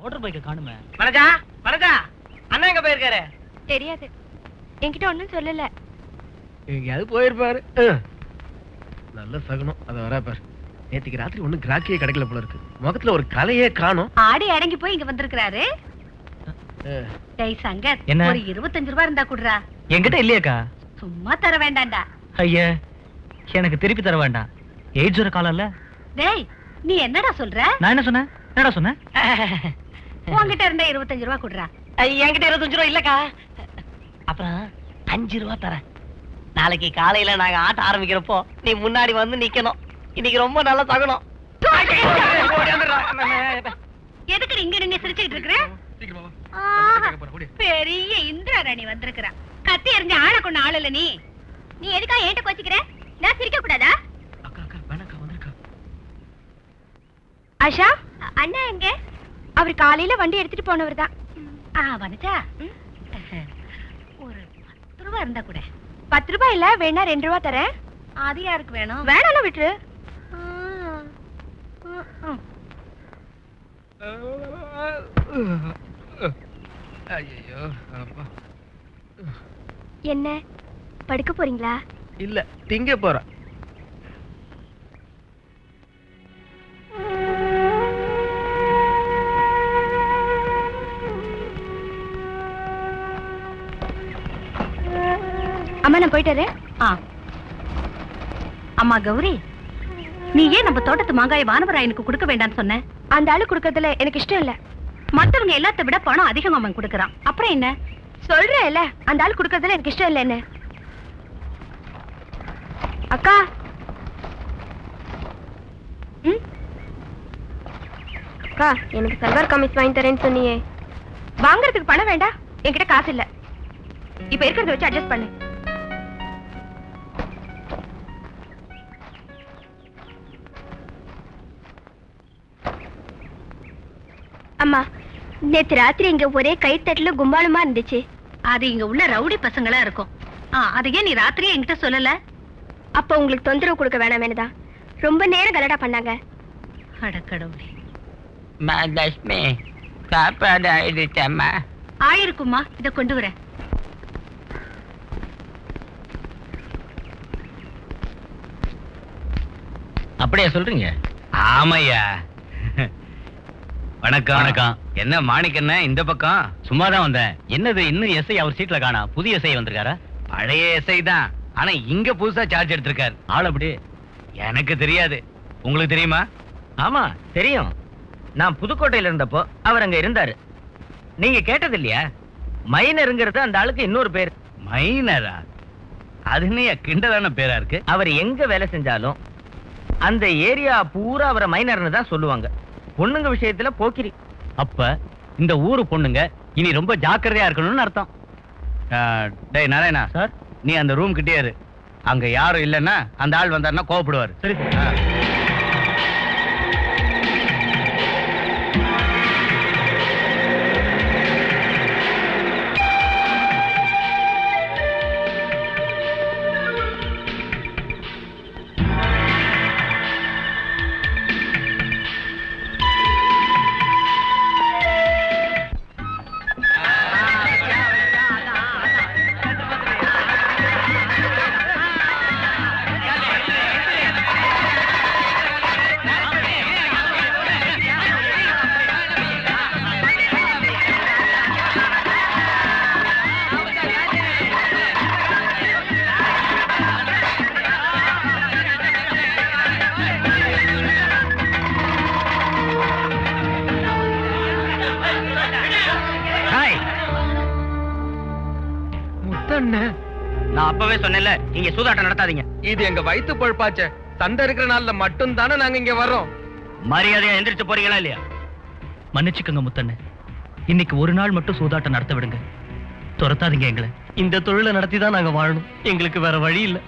Motor பைக்க காணுமே. மனஜா மனஜா, அண்ணா எங்க போயிருக்காரு? தெரியாது, என்கிட்ட ஒண்ணும் சொல்லல. எங்கேயாவது போயிருப்பாரு. நல்ல சகுனம். அத வரா பாரு. நேத்துக்கு ராத்திரி ஒண்ணு கிராக்கியே கிடைக்கல போல இருக்கு. முகத்துல ஒரு கலையே காணோம். ஆடி அடங்கி போய் இங்க வந்திருக்காரு. டேய் சங்கர், என்ன? ஒரு 25 ரூபாய் இருந்தா குடுறா. என்கிட்ட இல்லையாக்கா? சும்மா தர வேண்டாம்டா. ஐயா, எனக்கு திருப்பி தர வேண்டாம். எய்ட்ஸ் வர காலம் இல்ல. டேய், நீ என்னடா சொல்ற? நான் என்ன சொன்னேன்? என்னடா சொன்னேன்? உன்கிட்ட இருந்த 25 ரூபாய் குடுறா. என்கிட்ட 25 ரூபா இல்லக்கா. அப்புறம் 5 ரூபா தரேன். நாளைக்கு காலையில நாங்க ஆட்ட ஆரம்பிக்கிறப்போ நீ முன்னாடி வந்து நிக்கணும். இன்னைக்கு ரொம்ப நல்ல தகனம். எதுக்கு இங்க நின்னு சிரிச்சிட்டு இருக்கற? பெரிய இந்திராணி வந்திருக்கா. கத்தி எறிஞ்ச ஆள கொண்ட ஆள் இல்ல நீ. நீ எதுக்கா ஏட்ட கோச்சிக்கிற? நான் சிரிக்க கூடாதா? அக்கா அக்கா வேணாக்கா, வந்திருக்கா. ஆஷா, அண்ணா எங்க? அவர் காலையில வண்டி எடுத்துட்டு போனவர் தான். வனஜா, ஒரு 10 ரூபாய் இருந்தா கூட. 10 ரூபாய் இல்ல, வேணா 2 ரூபாய் தரேன். அது யாருக்கு வேணும்? வேணாலும் விட்டுரு. ஐயோ அப்பா. என்ன படுக்க போறீங்களா? இல்ல, திங்க போறேன். அம்மா, நான் போயிட்டு வரேன். அம்மா கௌரி, நீ ஏன் நம்ம தோட்டத்து மாங்காய் வானவராயனுக்கு கொடுக்க வேண்டாம்னு சொன்ன? அந்த ஆளு கொடுக்கறதுல எனக்கு இஷ்டம் இல்ல. மத்தவங்க எல்லாத்த விட பணம் அதிகமா அவன் கொடுக்கறான். அப்புறம் என்ன சொல்றேன் இல்ல, அந்த ஆளு கொடுக்கறதுல எனக்கு இஷ்டம் இல்ல. என்ன அக்கா? அக்கா, எனக்கு சல்வார் கமிஸ் வாங்கி தரேன்னு சொன்னியே. வாங்குறதுக்கு பணம் வேண்டாம், என்கிட்ட காசு இல்ல. இப்ப இருக்கிறத வச்சு அட்ஜஸ்ட் பண்ணு. அம்மா, நேத்து ராத்திரி இங்க ஒரே கைத்தட்டுல கும்பாலமா இருந்துச்சு. அது இங்க உள்ள ரவுடி பசங்களா இருக்கும். அதையே நீ ராத்திரியே என்கிட்ட சொல்லல. அப்ப உங்களுக்கு தொந்தரவு கொடுக்க வேணாமேனுதான் ரொம்ப நேரம் கலடா பண்ணாங்க. அடக்கடவுளே. லட்சுமி, சாப்பாடு ஆயிடுச்சம்மா? ஆயிருக்குமா, இத கொண்டு வரேன். அப்படியா சொல்றீங்க? ஆமையா. வணக்கம். வணக்கம். என்ன மாணிக்கண்ண இந்த பக்கம்? சும்மாதான் வந்தேன். என்னது இன்னும் எஸ்ஐ அவர் சீட்ல காணா? புதிய எஸ்ஐ வந்திருக்காரா? பழைய எஸ்ஐ தான், ஆனா இங்க புதுசா சார்ஜ் எடுத்திருக்காரு. ஆள் அப்படி எனக்கு தெரியாது, உங்களுக்கு தெரியுமா? ஆமா தெரியும். நான் புதுக்கோட்டையில இருந்தப்போ அவர் அங்க இருந்தாரு. நீங்க கேட்டது இல்லையா? மைனருங்கிறது அந்த ஆளுக்கு இன்னொரு பேர். மைனரா? அது என்ன கிண்டலான பேரா இருக்கு? அவர் எங்க வேலை செஞ்சாலும் அந்த ஏரியா பூரா அவரை மைனர்னு தான் சொல்லுவாங்க. பொண்ணுங்க விஷயத்துல போக்கிரி. அப்ப இந்த ஊரு பொண்ணுங்க இனி ரொம்ப ஜாக்கிரதையா இருக்கணும்னு அர்த்தம். டேய் நாராயணா சார், நீ அந்த ரூம் கிட்டே இரு. அங்க யாரும் இல்லைன்னா அந்த ஆள் வந்தாருன்னா கோவப்படுவாரு. சரி சார். ஹாய். முத்தண்ண, நான் அப்பவே சொன்னேன்ல இங்க சூதாட்டம் நடத்தாதீங்க. இது எங்க வயித்து பொழப்பாச்சே. சண்டை இருக்கிற நாள்ல மட்டும் தானே நாங்க இங்க வர்றோம். மரியாதையா எந்திரிச்சு போறீங்களா இல்லையா? மன்னிச்சுக்கோங்க முத்தண்ணே, இன்னைக்கு ஒரு நாள் மட்டும் சூதாட்டம் நடத்த விடுங்க. துரத்தாதீங்க எங்களை. இந்த தொழிலை நடத்தி தான் நாங்க வாழணும். எங்களுக்கு வேற வழி இல்ல.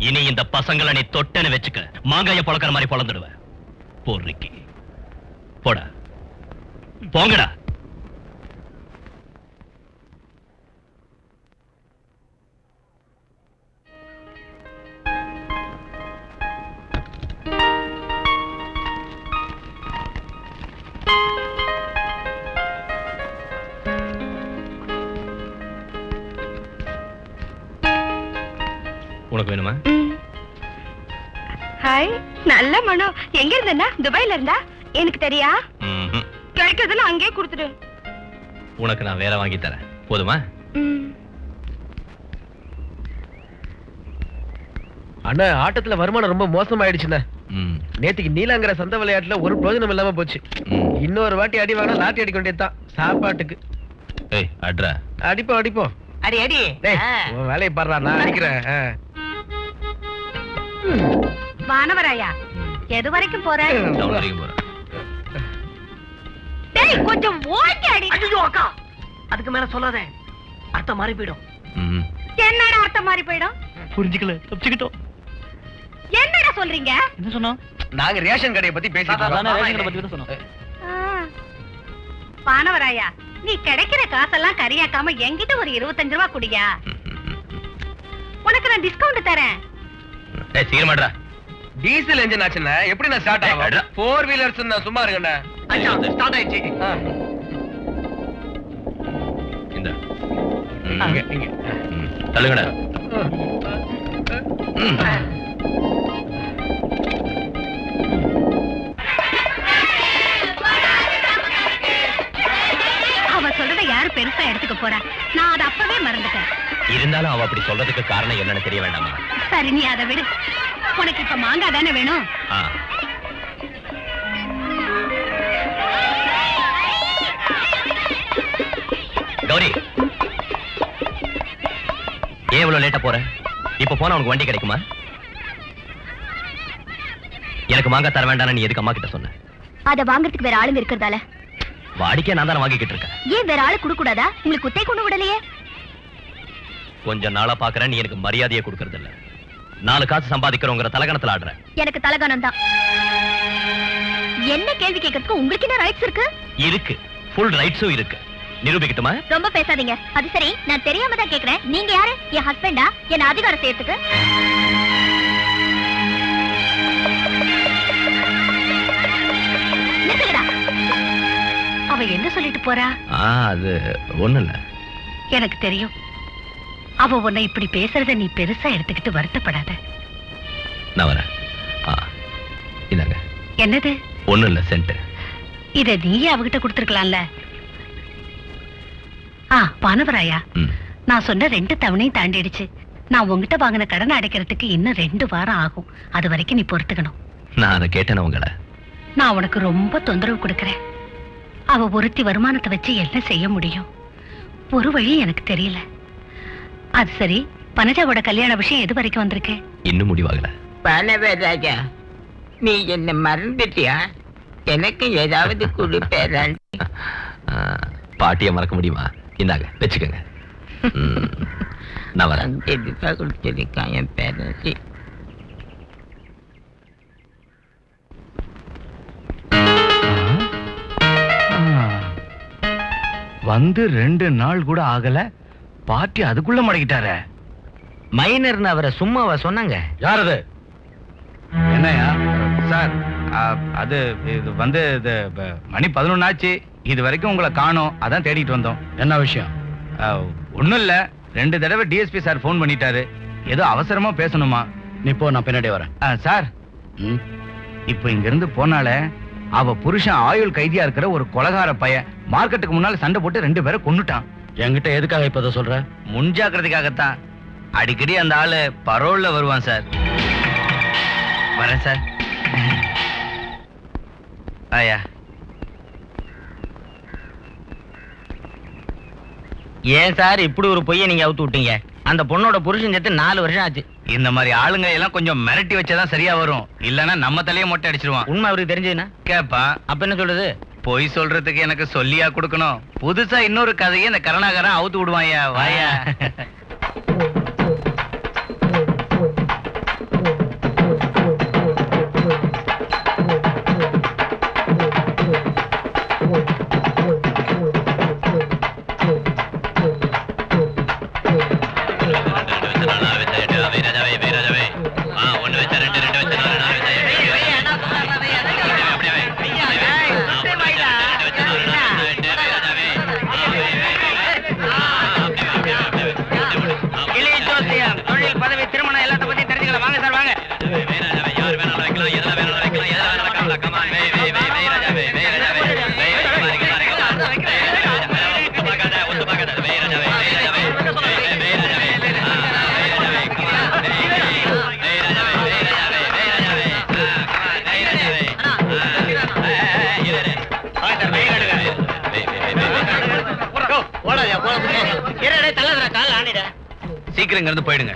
இனி இந்த பசங்களை நீ தொட்டன்னு வச்சுக்க, மாங்காய பொழக்கிற மாதிரி பொழந்துடுவேன். போர்றிக்கு போடா, போங்கடா. உனக்கு வேணுமா? ஹாய், நல்ல மனம். எங்க இருந்தா? துபாயில இருந்தா? எனக்கு தெரியா? கிடைக்கிறதுல அங்கேயே கொடுத்துடு. உனக்கு நான் வேற வாங்கி தரேன், போதுமா? அண்ணா, ஆட்டத்துல வருமானம் ரொம்ப மோசமாயிடுச்சுண்ணே. நேத்துக்கு நீலாங்கிற சந்த விளையாட்டுல ஒரு பிரயோஜனம் இல்லாம போச்சு. இன்னொரு வாட்டி அடி வாங்கினா லாட்டி அடிக்க வேண்டியதுதான் சாப்பாட்டுக்கு. ஏய், அட்ரா. அடிப்போம் அடிப்போம். அடி அடி. உன் வேலையை பாடுறா, நான் அடிக்கிறேன். வானவராயா, எது வரைக்கும் போற? டவுன் வரைக்கும் போறேன். டேய், கொஞ்சம் ஓடி அடி. ஐயோ அக்கா, அதுக்கு மேல சொல்லாத, அர்த்தம் மாறி போயிடும். என்னடா அர்த்தம் மாறி போயிடும்? புரிஞ்சுக்கல, தப்பிச்சுக்கிட்டோம். என்னடா சொல்றீங்க? என்ன சொன்னோம்? நாங்க ரேஷன் கடையை பத்தி பேசிட்டு வானவராயா, நீ கிடைக்கிற காசெல்லாம் கரியாக்காம என்கிட்ட ஒரு 25 ரூபாய் குடியா. உனக்கு நான் டிஸ்கவுண்ட் தரேன். ஏய், சீக்கிரமாடா. டீசல் என்ஜின் ஆச்சுன்னா எப்படி நான் ஸ்டார்ட் ஆகும்? 4 வீலர்ஸ் நான் சும்மா இருக்கேன்டா. ஐயா, ஸ்டார்ட் ஆயிடுச்சு. இந்த இங்க இங்க தள்ளுங்கடா. போறா. நான் அதை அப்பவே மறந்துட்டேன். இருந்தாலும் அவ அப்படி சொல்றதுக்கு காரணம் என்னன்னு தெரிய வேண்டாமா? சரி, நீ அதை விடு. உனக்கு இப்ப மாங்காய் தானே வேணும்? ஆ. கௌரி, ஏன் இவ்வளவு லேட்டா போற? இப்ப போனா உனக்கு வண்டி கிடைக்குமா? எனக்கு மாங்காய் தர வேண்டாம்னு நீ எதுக்கு அம்மா கிட்ட சொன்ன? அதை வாங்குறதுக்கு வேற ஆளுங்க இருக்கிறதால. வாடிக்கை நான் தானே வாங்கிக்கிட்டு இருக்கேன். ஏன் வேற ஆளு கொடுக்க கூடாதா? உங்களுக்கு குத்தை கொண்டு விடலையே. கொஞ்ச நாளா பாக்குறேன், நீ எனக்கு மரியாதையை கொடுக்கறது இல்ல. 4 காசு சம்பாதிக்கிறோங்கிற தலகணத்துல ஆடுற. எனக்கு தலகானம் தான். என்ன கேள்வி கேட்கறதுக்கு உங்களுக்கு என்ன ரைட்ஸ் இருக்கு? இருக்கு, ஃபுல் ரைட்ஸும் இருக்கு. நிரூபிக்கட்டுமா? ரொம்ப பேசாதீங்க. அது சரி, நான் தெரியாம தான் கேக்குறேன். நீங்க யாரு? என் ஹஸ்பண்டா? என்ன அதிகாரம் செய்யறதுக்கு? நிறுத்துங்கடா. அவ என்ன சொல்லிட்டு போறா? அது ஒண்ணு இல்ல. எனக்கு தெரியும். அவ உன்னை இப்படி பேசுறத நீ பெருசா எடுத்துக்கிட்டு வருத்தப்படாத. நான் வரேன். இதாங்க. என்னது? ஒண்ணு இல்ல, சென்ட். இத நீயே அவகிட்ட கொடுத்துருக்கலாம்ல. பானவராயா, நான் சொன்ன 2 தவணையும் தாண்டிடுச்சு. நான் உங்ககிட்ட வாங்கின கடனை அடைக்கிறதுக்கு இன்னும் 2 வாரம் ஆகும். அது வரைக்கும் நீ பொறுத்துக்கணும். நான் அதை கேட்டேன் உங்களை. நான் உனக்கு ரொம்ப தொந்தரவு கொடுக்கறேன். அவ ஒருத்தி வருமானத்தை வச்சு என்ன செய்ய முடியும்? ஒரு வழி எனக்கு தெரியல. அது சரி, பனஜாவோட கல்யாண விஷயம் எது வரைக்கும் வந்திருக்கு? இன்னும் முடிவாகல. பானவராஜா, நீ என்ன மறந்துட்டியா? எனக்கு ஏதாவது கொடுப்பேன். பாட்டியை மறக்க முடியுமா? இந்தாங்க, வச்சுக்கோங்க. நான் வரேன். எதுக்காக கொடுத்திருக்கான் என் பேரண்டி? வந்து 2 நாள் கூட ஆகல, பாட்டி அதுக்குள்ள மடக்கிட்டார. மைனர்னு அவரை சும்மாவா சொன்னாங்க? யார் அது? என்னையா சார்? அது இது வந்து இது மணி 11 ஆச்சு. இது வரைக்கும் உங்களை காணோம், அதான் தேடிட்டு வந்தோம். என்ன விஷயம்? ஒன்றும் இல்லை, 2 தடவை டிஎஸ்பி சார் ஃபோன் பண்ணிட்டாரு. ஏதோ அவசரமா பேசணுமா. நீ போ, நான் பின்னாடி வரேன். சார், இப்போ இங்கிருந்து போனால அவ புருஷன் ஆயுள் கைதியா இருக்கிற ஒரு கொலகார பையன் மார்க்கெட்டுக்கு முன்னால சண்டை போட்டு 2 பேரை கொன்னுட்டான். என்கிட்ட எதுக்காக இப்ப சொல்ற? முன்ஜாக்கிரதைக்காகத்தான். அடிக்கடி அந்த ஆளு பரோல்ல வருவான் சார். வரேன் சார். ஐயா, ஏன் சார் இப்படி ஒரு பொய்யை நீங்க அவுத்து விட்டீங்க? அந்த பொண்ணோட புருஷன் சேர்த்து 4 வருஷம் ஆச்சு. இந்த மாதிரி ஆளுங்க எல்லாம் கொஞ்சம் மிரட்டி வச்சாதான் சரியா வரும். இல்லன்னா நம்ம தலையை மொட்டை அடிச்சிருவான். உண்மை அவருக்கு தெரிஞ்சதுன்னா கேப்பான். அப்ப என்ன சொல்றது? பொய் சொல்றதுக்கு எனக்கு சொல்லியா கொடுக்கணும்? புதுசா இன்னொரு கதையை இந்த கருணாகரன் அவுத்து விடுவாயா. வாயா. சீக்கிரம் இருந்து போயிடுங்க.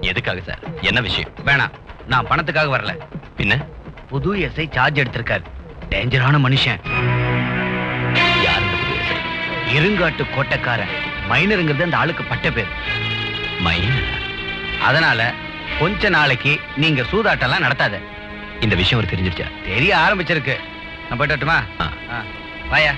எதுக்காக சார்? என்ன விஷயம்? வேணாம், நான் பணத்துக்காக வரல. பின்ன புது எஸ்ஐ சார்ஜ் எடுத்திருக்காரு. டேஞ்சரான மனுஷன். யார் இந்த புது எஸ்ஐ? இருங்காட்டு கோட்டைக்காரன். மைனருங்கிறது அந்த ஆளுக்கு பட்ட பேர். மைனர்? அதனால கொஞ்ச நாளைக்கு நீங்க சூதாட்டம்லாம் நடத்தாத. இந்த விஷயம் ஒரு தெரிஞ்சிருச்சா? தெரிய ஆரம்பிச்சிருக்கு. நான் போயிட்டு வரட்டுமா? வாயா.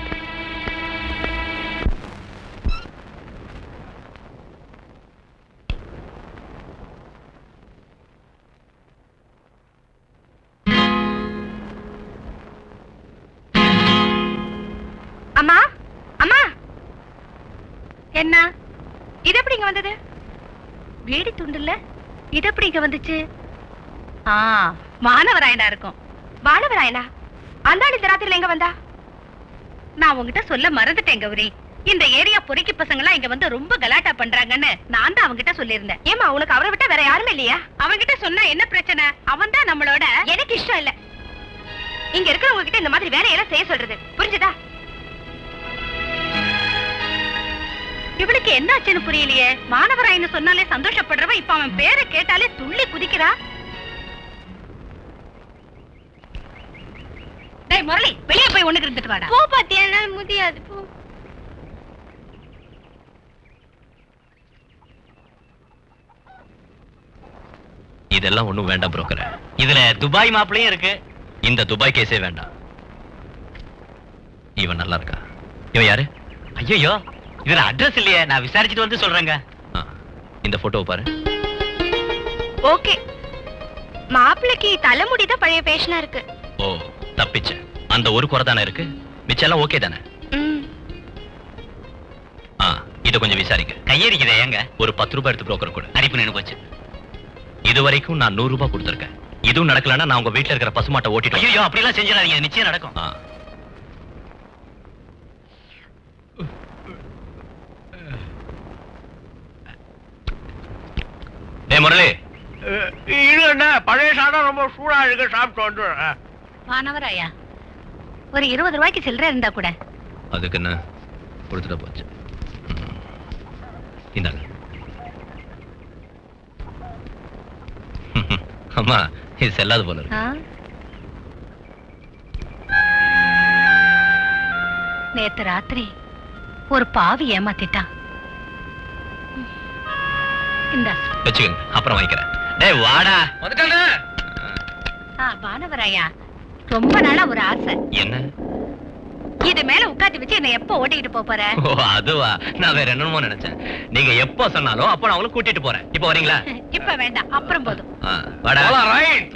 அம்மா, அம்மா, என்ன இது எப்படி இங்க வந்தது? வீடு துண்டுல இது எப்படி இங்க வந்துச்சு? வானவராயனா இருக்கும். வானவராயனா? அந்த ஆள் இந்த ராத்திரில எங்க வந்தா? நான் உங்ககிட்ட சொல்ல மறந்துட்டேன் கௌரி. இந்த ஏரியா பொறுக்கி பசங்க எல்லாம் இங்க வந்து ரொம்ப கலாட்டா பண்றாங்கன்னு நான் தான் அவங்கிட்ட சொல்லியிருந்தேன். ஏமா உனக்கு அவரை விட்டா வேற யாருமே இல்லையா? அவங்கிட்ட சொன்னா என்ன பிரச்சனை? அவன் தான் நம்மளோட. எனக்கு இஷ்டம் இல்ல இங்க இருக்கிறவங்க கிட்ட இந்த மாதிரி வேலையெல்லாம் செய்ய சொல்றது, புரிஞ்சுதா? இவளுக்கு என்ன ஆச்சுன்னு புரியலையே. மாணவராயின்னு சொன்னாலே சந்தோஷப்படுறவ இப்ப அவன் பேரை கேட்டாலே துள்ளி குதிக்கிறா. டேய் முரளி, வெளியே போய் ஒண்ணுக்கு இருந்துட்டு வாடா. போ பாத்தியா, என்னால முடியாது. போ. இதெல்லாம் ஒண்ணும் வேண்டாம் புரோக்கர். இதுல துபாய் மாப்பிளையும் இருக்கு. இந்த துபாய் கேஸே வேண்டாம். இவன் நல்லா இருக்கா? இவன் யாரு? ஐயோ, இதுல அட்ரஸ் இல்லையே, நான் விசாரிச்சுட்டு வந்து சொல்றேங்க. இந்த போட்டோவை பாரு. ஓகே, மாப்பிளைக்கு தலைமுடி தான் பழைய ஃபேஷனா இருக்கு. ஓ, தப்பிச்ச. அந்த ஒரு குறை தானே இருக்கு, மிச்சம் எல்லாம் ஓகே தானே? இத கொஞ்சம் விசாரிக்க. கையடிக்குதே ஏங்க? ஒரு 10 ரூபாய் எடுத்து புரோக்கர் கொடு. அரிப்பு நின்னு போச்சு. இது வரைக்கும் நான் 100 ரூபாய் கொடுத்திருக்கேன். இதுவும் நடக்கலன்னா நான் உங்க வீட்டுல இருக்கிற பசுமாட்டை ஓட்டிட்டு. ஐயோ, அப்படி எல்லாம் செஞ்சிடாதீங்க, நிச்சயம் நடக்கும். டேய் முரளி, இது என்ன பழைய சாதம் ரொம்ப சூடா இருக்கு, சாப்பிட்டு வந்து. மாணவராயா, ஒரு 20 ரூபாய்க்கு சில்லறை இருந்தா கூட. அதுக்கு என்ன கொடுத்துட போச்சு. இந்தாங்க. அம்மா, இது செல்லாது போல இருக்கு. நேத்து ராத்திரி ஒரு பாவி ஏமாத்திட்டான். இந்தா வச்சுக்கோங்க, அப்புறம் வாங்கிக்கிறேன். டேய் வாடா. வந்துட்டானே. மாணவராயா, ரொம்ப நாளா ஒரு ஆசை. என்ன? இது மேல உட்காந்து வச்சு என்ன எப்ப ஓட்டிக்கிட்டு போற? ஓ, அதுவா? நான் வேற என்னமோ நினைச்சேன். நீங்க எப்போ சொன்னாலும் அப்ப நான் அவங்கள கூட்டிட்டு போறேன். இப்போ வரீங்களா? இப்ப வேண்டாம், அப்புறம் போதும். வாடா. ரைட்.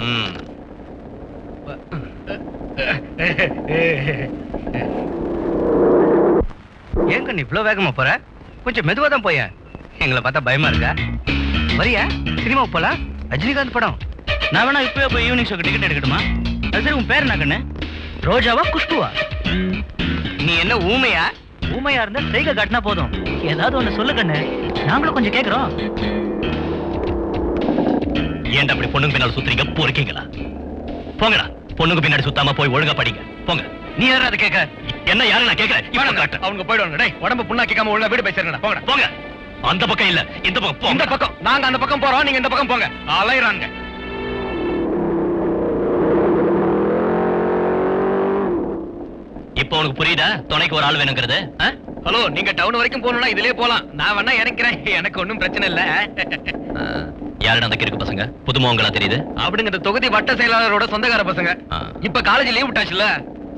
ஏங்க நீ இவ்வளவு வேகமா போற? கொஞ்சம் மெதுவா தான் போய. எங்களை பார்த்தா பயமா இருக்கா? வரியா? சினிமா போலாம், ரஜினிகாந்த் படம். நான் வேணா இப்பவே போய் ஈவினிங் ஷோக்கு டிக்கெட் எடுக்கட்டுமா? அது சரி, உன் பேர் என்ன கண்ணு? ரோஜாவா குஷ்புவா? நீ என்ன ஊமையா? ஊமையா இருந்தா சைகை காட்டினா போதும். ஏதாவது ஒண்ணு சொல்லு கண்ணு, நாங்களும் கொஞ்சம் கேக்குறோம். ஏன்டா அப்படி பொண்ணுங்க பின்னால சுத்துறீங்க? போறீங்களா? போங்கடா, பொண்ணுங்க பின்னாடி சுத்தாம போய் ஒழுங்கா படிங்க. போங்க. நீ யாரும் அதை கேட்க? என்ன யாரு நான் கேட்கிறேன்? இவனை காட்டு. அவங்க போயிடுவாங்க. டேய், உடம்பு புண்ணா கேட்காம உள்ள வீடு போய் சேருங்கடா. போங்கடா. போங்க. அந்த பக்கம் இல்ல, இந்த பக்கம் போங்க. இந்த பக்கம். நாங்க அந்த பக்கம் போறோம், நீங்க இந்த பக்கம் போங்க. அலையறாங்க. இப்போ உனக்கு புரியுதா துணைக்கு ஒரு ஆள் வேணுங்கிறது? ஹலோ, நீங்க டவுன் வரைக்கும் போகணும்னா இதுலயே போலாம். நான் வேணா இறக்கிறேன், எனக்கு ஒண்ணும் பிரச்சனை இல்ல. யாருடா அந்த கிறுக்கு பசங்க? புதுமுகங்களா தெரியுது. அப்படிங்க இந்த தொகுதி வட்ட செயலாளரோட சொந்தக்கார பசங்க. இப்ப காலேஜ் லீவ் விட்டாச்சுல.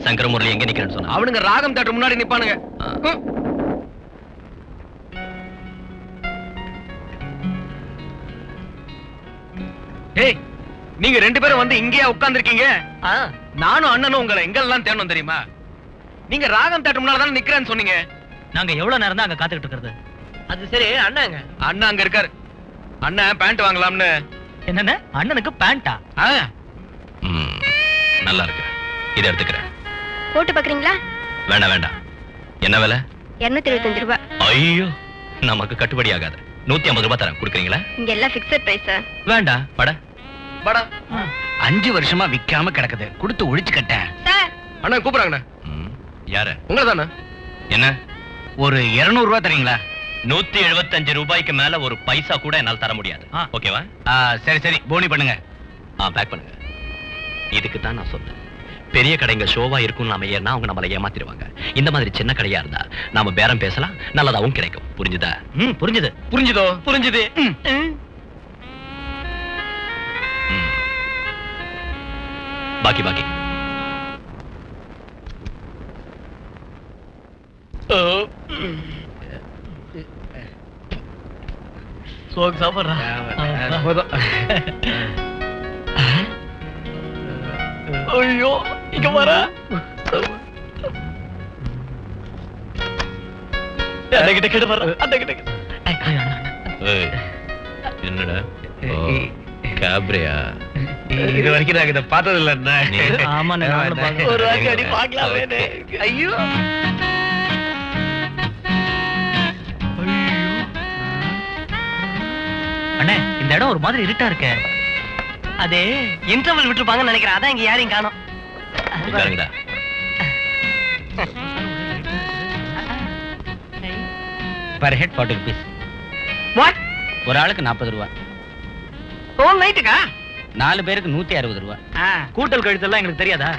சங்கர முரளி எங்க நிக்கிறேன்னு சொன்னா? அவனுங்க ராகம் தேட்டர் முன்னாடி நிப்பானுங்க. ஏய், நீங்க 2 பேரும் வந்து இங்கேயா உட்கார்ந்திருக்கீங்க? நானும் அண்ணனும் உங்களை எங்கெல்லாம் தேடணும் தெரியுமா? நீங்க ராகம் தேட்டர் முன்னால தானே நிக்கிறேன்னு சொன்னீங்க. நாங்க எவ்வளவு நேரம் தான் அங்க காத்துக்கிட்டு இருக்கிறது? அது சரி, அண்ணாங்க. அண்ணா அங்க இருக்காரு. அண்ணன் பேண்ட் வாங்கலாம்னு. என்னன்னு? அண்ணனுக்கு பேண்டா? நல்லா இருக்கு, இதை எடுத்துக்கிறேன். போட்டு பாக்குறீங்களா? வேண்டாம் வேண்டாம். என்ன விலை? 225 ரூபாய். ஐயோ, நமக்கு கட்டுப்படி ஆகாது. 150 ரூபாய் தரேன், கொடுக்குறீங்களா? இங்க எல்லாம் பிக்ஸட் பிரைஸ். வேண்டாம். பட படா. 5 வருஷமா விக்காம கிடக்குது, கொடுத்து ஒழிச்சு கட்டேன். சார், அண்ணா கூப்பிடுறாங்கண்ணா. யாரு? உங்களை தானே. என்ன? ஒரு 200 ரூபாய் தரீங்களா? 175 ரூபாய்க்கு மேல ஒரு பைசா கூட என்னால் தர முடியாது. ஓகேவா? சரி சரி, போனி பண்ணுங்க. பேக் பண்ணுங்க. இதுக்கு தான் நான் சொன்னேன், பெரிய கடைங்க ஷோவா இருக்கும் நாம ஏன்னா அவங்க நம்மளை ஏமாத்திடுவாங்க. இந்த மாதிரி சின்ன கடையா இருந்தா நாம பேரம் பேசலாம், நல்லதாவும் கிடைக்கும். புரிஞ்சுதா? புரிஞ்சுது. புரிஞ்சுதோ? புரிஞ்சுது. பாக்கி பாக்கி. சோக்கு சாப்பிடுறா. போதும். ஐயோ, இங்க வர. என்னடா கேப்ரியா? இது வரைக்கும் நாங்க இதை பார்த்தது இல்ல. ஆமா, ஒரு வாட்டி அடி பார்க்கலாமே. ஐயோ, அண்ணே இந்த இடம் ஒரு மாதிரி இருட்டா இருக்கே. அது இன்டர்வல் விட்டுருப்பாங்கன்னு நினைக்கிறேன். அதான் இங்க யாரையும் காணோம். உட்காருங்கடா. Per head 40 rupees. வாட்? ஒரு ஆளுக்கு 40 ரூபா. ஹோல் நைட்டுக்கா? 4 பேருக்கு 160 ரூபா. கூட்டல் கழித்தெல்லாம் எங்களுக்கு தெரியாதா?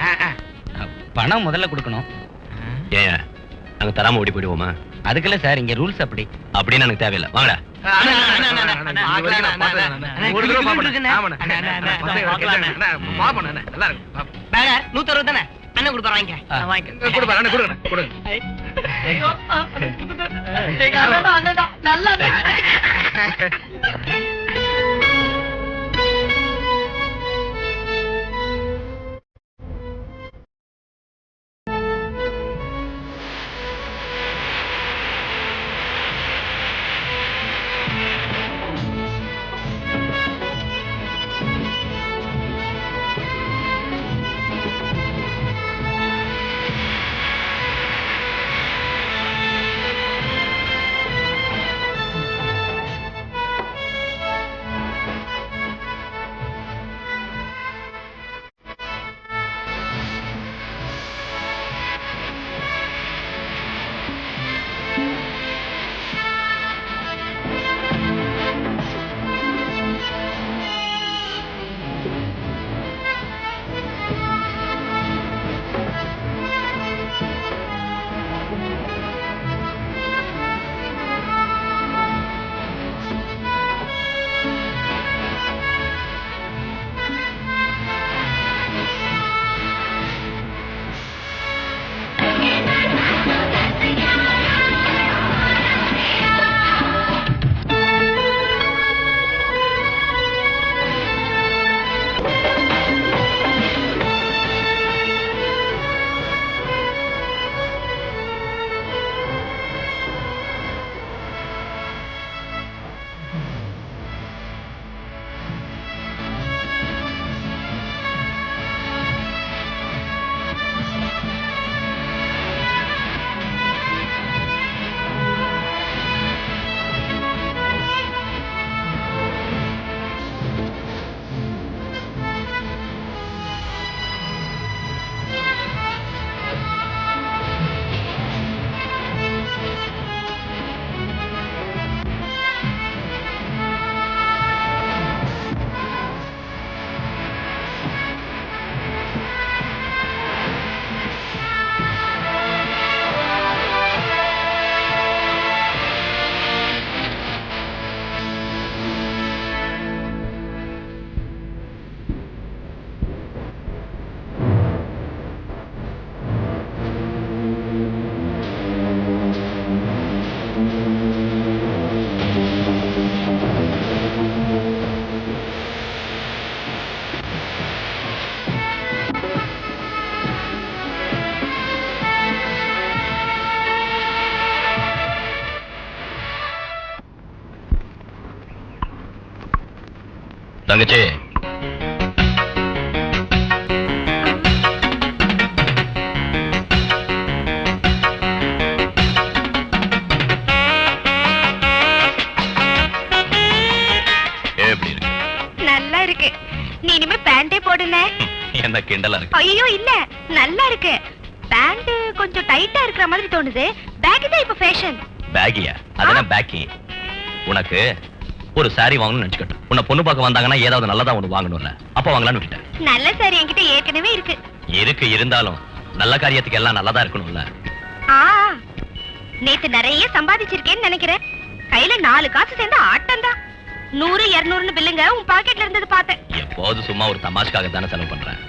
பணம் முதல்ல கொடுக்கணும். ஏன் நாங்க தராம ஓடி போயிடுவோமா? அதுக்குல்ல சார், இங்க ரூல்ஸ் அப்படி. அப்படின்னு எனக்கு தேவையில்லை. வாங்கடா. ஒரு தடவை பாப்போண்ணே. இருக்குண்ணே. ஆமாண்ணே. பாப்போண்ணே. நல்லா இருக்கு. பேகர் 160 தானே? அண்ணன் கொடுப்பாரு, வாங்கிக்கிறேன். நான் வாங்கிக்கிறேன். கொடுப்பாரு, அண்ணே, கொடுங்க, கொடுங்க. அண்ணன்தான், நல்லா இருக்கு. தங்கச்சி, எப்படி இருக்கு? நல்லா இருக்கு. நீ இனிமே பேண்டே போடுன. என்ன கிண்டலா இருக்கு? ஐயோ இல்ல, நல்லா இருக்கு. பேண்ட் கொஞ்சம் டைட்டா இருக்கிற மாதிரி தோணுது. பேக் தான் இப்ப ஃபேஷன். பேகியா? அதெல்லாம் பேக்கி. உனக்கு ஒரு சாரி வாங்கணும்னு நினைச்சுக்கிட்டேன். உன்னை பொண்ணு பார்க்க வந்தாங்கன்னா ஏதாவது நல்லதா ஒண்ணு வாங்கணும்ல, அப்ப வாங்கலாம்னு விட்டுட்டேன். நல்ல சாரி என்கிட்ட ஏற்கனவே இருக்கு. இருந்தாலும் நல்ல காரியத்துக்கு எல்லாம் நல்லதா இருக்கணும்ல. நேத்து நிறைய சம்பாதிச்சிருக்கேன்னு நினைக்கிறேன். கையில 4 காசு சேர்ந்து ஆட்டம் தான். 100 200 பில்லுங்க உன் பாக்கெட்ல இருந்தது பார்த்தேன். எப்போது சும்மா ஒரு தமாஷ்காக தானே செலவு பண்றேன்.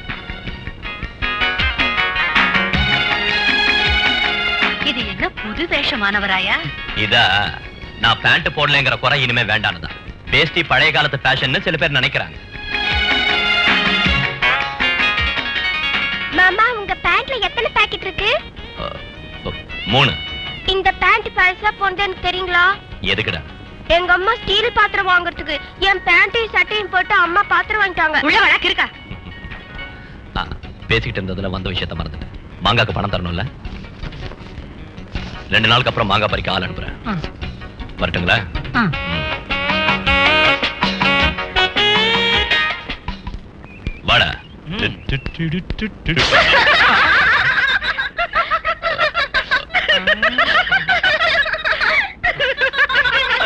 இது என்ன புது வேஷமானவராயா? இதா நான் பேண்ட் போடலங்கிற குறை இனிமே வேண்டானதா. வேஷ்டி பழைய காலத்து ஃபேஷன் சில பேர் நினைக்கிறாங்க. மாமா, உங்க பேண்ட்ல எத்தனை பாக்கெட் இருக்கு? 3. இந்த பேண்ட் பழசா போனதுன்னு தெரியுங்களா? எதுக்குடா? எங்க அம்மா ஸ்டீல் பாத்திரம் வாங்குறதுக்கு என் பேண்ட்டையும் சட்டையும் போட்டு அம்மா பாத்திரம் வாங்கிட்டாங்க. உள்ள வழக்கு இருக்கா? பேசிக்கிட்டு இருந்ததுல வந்த விஷயத்த மறந்துட்டேன். மாங்காக்கு பணம் தரணும்ல. 2 நாளுக்கு அப்புறம் மாங்காய் பறிக்க ஆள் அனுப்புறேன். வரட்டுங்களா?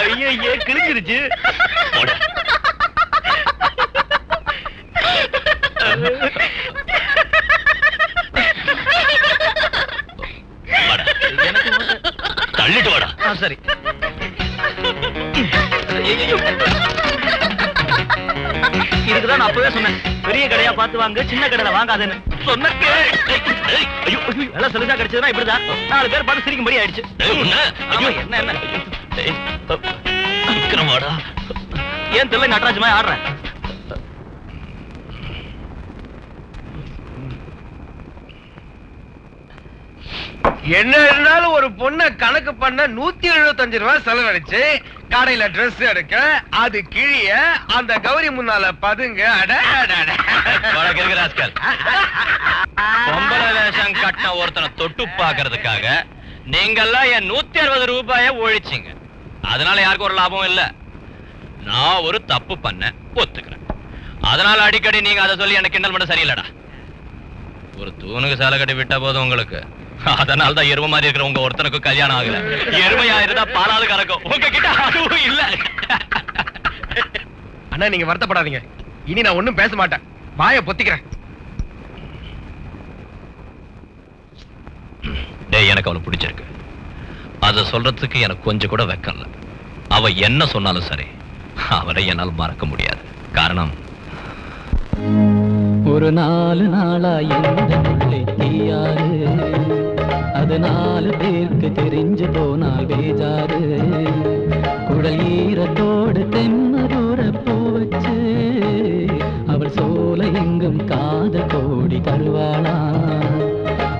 ஐயே கிழிஞ்சிருச்சு. போடா. வாடா. தள்ளிட்டு வாடா. சரி. இதுக்குதான் நான் அப்பவே சொன்னேன், பெரிய கடையா பார்த்து வாங்க, சின்ன கடையில வாங்காதேன்னு சொன்னேன். ஐயோ, எல்லாம் சொல்லிதான் கிடைச்சதுன்னா இப்படிதான் 4 பேர் பார்த்து சிரிக்கும்படி ஆயிடுச்சு. ஆமா, என்ன என்ன சீக்கிரம் வாடா. ஏன் தெரியல நடராஜமா ஆடுறேன். என்ன இருந்தாலும் ஒரு பொண்ணை கணக்கு பண்ண 175 ரூபாய் செலவழிச்சு கடையில Dress எடுக்க, அது கிழிய, அந்த கௌரி முன்னால பதுங்க. பொம்பளை வேஷம் கட்டின ஒருத்தனை தொட்டு பாக்குறதுக்காக நீங்கெல்லாம் என் 160 ரூபாய ஒழிச்சிங்க. அதனால யாருக்கும் ஒரு லாபம் இல்ல. நான் ஒரு தப்பு பண்ண ஒத்துக்கிறேன். அதனால அடிக்கடி நீங்க அதை சொல்லி எனக்கு கிண்டல் பண்ண சரியில்லடா. ஒரு தூணுக்கு சேலை கட்டி விட்ட போதும் உங்களுக்கு. அதனால தான் எருமை மாதிரி இருக்கிற உங்க ஒருத்தனுக்கு கல்யாணம் ஆகல. எருமையா இருந்தா பாலாவது கறக்கும். உங்ககிட்ட அதுவும் இல்ல. அண்ணா, நீங்க வருத்தப்படாதீங்க. இனி நான் ஒண்ணும் பேச மாட்டேன். வாயை பொத்திக்கிறேன். டேய், எனக்கு அவளை பிடிச்சிருக்கு. அதை சொல்றதுக்கு எனக்கு கொஞ்சம் கூட வெக்கல. அவ என்ன சொன்னாலும் சரி, அவரை என்னால் மறக்க முடியாது. காரணம், ஒரு 4 நாளா எந்த முள்ளே தீயாரு, அது 4 பேருக்கு தெரிஞ்சு போனால் பேஜாரு. குடல் ஈரத்தோடு தென்னதூர போச்சு, அவள் சோலை எங்கும் காத கோடி தருவாளா.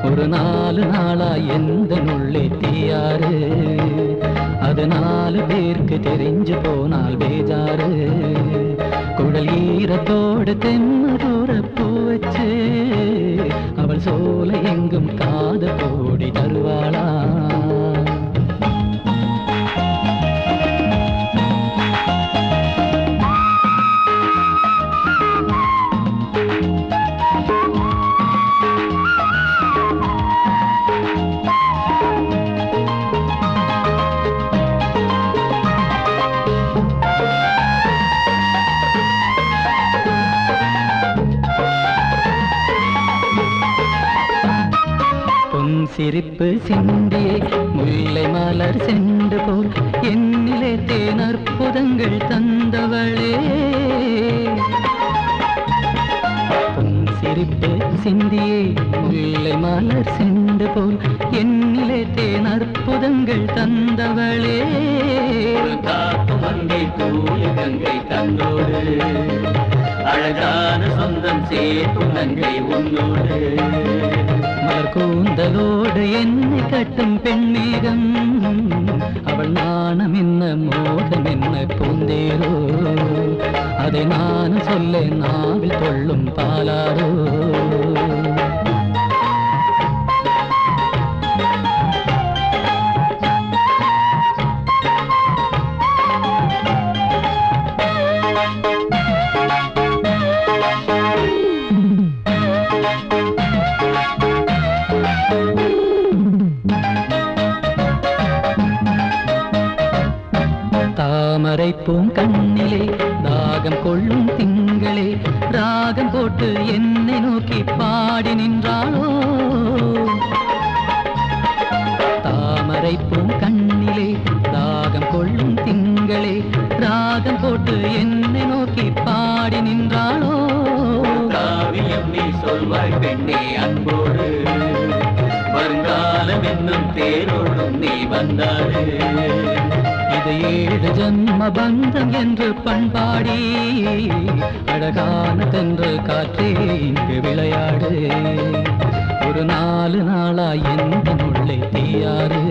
ஒரு 4 நாளா எந்த முள்ளே தீயாரு, அது 4 பேருக்கு தெரிஞ்சு போனால் பேஜாரு. குடல் ஈரத்தோடு தென்னதூர போச்சு, அவள் சோலை எங்கும் காத கோடி தருவாளா. சிரிப்பு சிந்தியே முல்லை மலர் சென்று போல் என்னிலே தேன் அற்புதங்கள் தந்தவளே. சிரிப்பு சிந்தியே முல்லை மலர் சென்று போல் என்னிலே தேன் அற்புதங்கள் தந்தவளே. காப்பு மங்கை தூய கங்கை தந்தோடு, அழகான சொந்தம் சேர்க்கும் நங்கை உன்னோடு. மலர் கூந்தலோடு என்னை கட்டும் பெண்மேகம், அவள் நாணம் என்ன மோகம் என்ன பூந்தேரோ. அதை நான் சொல்ல நாவில் கொள்ளும் பாலாரோ. தாமரை பூங்கண்ணிலே தாகம் கொள்ளும் திங்களே, ராகம் போட்டு என்னை நோக்கி பாடி நின்றாளோ. தாமரை பூங்கண்ணிலே தாகம் கொள்ளும் திங்களே, ராகம் போட்டு என்னை நோக்கி பாடி நின்றாளோ. காவியம் நீ சொல்வாய் பெண்ணே அன்போடு, வருங்காலம் என்னும் தேரோடும் நீ வந்தாடு. இது 7 ஜன்ம பந்தம் என்று பண்பாடி, அழகான தென்று காற்றே இங்கு விளையாடு. ஒரு 4 நாளா எந்த முள்ளை தீயாறு,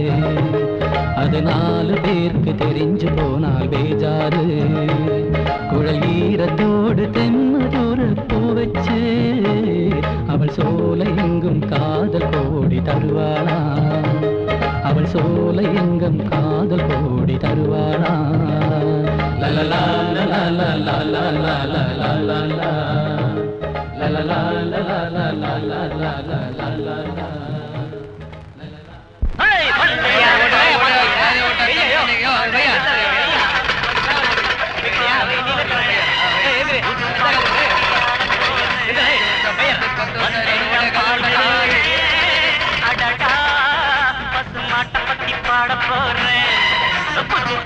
அது 4 பேருக்கு தெரிஞ்சு போனால் பேஜாரு. குழல் ஈரத்தோடு தென்னதூர பூவச்சு, அவள் சோலை எங்கும் காதல் கோடி தருவாளா. அவள் சோலை எங்கும் காதல் கோடி தருவாளா. லலலா லலலா லலலா லலலா லலலா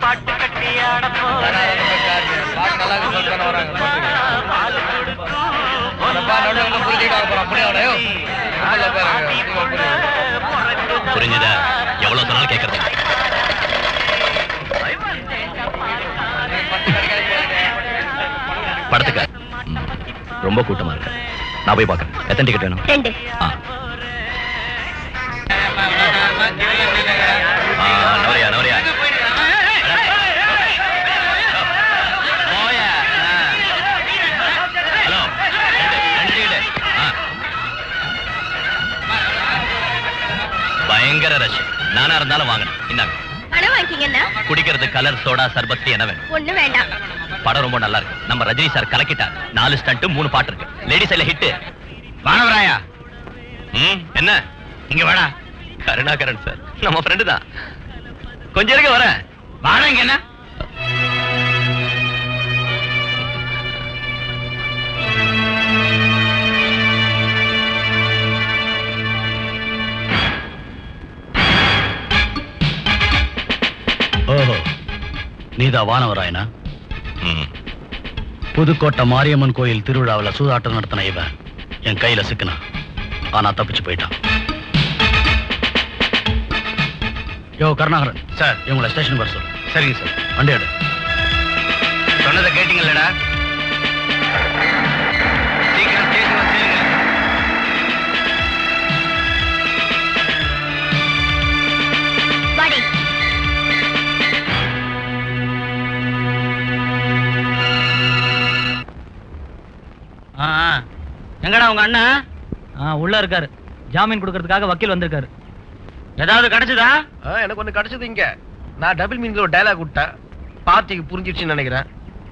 பாட்டு கட்டி ஆட போறேன். புரிஞ்சுதா? எவ்வளவு சொன்னாலும் கேட்கறது படத்துக்கு ரொம்ப கூட்டமா இருக்கு. நான் போய் பார்க்கறேன். எத்தனை டிக்கெட் வேணும்? 2. நவரியா நவரியா ஹலோ, 2 டிக்கெட். பயங்கர ரஷ். நானா இருந்தாலும் வாங்கணும். இந்தாங்க. பணம் வாங்கிக்கீங்கன்னா குடிக்கிறது கலர் சோடா சர்பத் என்ன வேணும்? ஒண்ணு வேண்டாம். படம் ரொம்ப நல்லா இருக்கு. நம்ம ரஜினி சார் கலக்கிட்டார். 4 ஸ்டண்ட் 3 பாட்டு இருக்கு. லேடிஸ் எல்லாம் ஹிட். வானவராயா, என்ன இங்க வாடா. கருணாகரன் சார் நம்ம ஃப்ரெண்டு தான். கொஞ்சம் இருக்க வரேன். வாடா இங்க. என்ன ஓஹோ, நீதான் வானவராயனா? புதுக்கோட்டை மாரியம்மன் கோயில் திருவிழாவில் சூதாட்டம் நடத்தின இவன் என் கையில சிக்கினா. ஆனா தப்பிச்சு போயிட்டான். யோ கருணாகரன் சார், இவங்களை ஸ்டேஷன் வர சொல்லு. சரிங்க சார். வண்டி எடு. சொன்னதை கேட்டீங்களடா? சீக்கிரம் ஸ்டேஷன் வந்துருங்க. வாடி. எங்கடா உங்க அண்ணா? உள்ள இருக்காரு. ஜாமீன் கொடுக்கறதுக்காக வக்கீல் வந்திருக்காரு. ஏதாவது கிடைச்சதா? எனக்கு ஒண்ணு கிடைச்சது இங்க. நான் டபுள் மீனிங்ல ஒரு டயலாக் விட்டேன். பார்ட்டிக்கு புரிஞ்சிடுச்சுன்னு நினைக்கிறேன்.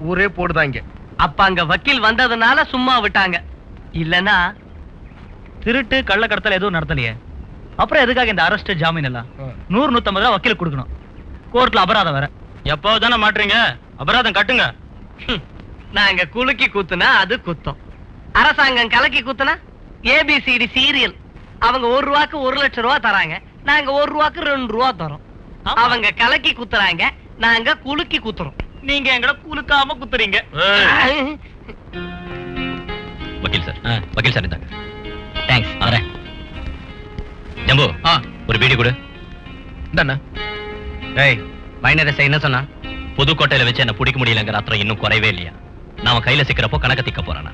ஊரே போடுதான் இங்க. அப்ப அங்க வக்கீல் வந்ததுனால சும்மா விட்டாங்க. இல்லனா திருட்டு கள்ளக்கடத்தல் எதுவும் நடத்தலையே. அப்புறம் எதுக்காக இந்த அரெஸ்ட் ஜாமீன் எல்லாம்? 100-150 ரூபா வக்கீல் கொடுக்கணும். கோர்ட்ல அபராதம் வேற. எப்போ தானே மாட்டுறீங்க? அபராதம் கட்டுங்க. நாங்க குலுக்கி குத்துனா அது குத்தம். அரசாங்கம் கலக்கி குத்துனா ஏபிசிடி சீரியல். அவங்க 1 ரூபாய்க்கு 1 லட்சம் ரூபாய் தராங்க. நாங்க 1 ரூபாய்க்கு 2 ரூபா தரோம். அவங்க கலக்கி குத்துறாங்க, நாங்க குலுக்கி குத்துறோம். நீங்க எங்களை குலுக்காம குத்துறீங்க. வக்கீல் சார், வக்கீல் சார் இந்தாங்க. தேங்க்ஸ். வரேன். ஜம்பு, ஒரு பீடி கொடு. இந்தாண்ணா. ஏய், மைனரசை என்ன சொன்னா? புதுக்கோட்டையில வச்சு என்ன பிடிக்க முடியலங்கிற அத்தனை இன்னும் குறைவே இல்லையா? நாம கையில சிக்கிறப்போ கணக்க திக்க போறானா?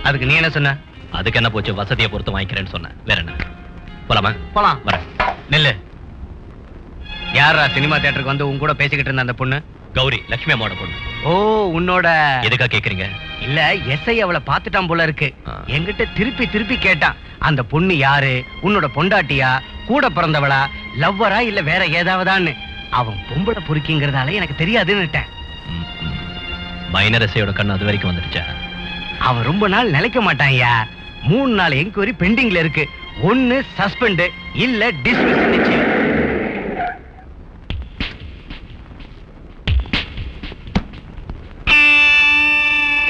அதுக்கு நீ என்ன சொன்ன? அதுக்கு என்ன போச்சு, வசதியை பொறுத்து வாங்கிக்கிறேன்னு சொன்னேன். வேற என்ன? போலாமா? போலாம். வரேன். நெல்லு. யாரா சினிமா தியேட்டருக்கு வந்து உன் கூட பேசிக்கிட்டு இருந்த அந்த பொண்ணு? கௌரி, லட்சுமி அம்மாவோட பொண்ணு. ஓ, உன்னோட? எதுக்கா கேக்குறீங்க? இல்ல, எஸ்ஐ அவளை பாத்துட்டான் போல இருக்கு. ஆ. என்கிட்ட திருப்பி திருப்பி கேட்டான். அந்த பொண்ணு யாரு? உன்னோட பொண்டாட்டியா? கூட பிறந்தவளா? லவ்வரா? இல்ல வேற ஏதாவதான்னு. அவன் பொம்பளை பொறுக்கிங்கிறதால எனக்கு தெரியாதுன்னுட்டேன். மைனர் எஸ்ஐயோட கண்ணு அது வரைக்கும் வந்துடுச்சா? அவன் ரொம்ப நாள் நிலைக்க மாட்டான்யா. 3 நாள் என்கொயரி பெண்டிங்ல இருக்கு. ஒன்னு சஸ்பெண்ட், இல்ல டிஸ்மிஸ். நிச்சயம்.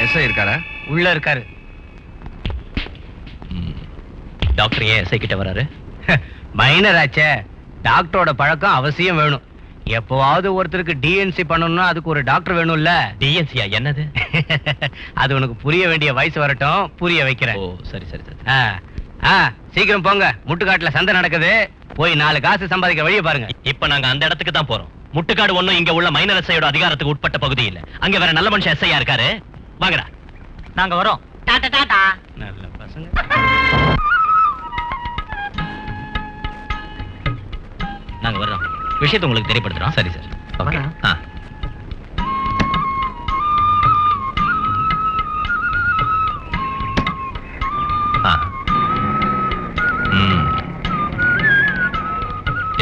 எஸ்ஐ இருக்காரா? உள்ள இருக்காரு. டாக்டர் ஏன் எஸ்ஐ கிட்ட வராரு? மைனர் ஆச்சே, டாக்டரோட பழக்கம் அவசியம் வேணும். எப்பவாவது ஒருத்தருக்கு டிஎன்சி பண்ணணும்னா அதுக்கு ஒரு டாக்டர் வேணும்ல. டிஎன்சியா? என்னது? அது உனக்கு புரிய வேண்டிய வயசு வரட்டும், புரிய வைக்கிறேன். ஓ, சரி சரி சரி. சீக்கிரம் போங்க. முட்டுக்காட்டுல சந்தை நடக்குது. போய் 4 காசு சம்பாதிக்க வழியை பாருங்க. இப்ப நாங்க அந்த இடத்துக்கு தான் போறோம். முட்டுக்காடு ஒண்ணும் இங்க உள்ள மைனர் எஸ்ஐயோட அதிகாரத்துக்கு உட்பட்ட பகுதி இல்ல. அங்க வேற நல்ல மனுஷன் எஸ்ஐயா இருக்காரு. வாங்கடா. நாங்க வரோம். டாடா டாடா. நல்ல பசங்க. நாங்க வர்றோம். விஷயத்தை உங்களுக்கு தெரியப்படுத்துறோம். சரி சார். ஓகே.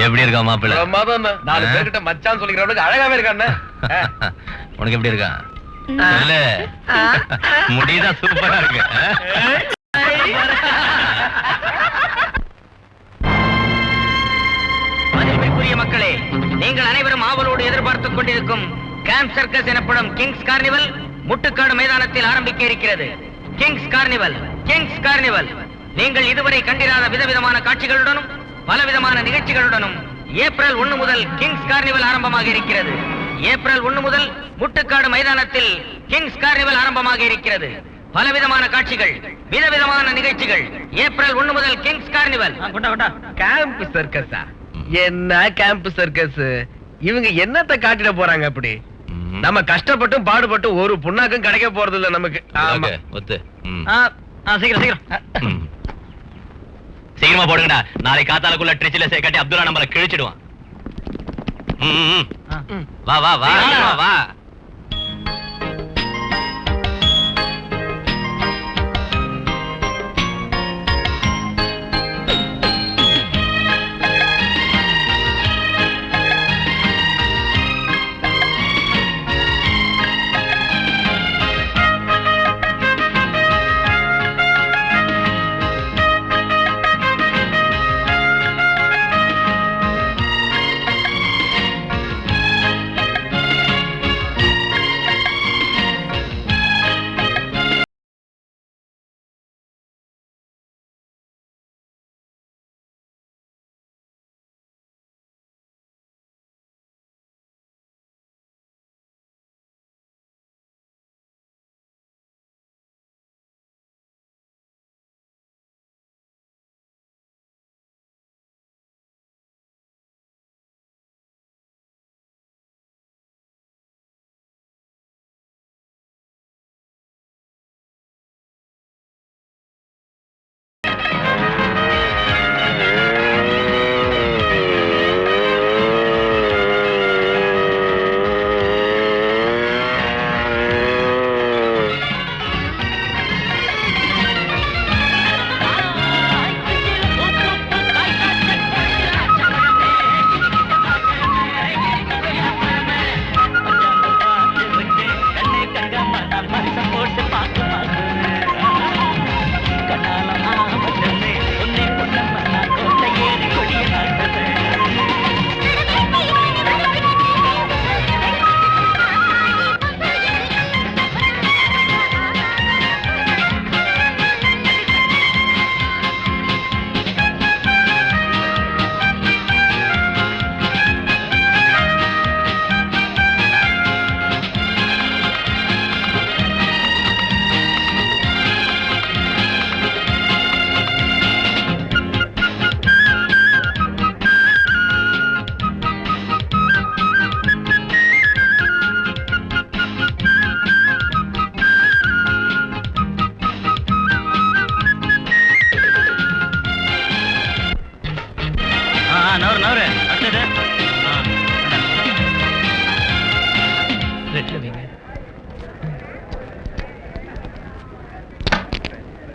எப்படி இருக்கா மாப்பிள்ள? 4 பேர்கிட்ட மச்சான் சொல்லிக்கிறவனுக்கு அழகாவே இருக்கானே. உனக்கு எப்படி இருக்கா? சொல்லு. முடிதான் சூப்பரா இருக்கு. மதிப்பிற்குரிய மக்களே, நீங்கள் அனைவரும் ஆவலோடு எதிர்பார்த்துக் கொண்டிருக்கும் கேம்ப் சர்க்கஸ் எனப்படும் கிங்ஸ் கார்னிவல் முட்டுக்காடு மைதானத்தில் ஆரம்பிக்க இருக்கிறது. Kings carnival, Kings carnival. நீங்கள் இதுவரை கண்டிராத விதவிதமான காட்சிகளுடனும் பலவிதமான நிகழ்ச்சிகளுடனும் ஏப்ரல் 1 முதல் கிங்ஸ் கார்னிவல் ஆரம்பமாக இருக்கிறது. ஏப்ரல் 1 முதல் முட்டுக்காடு மைதானத்தில் கிங்ஸ் கார்னிவல் ஆரம்பமாக இருக்கிறது. பலவிதமான காட்சிகள், விதவிதமான நிகழ்ச்சிகள். ஏப்ரல் 1 முதல் கிங்ஸ் கார்னிவல். கேம்ப் சர்க்கஸா? என்ன கேம்ப் சர்க்கஸ்? இவங்க என்னத்த காட்டிட போறாங்க அப்படி? நம்ம கஷ்டப்பட்டும் பாடுபட்டும் ஒரு புண்ணாக்கும் கிடைக்க போறது இல்ல நமக்கு. ஆமா. ஒத்து. சீக்கிரம் சீக்கிரம். சீக்கிரமா போடுங்கடா. நாளை காத்தாலுக்குள்ள ட்ரிச்சில கட்டி அப்துல்லா நம்மள கிழிச்சிடுவான். வா வா வா வா வா.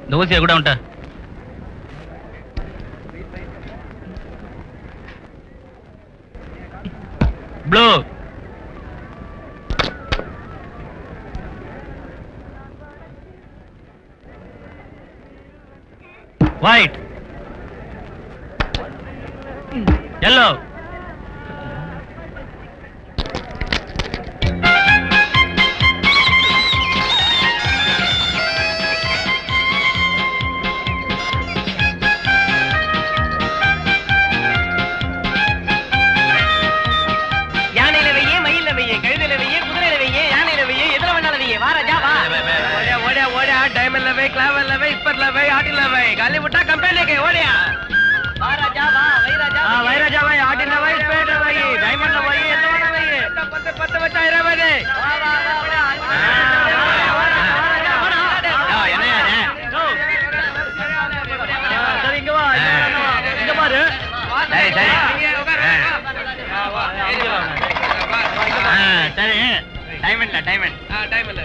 இந்த ஊசியை கூட உன்ட்ட ப்ளூ ஒயிட் yellow गाली मुट्ठा कंपनी के ओडिया राजा वाह वही राजा वही राजा भाई आठ भाई स्पेड भाई डायमंड भाई ये तो वाला भाई पत्ते पत्ते बचा है भाई वाह वाह डायमंड डायमंड डायमंड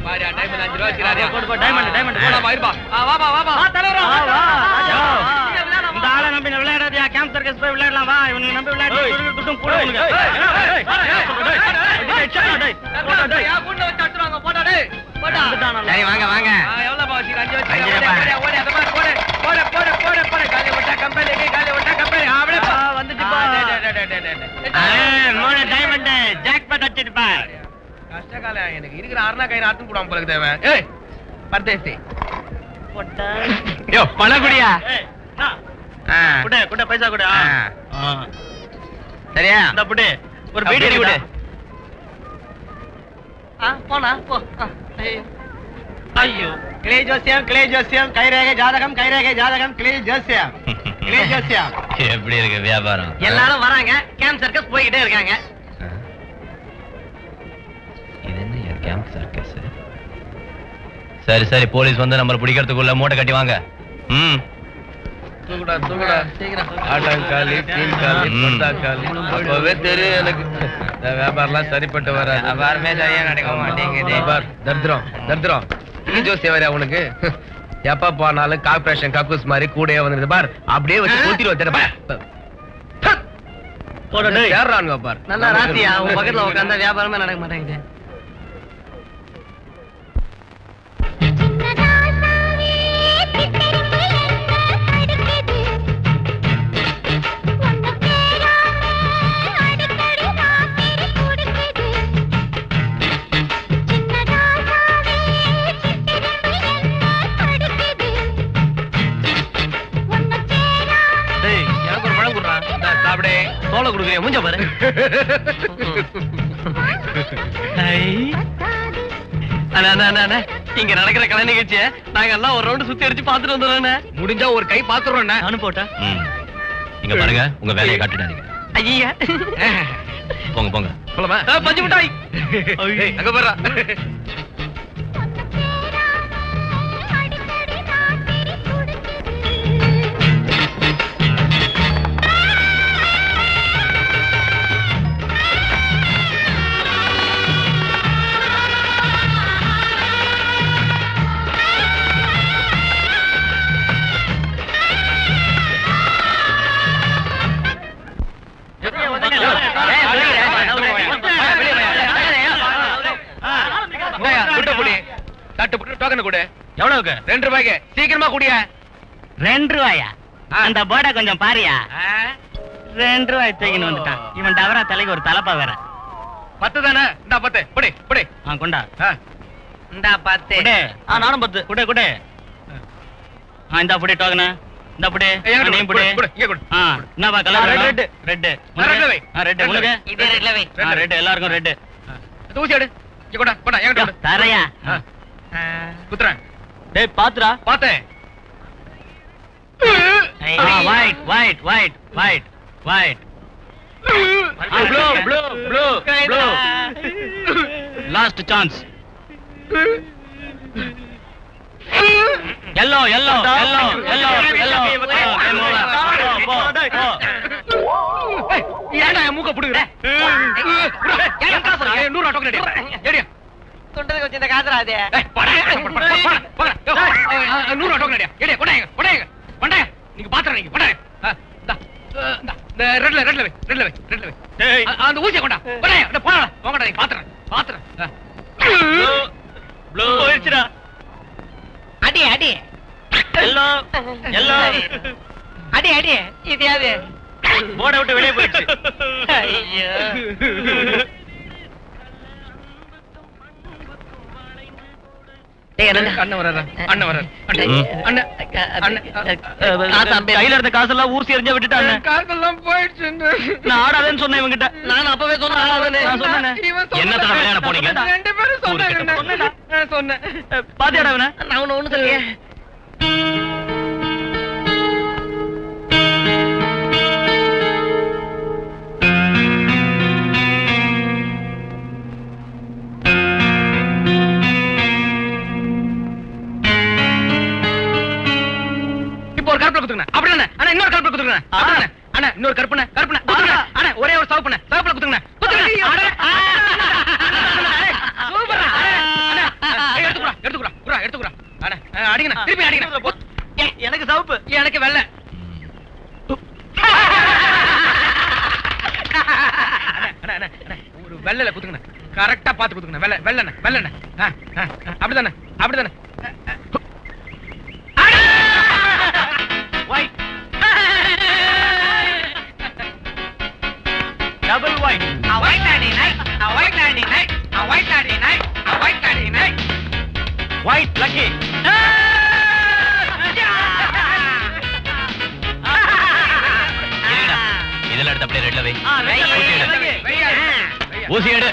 பாரியா டைமண்ட் 5 ரூபாய் சிராரியா போடு டைமண்ட் டைமண்ட் போடா பா இருப்பா வா வா வா வா தலைவரா இந்த ஆளை நம்பி விளையாடாதயா கேம்ப் சர்க்கஸ் போய் விளையாடலாம் வா இவனுக்கு நம்பி விளையாடு துட்டும் கூட உனக்கு. சரி வாங்க வாங்க கஷ்டகாலம் எனக்கு இருக்கிற அருணா கயிறு ஆட்டும் போடாம போல தேவை பர்தேசி யோ பழகுடியா குட பைசா குட சரியா இந்த புடி ஒரு பீடி குடு. போனா போ ஐயோ கிளே ஜோசியம் கைரேகை ஜாதகம் கிளே ஜோசியம் எப்படி இருக்கு வியாபாரம்? எல்லாரும் வராங்க கேம்ப் சர்க்கஸ் போய்கிட்டே இருக்காங்க. இது என்ன கேம்ப் சர்க்கஸ்? சரி சரி, போலீஸ் வந்து நம்ம பிடிக்கிறதுக்குள்ள மூட்டை கட்டி வாங்க. தூக்குடா சீக்கிரம் ஆட்டாங்காலி தீன்காலி பந்தாக்காலி அப்பவே தெரியும் எனக்கு இந்த வியாபாரம்லாம் சரிப்பட்டு வராது. வியாபாரமே சரியா நடக்க மாட்டேங்குது. தர்திரம் ஜோசியம் வேற உனக்கு எப்ப போனாலும் கார்பரேஷன் கக்கூஸ் மாதிரி கூடயே வந்துருது பார், அப்படியே வச்சு கூட்டிட்டு வச்சிருப்பேன் பார். நல்லா ராத்தியா உன் பக்கத்துல உட்கார்ந்தா வியாபாரமே நடக்க மாட்டேங்குது. தோலை கொடுக்குறேன் மூஞ்ச பாரு. இங்க நடக்கிற கலை நிகழ்ச்சிய நாங்க எல்லாம் ஒரு ரவுண்ட் சுத்தி அடிச்சு பாத்துட்டு வந்துடுறோம். முடிஞ்சா ஒரு கை பாத்துறோம். நானும் போட்டேன். இங்க பாருங்க, உங்க வேலையை காட்டிடாதீங்க. ஐயா போங்க போங்க. சொல்லமா பஞ்சு மிட்டாய் அங்க போறா. எவ்வளவுக்கு? 2 ரூபாய்க்கு சீக்கிரமா குடியா. 2 ரூபாயா? அந்த போர்டை கொஞ்சம் பாரியா. 2 ரூபாய் தூக்கின்னு வந்துட்டான் இவன். டவரா தலைக்கு ஒரு தலப்பா வேற. 10 தானே? இந்தா 10 புடி புடி. கொண்டா. இந்தா 10. நானும் 10 குடு குடு. இந்த புடி டோக்கன. இந்த புடி நீ புடி. என்னப்பா கலர்? Red red. ரெட் உனக்கு? இதே ரெட்ல வை. ரெட் எல்லாருக்கும் ரெட். ஊசி எடு. இங்க கொடா கொடா எங்க கொடு. தரையா? குத்துறேன். டேய் பாத்துடா. பார்த்தேன். White white white white white. Blue blue blue blue. Last chance. yellow yellow yellow yellow yellow. ஏன்டா மூக்க புடுங்கற? ஏன் காசு 100 ரூபாய் டோக்கன் ஏடியா. தொண்டதுக்கு வச்சு இந்த காசுடா அது. போடா 100 ரூபாய் டோக்கன் ஏடியா கொடாங்க கொடாங்க கொண்டாங்க. நீங்க பாத்துறீங்க நீங்க கொண்டாங்க. இந்த ரெட்ல வை. அந்த ஊசியை கொண்டா கொடாங்க. அட போடா போங்கடா நீங்க பாத்துறேன். ப்ளூ போயிடுச்சுடா. அடி அடி. yellow yellow. அடி அடி. இது யாரு? போட விட்டு வெளியே போயிடுச்சு. ஐயோ. அண்ணன் வராரா? கையில இருந்த காசெல்லாம் ஊசி எறிஞ்ச விட்டுட்டாங்க. காசெல்லாம் போயிடுச்சு. நான் ஆடாதேன்னு சொன்னேன் இவங்கிட்ட. நான் அப்பவே சொன்னேன். என்ன தடவை விளையாட போனீங்க? 2 பேரும் சொன்னேன். பாத்தியாடா இவனை? நான் ஒண்ணு சொல்லியே. ஒரு கருப்பு குத்துங்க. அப்படி என்ன? அண்ணா இன்னொரு கருப்பு குத்துங்க. அண்ணா இன்னொரு கருப்புன. அண்ணா ஒரே ஒரு சவப்புன. சவப்புல குத்துங்க. சூப்பரா. அண்ணா எடுத்துக்குறா. அண்ணா அடிங்கண்ணா. திருப்பி அடிங்கண்ணா. எனக்கு சவுப்பு. எனக்கு வெள்ளை. வெள்ளல குத்துங்க கரெக்டா பாத்து குத்துங்க வெள்ளன அப்படிதானே டபுள் ஒயிட் ஒயிட் லக்கி இதெல்லாம் எடுத்து அப்படியே ரெட்ல வை. ஊசி எடு.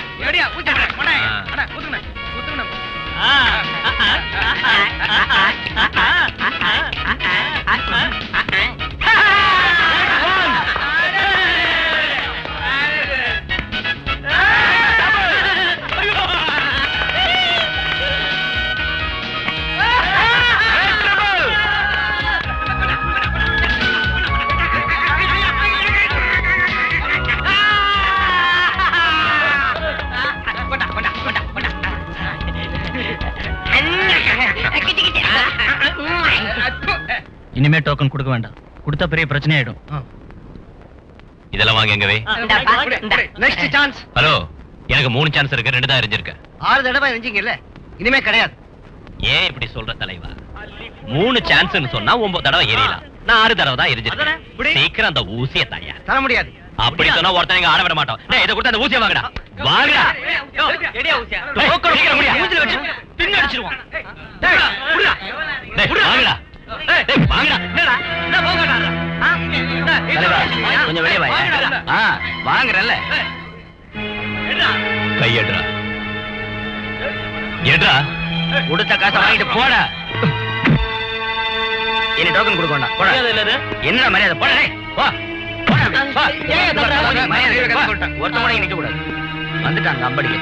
இனிமே டோக்கன் கொடுக்க வேண்டாம். கொடுத்தா பெரிய பிரச்சனை ஆயிடும். இதெல்லாம் வாங்க எங்க வை. Next chance. ஹலோ, எனக்கு 3 சான்ஸ் இருக்கு, 2 தான் எரிஞ்சிருக்கு. 6 தடவை எரிஞ்சிங்கல்ல, இனிமே கிடையாது. ஏன் இப்படி சொல்ற தலைவா? 3 சான்ஸ்னு சொன்னா 9 தடவை எரியலாம். நான் 6 தடவை தான் எரிஞ்சிருக்கேன். சீக்கிரம் அந்த ஊசியை தாயா. தர முடியாது. அப்படி சொன்னா ஒருத்தன் ஆட விட மாட்டோம். டேய், இத கொடுத்து அந்த ஊசியை வாங்கடா. வாங்கடா. எடியா ஊசியா? சீக்கிரம் முடியா. மூஞ்சில வச்சு பின் அடிச்சிடுவான். டேய், வாங்கடா. டேய், வாங்கடா. என்னடா? என்ன போகடா? தலைவா, கொஞ்சம் வெளியே வா. வாங்குறல்ல. கையேடுறா. ஏடுறா. கொடுத்த காசை வாங்கிட்டு போடா. இனி டோக்கன் கொடுக்க வேண்டாம். போடா. என்ன மரியாதை? போடா டேய். வா. போடா. வா. ஒருத்த கூட நிக்க கூடாது. வந்துட்டாங்க அம்படிக்கு.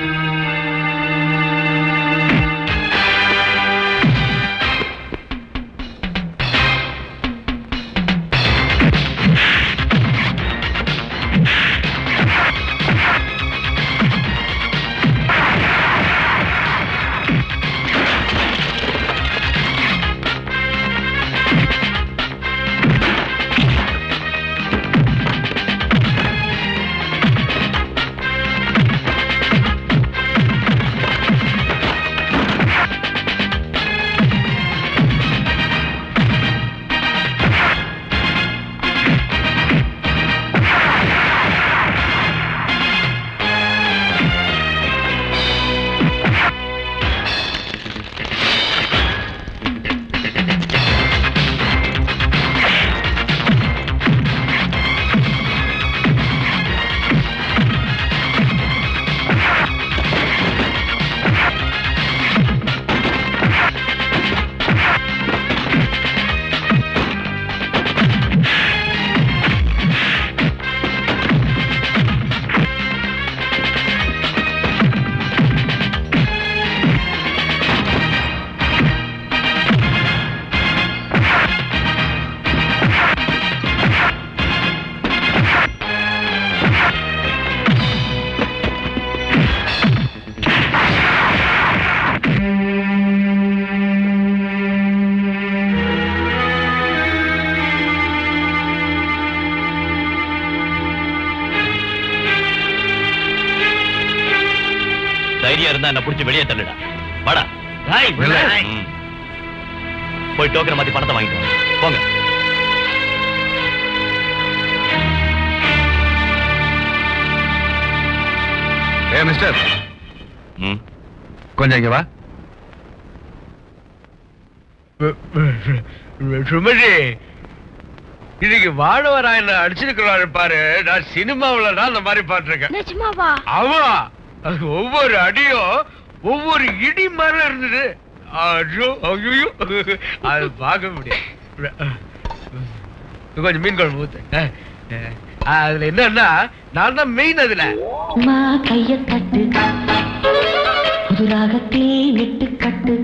தைரியம் இருந்தா என்ன புடிச்சு வெளியே தள்ளுடா. வாடா. ம். போய் டோக்கனை மாத்தி பணத்தை வாங்கிட்டு வாங்க. போங்க. மிஸ்டர், ம். கொஞ்சம் இங்க வா. சுமதி, இன்னைக்கு வாழவராயன் அடிச்சிருக்கிறாரு பாரு. நான் சினிமாவில தான் அந்த மாதிரி பாட்டிருக்கேன். நிஜமாவா? ஆமா, அது ஒவ்வொரு அடியும் ஒவ்வொரு இடி மாதிரி இருந்தது. ஐயோ ஐயோ, அது பார்க்க முடியாது. கொஞ்சம் மீன் குழம்பு ஊத்து. அதுல என்னன்னா, நான் தான் மெயின். அதுல கைய தட்டு புதுராகத்தே நெட்டு கட்டு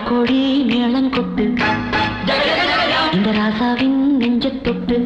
கோடி மேளம் கொட்டு இந்த ராசாவின் நெஞ்ச தொட்டு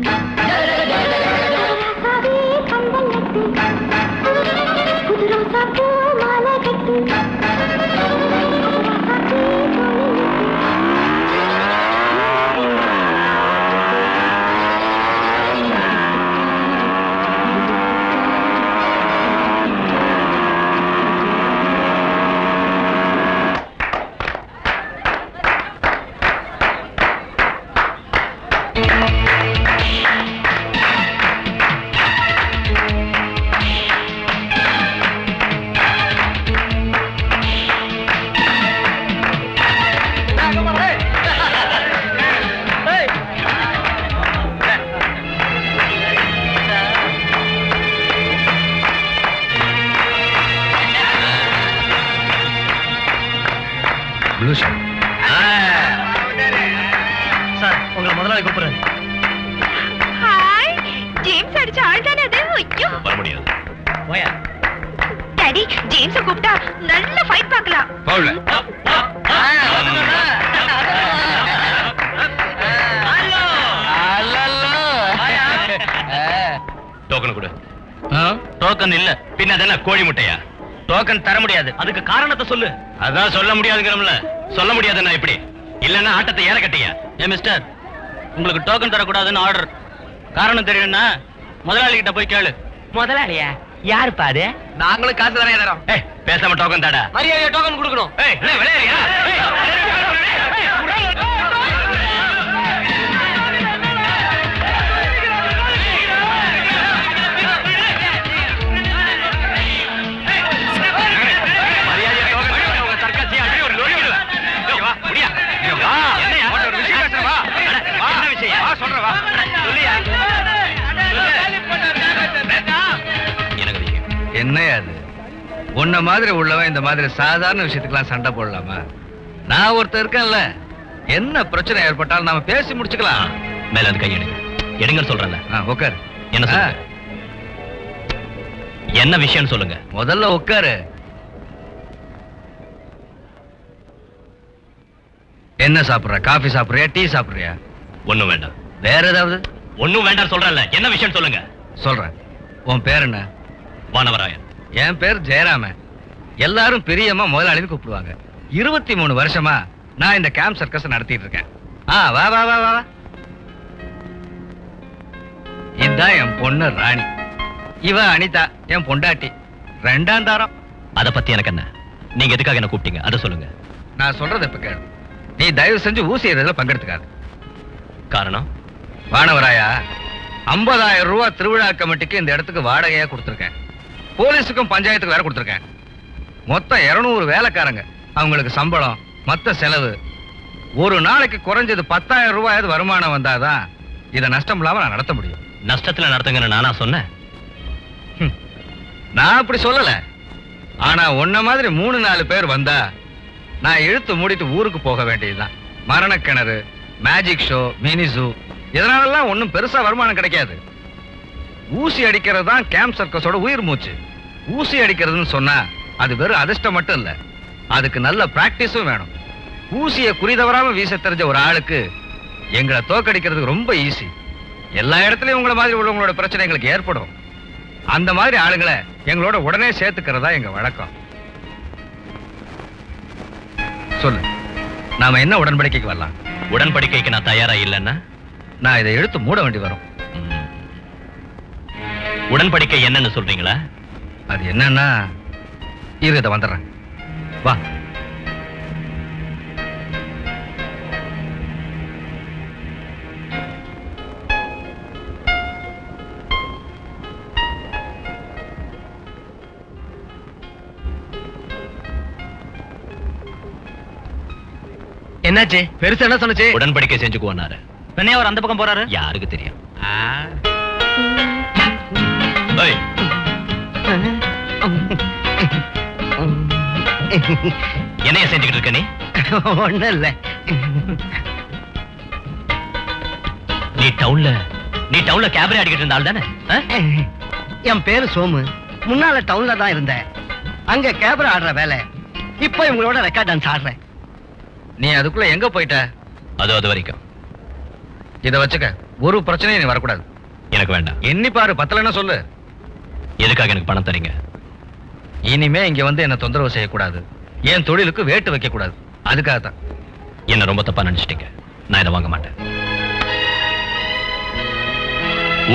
முதலாளி கூப்பிடுறேன். ஹாய், ஜேம்ஸ் அடிச்ச ஆள் தானே அது? ஐயோ வர முடியாது. போயா. டாடி, ஜேம்ஸ கூப்பிட்டா நல்ல ஃபைட் பார்க்கலாம். பவுல டோக்கன் கொடு. டோக்கன் இல்ல பின்ன அதென்ன கோழி முட்டையா? டோக்கன் தர முடியாது. அதுக்கு காரணத்தை சொல்லு. அதான் சொல்ல முடியாதுங்கிறோம்ல. சொல்ல முடியாதுன்னா எப்படி? இல்லன்னா ஆட்டத்தை ஏற கட்டியா? மிஸ்டர், உங்களுக்கு டோக்கன் தரக்கூடாதுன்னு ஆர்டர். காரணம் தெரியும்னா முதலாளி கிட்ட போய் கேளு. முதலாளியா? யாருப்பா அது? நாங்களும் காசு தானே தரோம். ஏய், பேசாம டோக்கன் தாடா. மரியாதையா டோக்கன் கொடுக்கணும். ஏய், என்ன விளையாடுறியா? என்னையா அது? உன்ன மாதிரி உள்ளவன் இந்த மாதிரி சாதாரண விஷயத்துக்கெல்லாம் சண்டை போடலாமா? நான் ஒருத்தர் இருக்கேன்ல, என்ன பிரச்சனை ஏற்பட்டாலும் நாம பேசி முடிச்சுக்கலாம். மேல அது கையெடுங்க. எடுங்க சொல்றேன்ல. உட்காரு. என்ன சொல்லுங்க? என்ன விஷயம் சொல்லுங்க. முதல்ல உட்காரு. என்ன சாப்பிடுற? காஃபி சாப்பிடுறியா, டீ சாப்பிடுறியா? ஒண்ணும் வேண்டாம். வேற ஏதாவது? ஒண்ணும் வேண்டாம் சொல்றேன்ல. என்ன விஷயம் சொல்லுங்க. சொல்றேன். உன் பேர் என்ன? வானவராயன். என் பேர் ஜெயராமன். எல்லாரும் பிரியமா முதலாளின்னு கூப்பிடுவாங்க. 23 வருஷமா நான் இந்த கேம்ப் சர்க்கஸ் நடத்திட்டு இருக்கேன். வா வா வா வா வா. இதுதான் என் பொண்ணு ராணி. இவ அனிதா, என் பொண்டாட்டி. 2ஆம் தாரம். அத பத்தி எனக்கு என்ன? நீங்க எதுக்காக என்ன கூப்பிட்டீங்க அதை சொல்லுங்க. நான் சொல்றது இப்ப கேளு. நீ தயவு செஞ்சு ஊசி எறிதல பங்கெடுத்துக்காது. காரணம்? வானவராயா, 50,000 ரூபாய் திருவிழா கமிட்டிக்கு இந்த இடத்துக்கு வாடகையா கொடுத்துருக்கேன். போலீஸுக்கும் பஞ்சாயத்துக்கு வேற கொடுத்துருக்கேன். மொத்தம் 200 வேலைக்காரங்க. அவங்களுக்கு சம்பளம், மொத்த செலவு. ஒரு நாளைக்கு குறைஞ்சது 10,000 ரூபாயாவது வருமானம் வந்தாதான் இதை நஷ்டம் இல்லாம நான் நடத்த முடியும். நஷ்டத்துல நடத்துங்கன்னு நானா சொன்னேன்? நான் அப்படி சொல்லல. ஆனா உன்ன மாதிரி 3-4 பேர் வந்தா நான் இழுத்து மூடிட்டு ஊருக்கு போக வேண்டியதுதான். மரணக்கிணறு, மேஜிக் ஷோ, மினி ஜூ, இதனாலலாம் ஒன்றும் பெருசா வருமானம் கிடைக்காது. ஊசி அடிக்கிறது தான் கேம்ப் சர்க்கஸோட உயிர் மூச்சு. ஊசி அடிக்கிறதுன்னு சொன்னா அது வெறும் அதிர்ஷ்டம் மட்டும் இல்ல, அதுக்கு நல்ல பிராக்டிஸும் வேணும். ஊசியை குறிதவராம வீச தெரிஞ்ச ஒரு ஆளுக்கு எங்களை தோக்கடிக்கிறதுக்கு ரொம்ப ஈஸி. எல்லா இடத்துலயும் உங்களை மாதிரி உள்ளவங்களோட பிரச்சனை எங்களுக்கு ஏற்படும். அந்த மாதிரி ஆளுங்களை எங்களோட உடனே சேர்த்துக்கிறதா எங்க வழக்கம். சொல்லு, நாம என்ன உடன்படிக்கைக்கு வரலாம்? உடன்படிக்கைக்கு நான் தயாரா இல்லைன்னா நான் இதை எடுத்து மூட வேண்டி வரும். உடன்படிக்கை என்னன்னு சொல்றீங்களா? அது என்னன்னா, இரு இதை வந்துடுறேன். வா. என்னாச்சு? பெருசா என்ன சொன்னச்சு? உடன்படிக்கை செஞ்சுக்குவாரு. பெண்ணே அவர் அந்த பக்கம் போறாரு. யாருக்கு தெரியும்? என்னைய செஞ்சுக்கிட்டு இருக்க நீ? ஒண்ணும் இல்ல. நீ டவுன்ல கேபரே அடிக்கிட்டு இருந்த ஆள் தானே? என் பேரு சோமு. முன்னால டவுன்ல தான் இருந்தேன். அங்க கேபரா ஆடுற வேலை. இப்போ இவங்களோட ரெக்கார்ட் டான்ஸ் ஆடுறேன். நீ அதுக்குள்ள எங்க போயிட்ட? அது வரைக்கும் இதை வச்சுக்க. ஒரு பிரச்சனையும் நீ வரக்கூடாது. எனக்கு வேண்டாம். எண்ணி பாரு, பத்தலன்னா சொல்லு. எதுக்காக எனக்கு பணம் தரீங்க? இனிமே இங்க வந்து என்ன தொந்தரவு செய்யக்கூடாது. என் தொழிலுக்கு வேட்டு வைக்க கூடாது. அதுக்காகத்தான். என்ன ரொம்ப தப்பா நினைச்சிட்டீங்க. நான் இதை வாங்க மாட்டேன்.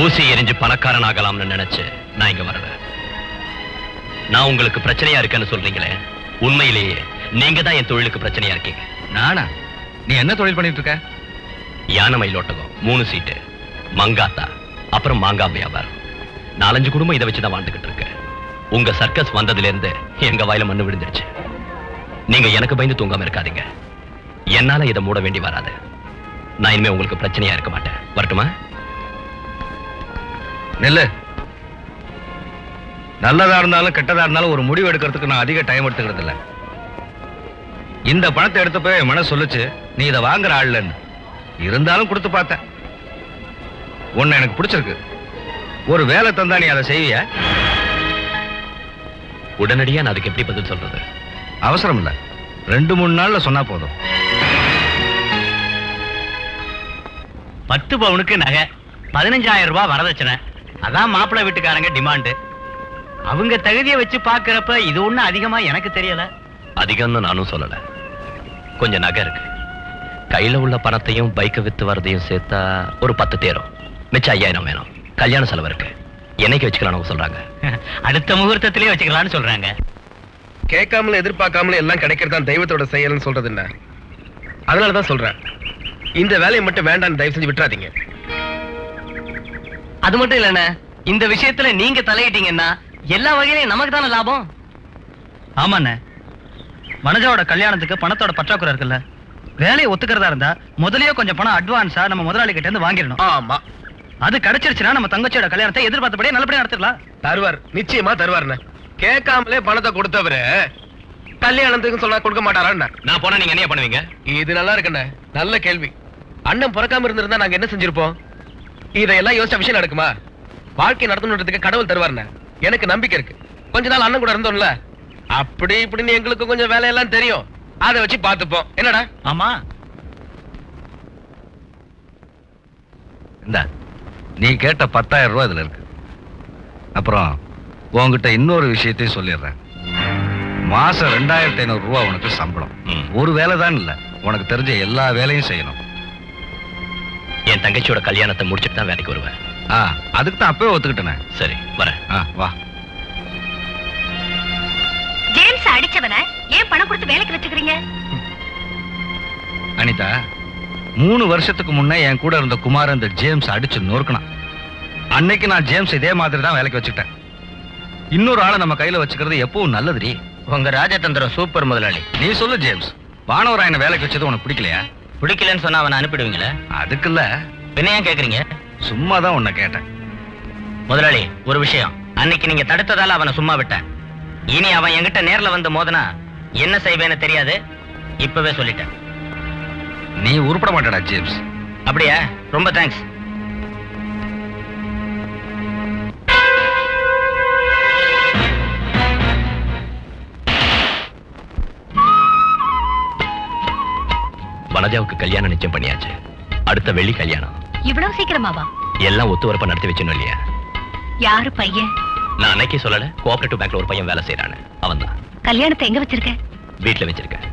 ஊசி எரிஞ்சு பணக்காரன் ஆகலாம்னு நினைச்சு நான் இங்க வரல. நான் உங்களுக்கு பிரச்சனையா இருக்கேன்னு சொல்றீங்களே, உண்மையிலேயே நீங்க தான் என் தொழிலுக்கு பிரச்சனையா இருக்கீங்க. நானா? நீ என்ன தொழில் பண்ணிட்டு இருக்க? யானை மயிலோட்டகம், 3 சீட்டு, மங்காத்தா, அப்புறம் மாங்காய் வியாபாரம். 4-5 குடும்பம் இதை வச்சுதான் வாழ்ந்துகிட்டு இருக்கு. உங்க சர்க்கஸ் வந்ததுல இருந்து எங்க வாயில மண்ணு விழுந்துருச்சு. நீங்க எனக்கு பயந்து தூங்காம இருக்காதீங்க. என்னால இதை மூட வேண்டி வராது. நான் இனிமே உங்களுக்கு பிரச்சனையா இருக்க மாட்டேன். வரட்டுமா? நெல்லு. நல்லதா இருந்தாலும் கெட்டதா இருந்தாலும் ஒரு முடிவு எடுக்கிறதுக்கு நான் அதிக டைம் எடுத்துக்கிறது இல்ல. இந்த பணத்தை எடுத்து போய் மனசு சொல்லுச்சு நீ இதை வாங்குற ஆள்லன்னு. இருந்தாலும் கொடுத்து பார்த்தேன். உன்னை எனக்கு பிடிச்சிருக்கு. ஒரு வேலை தந்தா நீ அதை செய்வியா? உடனடியா நான் அதுக்கு எப்படி பதில் சொல்றது? அவசரம் இல்ல, 2-3 நாள்ல சொன்னா போதும். 10 பவுனுக்கு நகை, 15,000 ரூபாய் வரதட்சணை. அதான் மாப்பிள்ளை வீட்டுக்காரங்க டிமாண்டு. அவங்க தகுதியை வச்சு பாக்குறப்ப இது ஒண்ணு அதிகமா எனக்கு தெரியல. அதிகம்னு நானும் சொல்லல. கொஞ்சம் நகை இருக்கு. கையில உள்ள பணத்தையும் பைக்கை வித்து வரதையும் சேர்த்தா ஒரு 10 தேரும். மிச்சம் 5,000 வேணும். கல்யாண செலவு இருக்கு. என்னைக்கு வச்சுக்கலாம்னு சொல்றாங்க? அடுத்த முகூர்த்தத்திலே வச்சுக்கலாம்னு சொல்றாங்க. கேட்காமல எதிர்பார்க்காமல எல்லாம் கிடைக்கிறதா தெய்வத்தோட செயல்னு சொல்றது என்ன? அதனாலதான் சொல்றேன், இந்த வேலையை மட்டும் வேண்டாம்னு தயவு செஞ்சு விட்டுறாதீங்க. அது மட்டும் இல்லண்ணே, இந்த விஷயத்துல நீங்க தலையிட்டீங்கன்னா எல்லா வகையிலையும் நமக்கு தானே லாபம். ஆமாண்ணே, வனஜாவோட கல்யாணத்துக்கு பணத்தோட பற்றாக்குறை இருக்குல்ல. வேலையை ஒத்துக்கிறதா இருந்தா முதல்லயே கொஞ்சம் பணம் அட்வான்ஸா நம்ம முதலாளி கிட்ட இருந்து வாங்கிடணும். ஆமா, அது கிடைச்சிருச்சுன்னா நம்ம தங்கச்சியோட கல்யாணத்தை எதிர்பார்த்தபடியே நல்லபடியா நடத்திடலாம். தருவார், நிச்சயமா தருவார்ண்ணே. கேட்காமலே பணத்தை கொடுத்தவரு கல்யாணத்துக்கு சொன்னா கொடுக்க மாட்டாரா? நான் போனா நீங்க என்ன பண்ணுவீங்க? இது நல்லா இருக்குண்ணே, நல்ல கேள்வி. அண்ணன் பிறக்காம இருந்திருந்தா நாங்க என்ன செஞ்சிருப்போம்? இதையெல்லாம் யோசிச்ச விஷயம் நடக்குமா? வாழ்க்கை நடத்தணுன்றதுக்கு கடவுள் தருவார்ண்ணே, எனக்கு நம்பிக்கை இருக்கு. கொஞ்ச நாள் அண்ணன் கூட இருந்தோம்ல, அப்படி இப்படின்னு எங்களுக்கு கொஞ்சம் வேலையெல்லாம் தெரியும். அதை வச்சு பார்த்துப்போம். என்னடா? ஆமா, இந்த நீ கேட்ட 10,000 ரூபாய் இதுல இருக்கு. அப்புறம் உன்கிட்ட இன்னொரு விஷயத்தையும் சொல்லிடுறேன். மாசம் 2,500 ரூபாய் உனக்கு சம்பளம். ஒரு வேலை தான் இல்ல, உனக்கு தெரிஞ்ச எல்லா வேலையும் செய்யணும். என் தங்கச்சியோட கல்யாணத்தை முடிச்சுட்டு தான் வேலைக்கு வருவேன். அதுக்கு தான் அப்பவே ஒத்துக்கிட்டேனே. சரி, வரேன். வா. ஜேம்ஸ் அடிச்சவன ஏன் பணம் கொடுத்து வேலைக்கு வச்சுக்கிறீங்க? அனிதா, 3 வருஷத்துக்கு முன்னே என் கூட இருந்த குமார் இந்த ஜேம்ஸ் அடிச்சு நொறுக்கணும். அன்னைக்கு நான் ஜேம்ஸ் இதே மாதிரி தான் வேலைக்கு வச்சுக்கிட்டேன். இன்னொரு ஆளை நம்ம கையில வச்சுக்கிறது எப்பவும் நல்லதுடி. உங்க ராஜதந்திரம் சூப்பர் முதலாளி. நீ சொல்லு ஜேம்ஸ், வானவராயனை வேலைக்கு வச்சது உனக்கு பிடிக்கலையா? பிடிக்கலன்னு சொன்னா அவனை அனுப்பிடுவீங்களா? அதுக்கு இல்ல, என்ன ஏன் கேக்குறீங்க? சும்மா தான் உன்னை கேட்டேன். முதலாளி, ஒரு விஷயம். அன்னைக்கு நீங்க தடுத்ததால அவனை சும்மா விட்டேன். இனி அவன் என்கிட்ட நேர்ல வந்து மோதனா என்ன செய்வேன்னு தெரியாது. இப்பவே சொல்லிட்டேன். நீ உருப்பட மாட்டடா ஜேம்ஸ். அப்படியா? ரொம்ப தேங்க்ஸ். வனஜாவுக்கு கல்யாணம் நிச்சயம் பண்ணியாச்சு. அடுத்த வெள்ளி கல்யாணம். இவ்வளவு சீக்கிரமாவா? எல்லாம் ஒத்துவரப்பா நடத்தி வச்சணும் இல்லையா? யாரு பையன்? நான் அன்னைக்கு சொல்லல, கோஆபரேட்டிவ் பேங்க்ல ஒரு பையன் வேலை செய்யறானு. அவன் தான். கல்யாணத்தை எங்க வச்சிருக்க? வீட்டுல வச்சிருக்கேன்.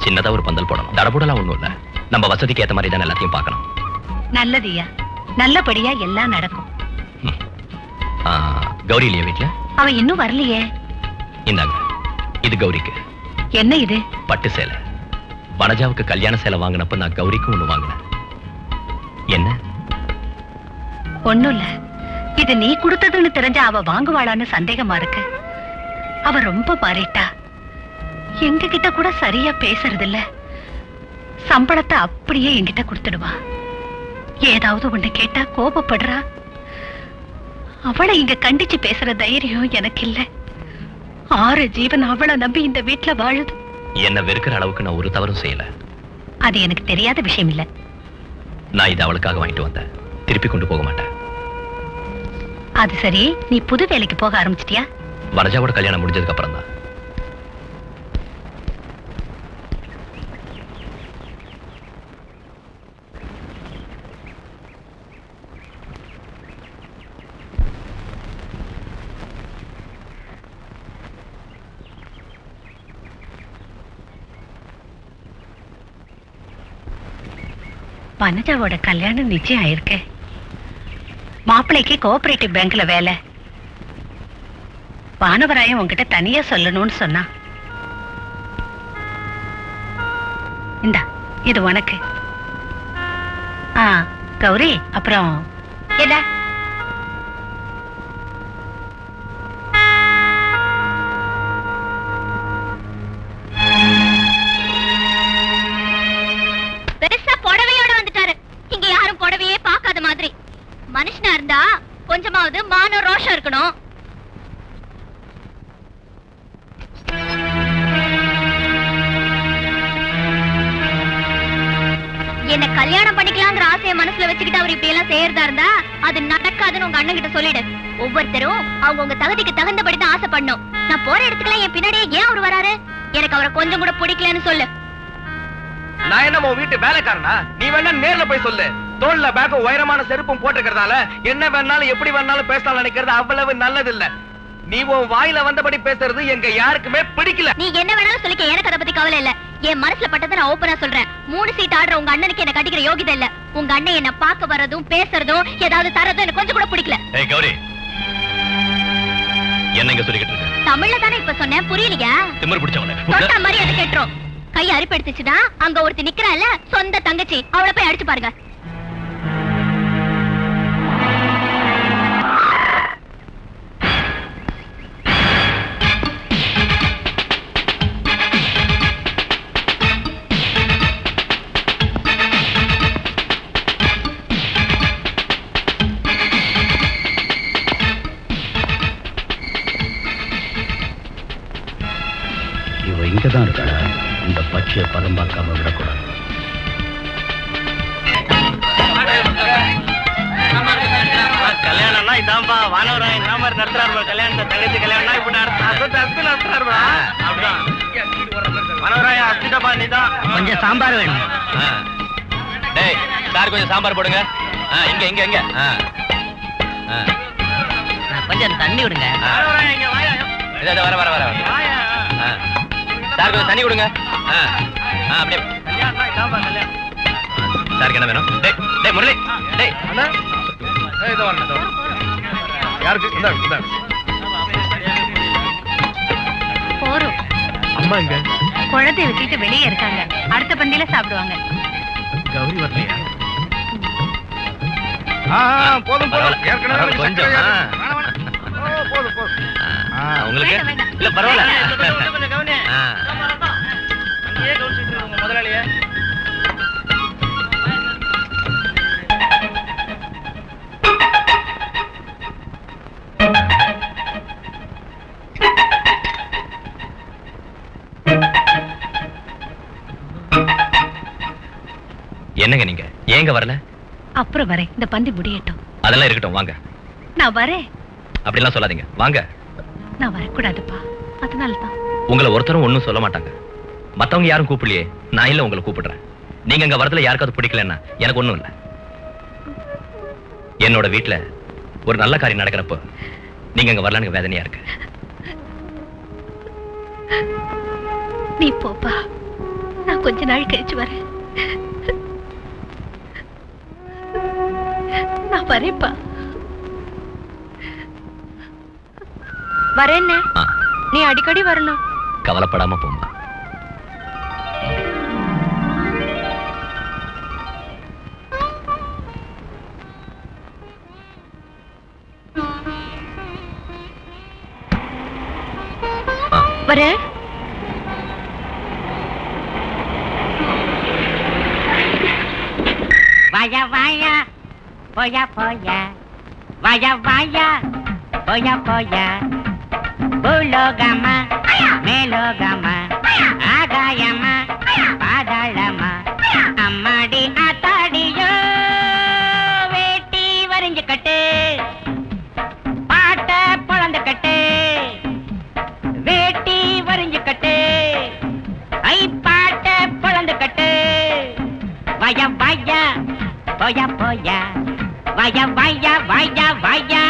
சின்னதா ஒரு பந்தல் போடணும். தடபுடலாம் ஒண்ணும் இல்ல. நம்ம வசதிக்கு ஏத்த மாதிரி தான் எல்லாத்தையும் பார்க்கணும். நல்லதுயா, நல்லபடியா எல்லாம் நடக்கும். கௌரி இல்லையா வீட்டுல? அவன் இன்னும் வரலையே. இந்தாங்க, இது கௌரிக்கு. என்ன இது? பட்டு சேலை. வனஜாவுக்கு கல்யாண சேலை வாங்கினப்ப நான் கௌரிக்கும் ஒண்ணு வாங்கினேன். என்ன? ஒண்ணும் இல்ல. இது நீ கொடுத்ததுன்னு தெரிஞ்ச அவ வாங்குவாளான்னு சந்தேகமா இருக்கு. அவ ரொம்ப மாறிட்டா. எங்க கிட்ட கூட சரியா பேசுறது இல்ல. சம்பளத்தை அப்படியே என்கிட்ட கொடுத்துடுவா. ஏதாவது ஒண்ணு கேட்டா கோபப்படுறா. அவளை இங்க கண்டிச்சு பேசுற தைரியம் எனக்கு இல்ல. 6 ஜீவன் அவளை நம்பி இந்த வீட்டுல வாழுது. என்ன வெறுக்கிற அளவுக்கு நான் ஒரு தவறும் செய்யல. அது எனக்கு தெரியாத விஷயம் இல்ல. நான் இதை அவளுக்காக வாங்கிட்டு வந்தேன். திருப்பி கொண்டு போக மாட்டேன். அது சரி, நீ புது வேலைக்கு போக ஆரம்பிச்சிட்டியா? வனஜாவோட கல்யாணம் முடிஞ்சதுக்கு அப்புறம் தான். வனஜாவோட கல்யாணம் நிச்சயம் ஆயிருக்கு. மாப்பிள்ளைக்கு கோஆபரேட்டிவ் பேங்க்ல வேலை. வானவராயன் உன்கிட்ட தனியா சொல்லணும்னு சொன்னா. இந்தா, இது உனக்கு. கௌரி, அப்புறம் என்ன? பெருசா புடவையோட வந்துட்டாரு. இங்க யாரும் புடவையே பார்க்காத மாதிரி. மனுஷனா இருந்தா கொஞ்சமாவது மான ரோஷம் இருக்கணும். என்ன கல்யாணம் பண்ணிக்கலாம் கிடைக்கணுங்கிற ஆசையை மனசுல வச்சுக்கிட்டு அவர் இப்படி எல்லாம் செய்யறதா இருந்தா அது நடக்காதுன்னு உங்க அண்ணன் கிட்ட சொல்லிடு. ஒவ்வொருத்தரும் அவங்க உங்க தகுதிக்கு தகுந்தபடிதான் ஆசைப்படணும். நான் போற இடத்துக்குலாம் என் பின்னாடியே ஏன் அவர் வராரு? எனக்கு அவரை கொஞ்சம் கூட பிடிக்கலன்னு சொல்லு. நான் என்ன உன் வீட்டு வேலைக்காரனா? நீ வேணா நேர்ல போய் சொல்லு. தோல்ல பேக்கும் உயரமான செருப்பும் போட்டுக்கிறதால என்ன வேணாலும் எப்படி வேணாலும் பேசலாம் நினைக்கிறது அவ்வளவு நல்லது இல்ல. நீ உன் வாயில வந்தபடி பேசுறது எங்க யாருக்குமே பிடிக்கல. நீ என்ன வேணாலும் சொல்லிக்க, எனக்கு அதை பத்தி கவலை இல்ல. என் மனசுல பட்டதை நான் ஓப்பனா சொல்றேன். 3 சீட் ஆடுற உங்க அண்ணனுக்கு என்ன கட்டிக்கிற யோகிதை இல்ல. உங்க அண்ணன் என்ன பார்க்க வர்றதும் பேசுறதும் ஏதாவது தரதும் எனக்கு கொஞ்சம் கூட பிடிக்கல. ஏய் கௌரி, என்ன இங்க சொல்லிக்கிட்டு இருக்க? தமிழ்ல தானே இப்ப சொன்னேன், புரியலையா? திமிரு பிடிச்சவனே. தொட்ட மாதிரி அது கேட்டுரும். கை அரிப்படுத்துச்சுன்னா அங்க ஒருத்தி நிக்கிறாள்ல, சொந்த தங்கச்சி, அவளை போய் அடிச்சு பாருங்க. இவ இங்கதான் இருக்கா? இந்த பச்சையை பதம் பார்க்காம விடக்கூடாது. கல்யாணம்னா இதான்பா. வானவராய் இந்த மாதிரி நடத்துறாரு கல்யாணத்தை. தங்கச்சி கல்யாணம்னா இப்படி நடத்துறாரு. அப்படிதான் வானவராயா, அஸ்திதப்பா நீதான். கொஞ்சம் சாம்பார் வேணும். டேய் சார், கொஞ்சம் சாம்பார் போடுங்க. இங்க இங்க இங்க. கொஞ்சம் தண்ணி விடுங்க. வர வர வர. சார் கொஞ்சம் தண்ணி கொடுங்க. அப்படியே. சாருக்கு என்ன வேணும்? டேய் டேய் முரளி, டேய் அண்ணா இதோ வரணும். யாருக்கு? இந்த போறோம். அம்மா இங்க குழந்தைய விட்டுட்டு வெளியே இருக்காங்க. அடுத்த பந்தியில சாப்பிடுவாங்க. கௌரி வரலையா? போதும் போதும். ஏற்கனவே கொஞ்சம். போதும் போதும். உங்களுக்கு வேண்டாம், வேண்டாம். இல்ல பரவாயில்ல. முதலாளியே என்னங்க நீங்க ஏங்க வரல? அப்புறம் வரேன், இந்த பந்தி முடியட்டும். அதெல்லாம் இருக்கட்டும், வாங்க. நான் வரேன். அப்படிலாம் சொல்லாதீங்க, வாங்க. நான் வரக்கூடாதுப்பா, அதனாலதான். உங்களை ஒருத்தரும் ஒண்ணும் சொல்ல மாட்டாங்க. மத்தவங்க யாரும் கூப்பிடலையே, நான் இல்ல உங்களை கூப்பிடுறேன். நீங்க அங்க வரதுல யாருக்காவது பிடிக்கலன்னா எனக்கு ஒண்ணும் இல்ல. என்னோட வீட்டுல ஒரு நல்ல காரியம் நடக்கிறப்போ நீங்க அங்க வரலான்னு வேதனையா இருக்கு. நீ போப்பா, நான் கொஞ்ச நாள் கழிச்சு வரேன். நான் வரேன்ப்பா. வரேன்னு நீ அடிக்கடி வரணும். கவலைப்படாம போமா. வரேன். வாயா வாயா போயா போயா, வாயா வாயா போயா போயா, பூலோகமா மேலோகமா ஆகாயமா பாதாளமா, அம்மாடி ஆத்தாடியோ வேட்டி வரைஞ்சு கட்டு, பாட்ட பொழந்து கட்டு, வேட்டி வரைஞ்சு கட்டு, ஐ பாட்ட பொழந்து கட்டு, வாயா வாயா போயா போயா, வாயா வாயா வாயா வாயா.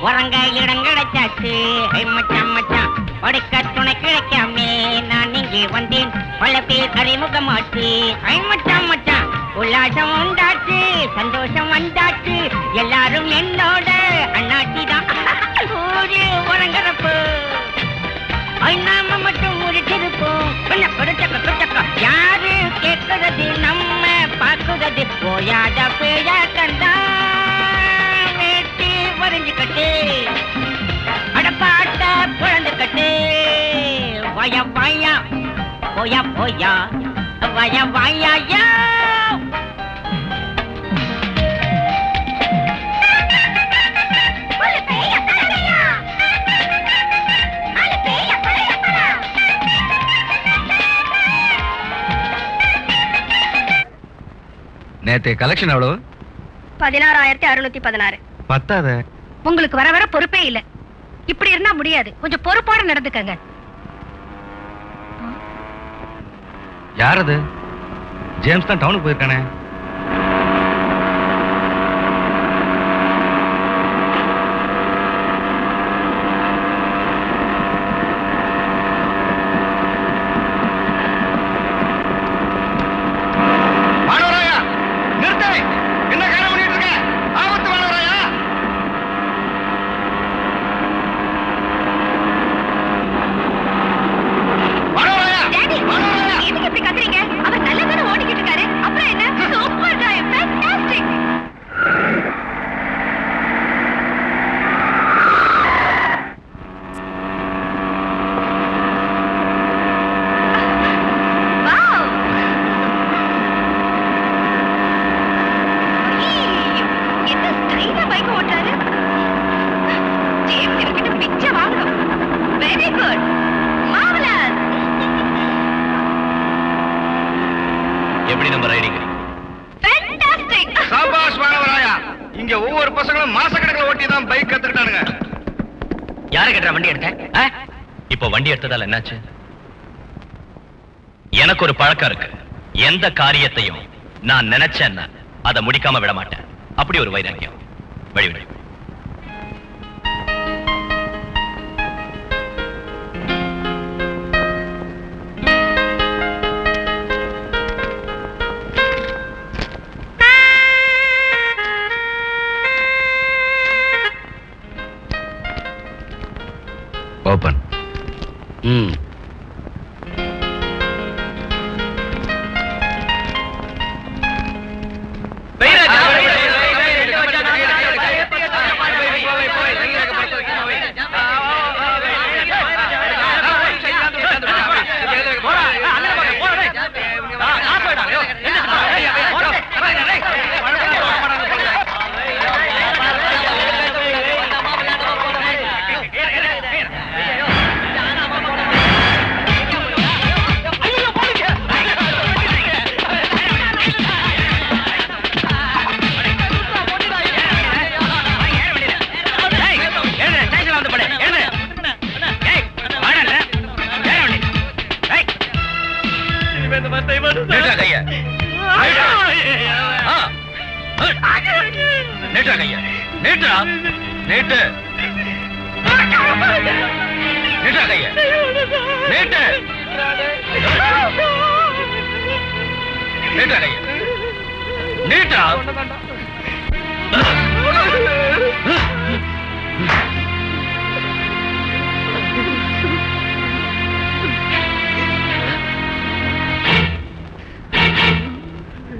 உறங்க இடம் கிடைச்சாச்சு, மச்சான் மச்சான் உடைக்க துணை கிடைக்காமே நான் இங்கே வந்தேன், பழப்பேர் அறிமுகமாச்சு, மச்சான் மச்சான் உல்லாசம் உண்டாச்சு, சந்தோஷம் வந்தாச்சு, எல்லாரும் என்னோட அண்ணாச்சி தான் உறங்குறப்பு நாம மட்டும் முடிச்சிருப்போம் யாரு கேட்கறது நம்ம பார்க்குறது போயாத பேய கண்டா வேட்டி வரைஞ்சுக்கட்டு அடப்பாட்ட குழந்துக்கட்டு வய வாயா போயா போயா வய வாயா நேத்து கலெக்ஷன் எவ்வளவு? 16,616. பத்தாத. உங்களுக்கு வர வர பொறுப்பே இல்ல. இப்படி இருந்தா முடியாது. கொஞ்சம் பொறுப்போட நடந்துக்கங்க. யார் அது? ஜேம்ஸ் தான் டவுனுக்கு போயிருக்கானே. எப்படி நம்ம ரைடிங்? சாபாஷ் மாணவராயா. இங்க ஒவ்வொரு பசங்களும் மாசக்கணக்கில் ஓட்டி தான் பைக் கத்துக்கிட்டானுங்க. யாரை கேட்டா வண்டி எடுத்த? இப்போ வண்டி எடுத்ததால என்னாச்சு? எனக்கு ஒரு பழக்கம் இருக்கு. எந்த காரியத்தையும் நான் நினைச்சேன்னா அதை முடிக்காம விட மாட்டேன். அப்படி ஒரு வைராக்கியம். வழி வழி. ஓபன்.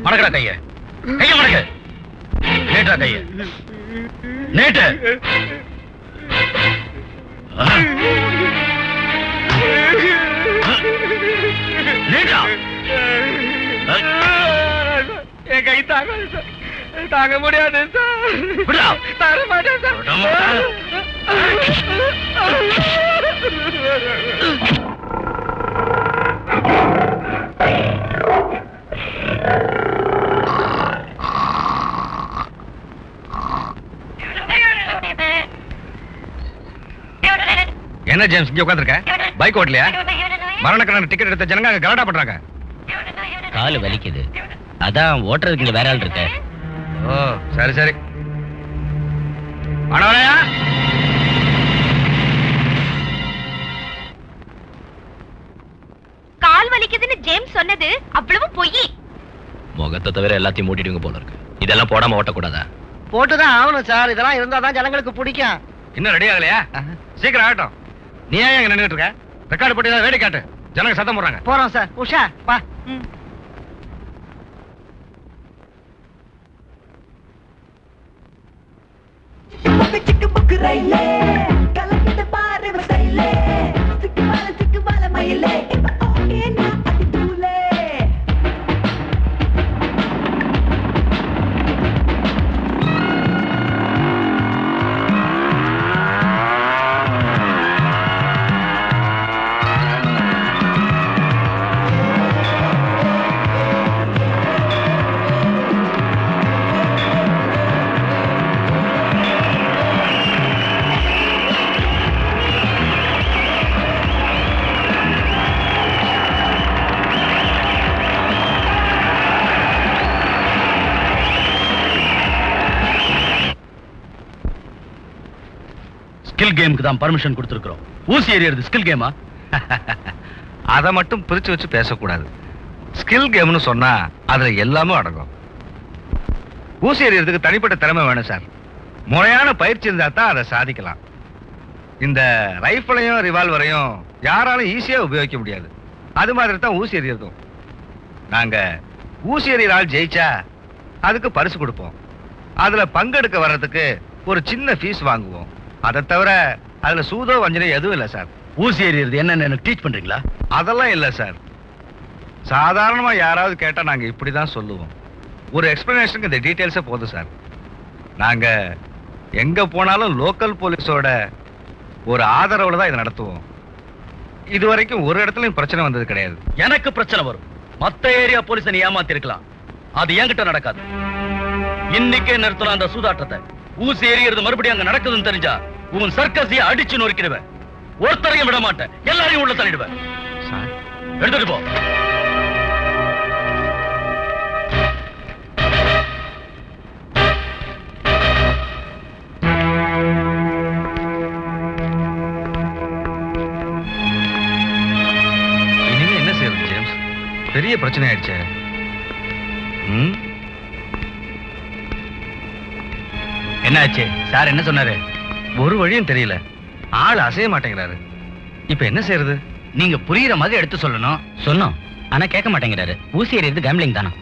மடக்கடா கைய. கைய மடக்கு. நேட்டா கைய. நேட்டு. நேட்டா. என் கை தாங்க தாங்க முடியாது சார். தர மாட்டேன் சார். என்ன ஜேம்ஸ் இங்க உட்கார்ந்திருக்க? பைக் ஓட்டலையா? மரணக்கணக்கு டிக்கெட் எடுத்த ஜனங்க அங்க கலாட்டா பண்றாங்க. காலு வலிக்குது. அதான் ஓட்டுறதுக்கு இங்க வேற ஆள் இருக்க. ஓ சரி சரி. மாணவரையா கால் வலிக்குதுன்னு ஜேம்ஸ் சொன்னது அவ்வளவு பொய். முகத்தை தவிர எல்லாத்தையும் மூடிடுங்க போல இருக்கு. இதெல்லாம் போடாம ஓட்டக்கூடாதா? போட்டுதான் ஆகணும் சார். இதெல்லாம் இருந்தாதான் ஜனங்களுக்கு பிடிக்கும். இன்னும் ரெடி ஆகலையா? சீக்கிரம் ஆகட்டும். நீ ஏன் இங்க நின்னுட்டு இருக்க? ரெக்கார்டு போட்டு வேடி காட்டு, ஜனங்க சத்தம் போடுறாங்க. போறோம் சார். உஷா வா. ஸ்கில் கேமுக்கு தான் பர்மிஷன் கொடுத்துருக்கோம். ஊசி எறியறது ஸ்கில் கேமா? அதை மட்டும் பிரிச்சு வச்சு பேசக்கூடாது. ஸ்கில் கேம்னு சொன்னா அதுல எல்லாமே அடங்கும். ஊசி எறியறதுக்கு தனிப்பட்ட திறமை வேணும் சார். முறையான பயிற்சி இருந்தா தான் அதை சாதிக்கலாம். இந்த ரைஃபிளையும் ரிவால்வரையும் யாராலும் ஈஸியா உபயோகிக்க முடியாது. அது மாதிரி தான் ஊசி எறியறதும். நாங்க ஊசி எறிகிற ஆள் ஜெயிச்சா அதுக்கு பரிசு கொடுப்போம். அதுல பங்கெடுக்க வர்றதுக்கு ஒரு சின்ன ஃபீஸ் வாங்குவோம். அதை தவிர அதுல சூதோ வஞ்சனை எதுவும் இல்லை சார். ஊசி எறியறது என்னன்னு எனக்கு டீச் பண்றீங்களா? அதெல்லாம் இல்லை சார். சாதாரணமா யாராவது கேட்டா நாங்க இப்படிதான் சொல்லுவோம். ஒரு எக்ஸ்பிளனேஷனுக்கு இந்த டீடைல்ஸே போதும் சார். நாங்க எங்க போனாலும் லோக்கல் போலீஸோட ஒரு ஆதரவுல தான் இதை நடத்துவோம். இது வரைக்கும் ஒரு இடத்துலயும் பிரச்சனை வந்தது கிடையாது. எனக்கு பிரச்சனை வரும். மத்த ஏரியா போலீஸை நீ ஏமாத்திருக்கலாம், அது என்கிட்ட நடக்காது. இன்னைக்கே நிறுத்தலாம் அந்த சூதாட்டத்தை. ஊசி எறியறது மறுபடியும் அங்க நடக்குதுன்னு தெரிஞ்சா உன் சர்க்கஸைய அடிச்சு நொறுக்கிடுவேன். ஒருத்தரையும் விட மாட்டேன், எல்லாரையும் உள்ள தள்ளிடுவேன். சார் எடுத்துட்டு போ. இனிமே என்ன செய்யறது ஜேம்ஸ்? பெரிய பிரச்சனை ஆயிடுச்சே. என்னாச்சு சார்? என்ன சொன்னாரு? ஒரு வழியும் தெரியல. ஆள் அசைய மாட்டேங்கிறாரு. இப்ப என்ன செய்யறது? நீங்க புரியுற மாதிரி எடுத்து சொல்லணும். சொன்னோம், ஆனா கேட்க மாட்டேங்கிறாரு. ஊசி எறியறது கேம்லிங் தானா?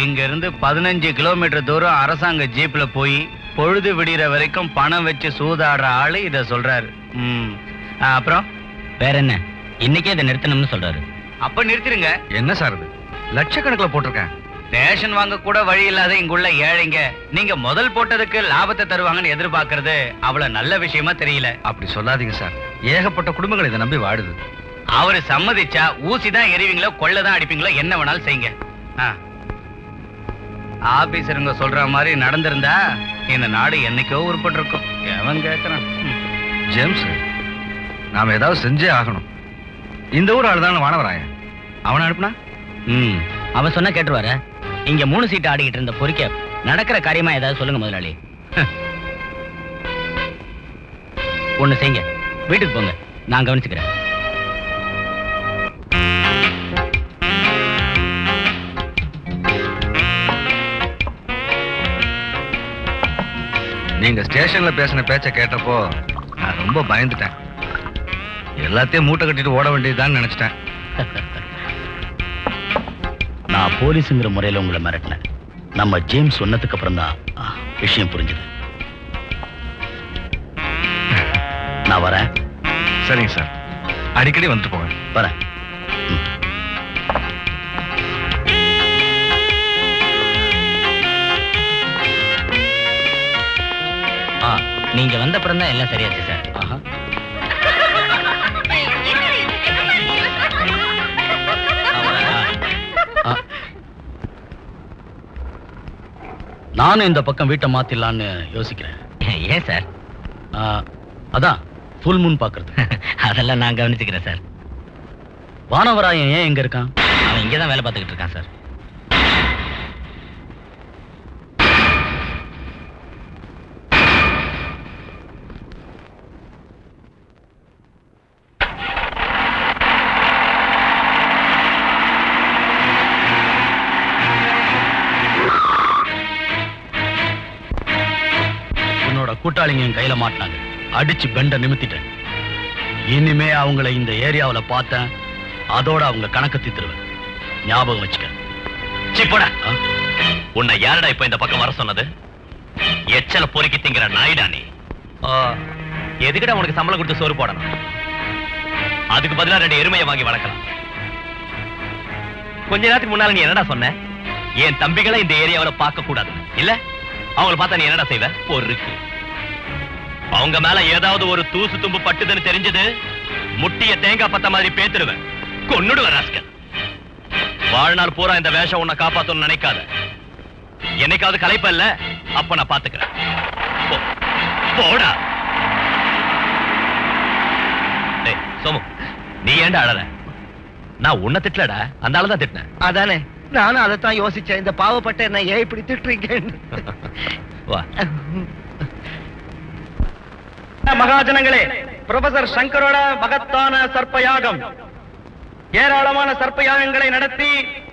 இங்க இருந்து 15 கிலோமீட்டர் தூரம் அரசாங்க ஜீப்ல போய் பொழுது விடிற வரைக்கும் பணம் வச்சு சூதாடுற ஆளு இத சொல்றாரு. அப்புறம் வேற என்ன? இன்னைக்கே இதை நிறுத்தணும்னு சொல்றாரு. அப்ப நிறுத்திருங்க. என்ன சார் இது? லட்சக்கணக்கில் போட்டிருக்கேன். ரேஷன் வாங்க கூட வழி இல்லாத இங்குள்ள ஏழைங்க நீங்க முதல் போட்டதுக்கு லாபத்தை தருவாங்கன்னு எதிர்பார்க்கறது அவ்வளவு நல்ல விஷயமா தெரியல. அப்படி சொல்லாதீங்க சார். ஏகப்பட்ட குடும்பங்கள் இதை நம்பி வாடுது. அவரு சம்மதிச்சா ஊசி தான் எறிவீங்களோ கொள்ளதான் அடிப்பீங்களோ என்ன வேணாலும் செய்யுங்க. ஆபீசருங்க சொல்ற மாதிரி நடந்திருந்தா இந்த நாடு என்னைக்கோ உருப்பட்டு இருக்கும். எவன் கேட்கறான்? ஜேம்ஸ், நாம ஏதாவது செஞ்சே ஆகணும். இந்த ஊர் ஆளுதான வானவராயன். அவனை அனுப்புனா அவன் சொன்னா கேட்டுருவாரு. இங்க 3 சீட்டு ஆடிக்கிட்டு இருந்த பொறிக்க நடக்கிற காரியமா ஏதாவது சொல்லுங்க முதலாளி. ஒண்ணு செய்யுங்க, வீட்டுக்கு போங்க, நான் கவனிச்சுக்கிறேன். நீங்க ஸ்டேஷன்ல பேசின பேச்ச கேட்டப்போ நான் ரொம்ப பயந்துட்டேன். எல்லாத்தையும் மூட்டை கட்டிட்டு ஓட வேண்டியதுதான் நினைச்சிட்டேன். நான் போலீஸுங்கிற முறையில உங்களை மிரட்டினேன். நம்ம ஜேம்ஸ் சொன்னதுக்கு அப்புறம் தான் விஷயம் புரிஞ்சுது. நான் வரேன். சரிங்க சார், அடிக்கடி வந்துட்டு போங்க. வரேன். நீங்க வந்த அப்புறம் தான் எல்லாம் சரியாச்சு சார். நானும் இந்த பக்கம் வீட்டை மாத்திடலான்னு யோசிக்கிறேன். ஏன் சார்? அதான் ஃபுல் மூன் பாக்குறது. அதெல்லாம் நான் கவனிச்சுக்கிறேன் சார். வானவராயன் ஏன் எங்க இருக்கான்? அவன் இங்கதான் வேலை பார்த்துக்கிட்டு இருக்கான் சார். கூட்டாளிங்க என் கையில மாட்டினாங்க. அடிச்சு பெண்ட நிமித்திட்டேன். இனிமே அவங்கள இந்த ஏரியாவுல பார்த்தேன், அதோட அவங்க கணக்கு தீத்துருவேன். ஞாபகம் வச்சுக்க. சிப்படா, உன்னை யாரடா இப்ப இந்த பக்கம் வர சொன்னது? எச்சல பொறுக்கி திங்கிற நாயிடா நீ. எதுக்குடா உனக்கு சம்பளம் கொடுத்து சோறு போடணும்? அதுக்கு பதிலா 2 எருமையை வாங்கி வளர்க்கலாம். கொஞ்ச நேரத்துக்கு முன்னால நீ என்னடா சொன்ன? என் தம்பிகளை இந்த ஏரியாவுல பார்க்க கூடாது இல்ல? அவங்கள பார்த்தா நீ என்னடா செய்வ? பொறுக்கு. அவங்க மேல ஏதாவது ஒரு தூசு தும்பு பட்டுதுன்னு தெரிஞ்சது, முட்டிய தேங்காய் பத்த மாதிரி பேத்துருவேன், கொன்னுடுவேன் ராஸ்கல். வாழ்நாள் பூரா இந்த வேஷம் உன்னை காப்பாத்தணும்னு நினைக்காத. என்னைக்காவது கலைப்ப இல்ல, அப்ப நான் பாத்துக்கிறேன். போடா. டேய் சோமு, நீ ஏன்டா அழற? நான் உன்னை திட்டலடா, அந்த ஆளு தான் திட்டினேன். அதானே, நானும் அதைத்தான் யோசிச்சேன். இந்த பாவப்பட்ட என்ன ஏன் இப்படி திட்டுறீங்கன்னு. வா. மகாஜனங்களே, ப்ரொஃபசர் சங்கரோட மகத்தான சர்ப்பயாகம், ஏராளமான சர்ப்பயாகங்களை நடத்தி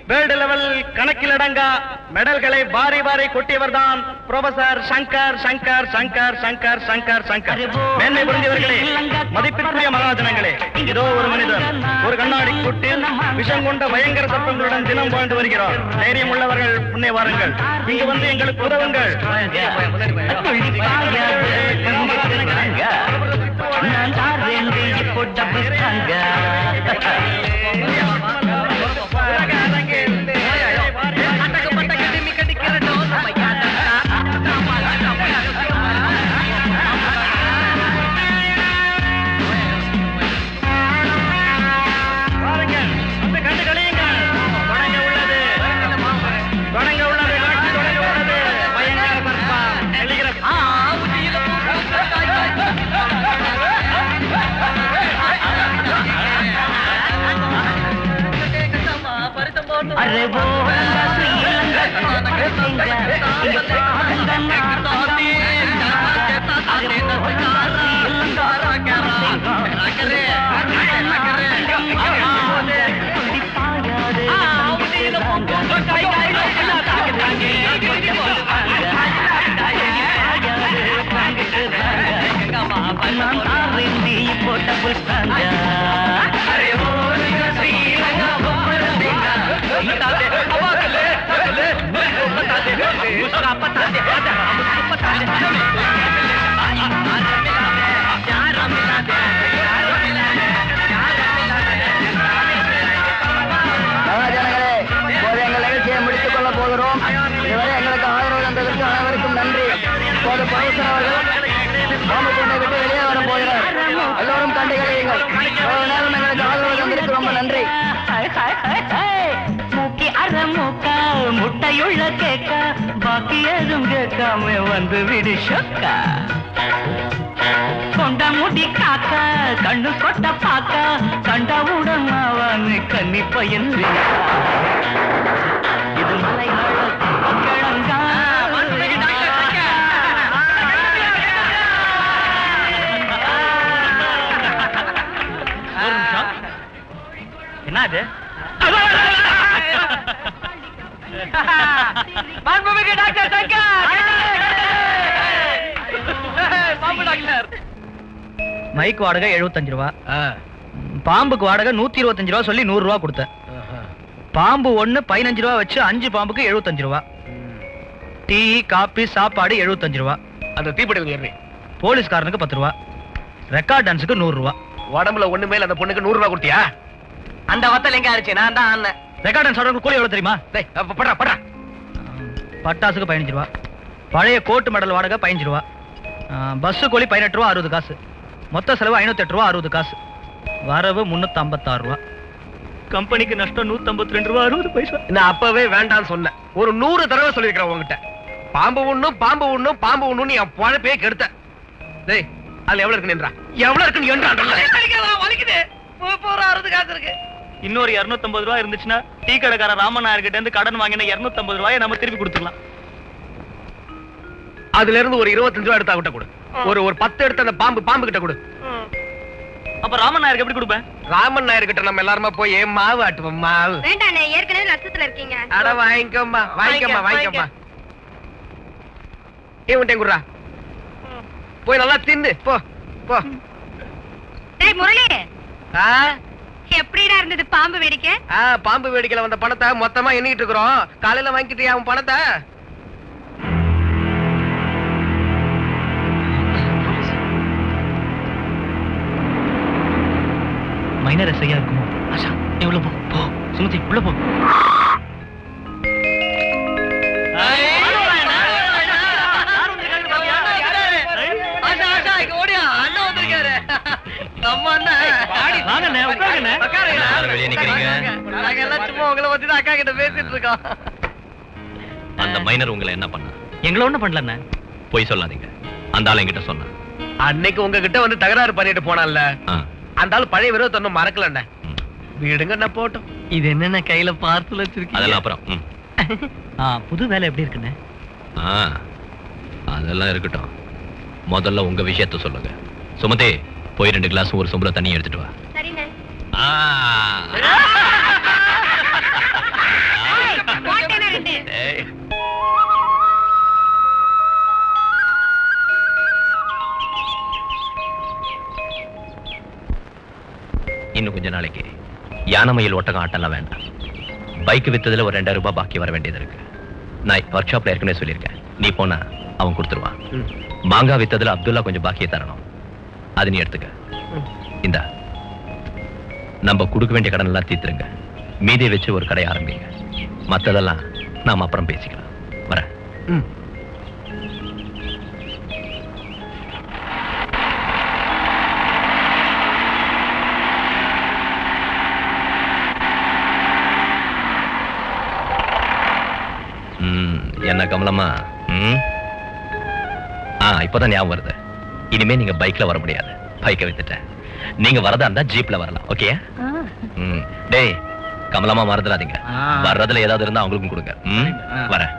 வேர்ல்டு லெவல் கணக்கிலடங்கா மெடல்களை வாரி வாரி கொட்டியவர் தான் ப்ரொஃபசர் சங்கர் சங்கர் சங்கர் சங்கர் சங்கர் சங்கர். மேன்மை புரிந்தவர்களே, மதிப்பிற்குரிய மகாஜனங்களே, இதோ ஒரு மனிதன் ஒரு கண்ணாடி கூட்டில் விஷம் கொண்ட பயங்கர சர்ப்பங்களுடன் தினம் வாழ்ந்து வருகிறார். தைரியம் உள்ளவர்கள் முன்னே வாருங்கள், இங்கு வந்து எங்களுக்கு உதவுங்கள். अरे वो முடித்துக் கொள்ள போகிறோம். இதுவரை எங்களுக்கு ஆதரவு தந்ததற்கு அனைவருக்கும் நன்றி. இப்போது ப்ரொஃபசர் அவர்கள் பாம்புக்கூண்டை விட்டு வெளியே வர போகிறார். எல்லோரும் கண்டு கழியுங்கள். எவ்வளவு நேரம் எங்களுக்கு ஆதரவு தந்ததற்கு ரொம்ப நன்றி. மூக்கி அறமூக்க முட்டையுள்ள கேட்க பாக்கி எதுவும் கேட்காம வந்து விடு சொக்கா. கொண்ட முடி காக்க கண்ணு கொட்ட பாக்க கண்டவுடன் அவன் கன்னி பையன். இது மலை கிழங்கா என்ன அது? மைக் வாடகை 75 ரூபா, பாம்புக்கு வாடகை 125 ரூபா சொல்லி 100 ரூபா கொடுத்தேன். பாம்பு 1 15 ரூபா வச்சு 5 பாம்புக்கு 75 ரூபா. டீ காபி சாப்பாடு 75 ரூபா. அந்த தீப்பெட்டி போலீஸ்காரனுக்கு 10 ரூபா. ரெக்கார்ட் டான்ஸுக்கு 100 ரூபா. உடம்புல ஒண்ணு மேல அந்த பொண்ணுக்கு 100 ரூபா கொடுத்தியா? அந்த வத்தல் எங்க ஆச்சு? நான் தான் ஆனேன். ரெக்கார்ட் டான்ஸ் ஆடுறவங்க கூலி எவ்வளவு தெரியுமா? படா படா. பட்டாசுக்கு 15 ரூபா. பழைய கோட்டு மெடல் வாடகை 15 ரூபா. பஸ் கோழி 18 ரூபா 60 காசு. மொத்த செலவு 508 ரூபா 60 காசு. வரவு 356 ரூபா. கம்பெனிக்கு நஷ்டம் 152 ரூபா 60 பைசா. நான் அப்பவே வேண்டாம்னு சொன்னேன். ஒரு 100 தடவை சொல்லிருக்கிறேன் உங்ககிட்ட. பாம்பு ஒண்ணும் பாம்பு ஒண்ணும் பாம்பு ஒண்ணும் என் பழப்பே கெடுத்த. டேய், அதுல எவ்வளவு இருக்கு நின்றா? எவ்வளவு இருக்குன்னு என்றா? வலிக்குது. போற 60 காசு இருக்கு. இன்னொரு 250 ரூபா இருந்துச்சுன்னா டீ கடைக்காரர் ராமன் நாயர்கிட்ட இருந்து கடன் வாங்கின 250 ரூபாயை நம்ம திருப்பி கொடுத்துடலாம். அதுல இருந்து ஒரு 25 ரூபா எடுத்தா கிட்ட கொடு. ஒரு 10 எடுத்து அந்த பாம்பு கிட்ட கொடு. அப்ப ராமன் நாயருக்கு எப்படி கொடுப்பேன்? ராமன் நாயர் கிட்ட நம்ம எல்லாருமா போய் மாவு ஆட்டுவோம். மாவு வேண்டாண்ணே, ஏற்கனவே நஷ்டத்துல இருக்கீங்க. அட வாங்கிக்கம்மா. இவன்ட்டே குடுறா. போய் நல்லா தின்னு போ. டேய் முரளி, ஆ? எப்படிடா இருந்தது பாம்பு வேடிக்கை? பாம்பு வேடிக்கையில வந்த பணத்தை மொத்தமா எண்ணிட்டு இருக்கிறோம். காலையில வாங்கிட்டியா அவன் பணத்தை? மைனர் எஸ்ஐயா இருக்குமோ? ஆஷா நீ உள்ள போ. சுமதி உள்ள போ. அந்த மைனர் உங்களை என்ன பண்ண? எங்களை ஒண்ணும் பண்ணல. போய் சொல்லாதீங்க. அந்த ஆள் என்கிட்ட சொன்ன. அன்னைக்கு உங்ககிட்ட வந்து தகராறு பண்ணிட்டு போனான்ல, அந்த ஆள் பழைய விரோதத்தை ஒன்னும் மறக்கல. வீடுங்க போட்டோம். இது என்னென்ன கையில பார்சல் வச்சிருக்கீங்க? அதெல்லாம் அப்புறம். புது வேலை எப்படி இருக்குன்னு? அதெல்லாம் இருக்கட்டும். முதல்ல உங்க விஷயத்த சொல்லுங்க. சுமதி, போய் 2 கிளாஸ் ஒரு சொம்புல தண்ணி எடுத்துட்டு வா. சரிண்ணே. போட்டேனே 2. இன்னும் கொஞ்ச நாளைக்கு யானை மயில் ஒட்டகம் ஆட்டெல்லாம் வேண்டாம். பைக் வித்ததுல ஒரு 2000 ரூபாய் பாக்கி வர வேண்டியது இருக்கு. நான் ஒர்க் ஷாப்ல ஏற்கனவே சொல்லியிருக்கேன். நீ போனா அவன் கொடுத்துருவான். மாங்காய் வித்ததுல அப்துல்லா கொஞ்சம் பாக்கியை தரணும். அது நீ எடுத்துக்க. இந்த நம்ம கொடுக்க வேண்டிய கடன் எல்லாம் தீர்த்துருங்க. மீதியை வச்சு ஒரு கடை ஆரம்பிங்க. மத்ததெல்லாம் நாம அப்புறம் பேசிக்கலாம். வரேன். என்ன கமலம்மா? இப்பதான் ஞாபகம் வருது. இனிமே நீங்க பைக்ல வர முடியாது. பைக்கை வித்துட்டேன். நீங்க வரதா இருந்தா ஜீப்ல வரலாம். ஓகே? டேய் கமலம்மா மறந்துடாதீங்க. வர்றதுல ஏதாவது இருந்தா அவங்களுக்கும் கொடுங்க. வரேன்.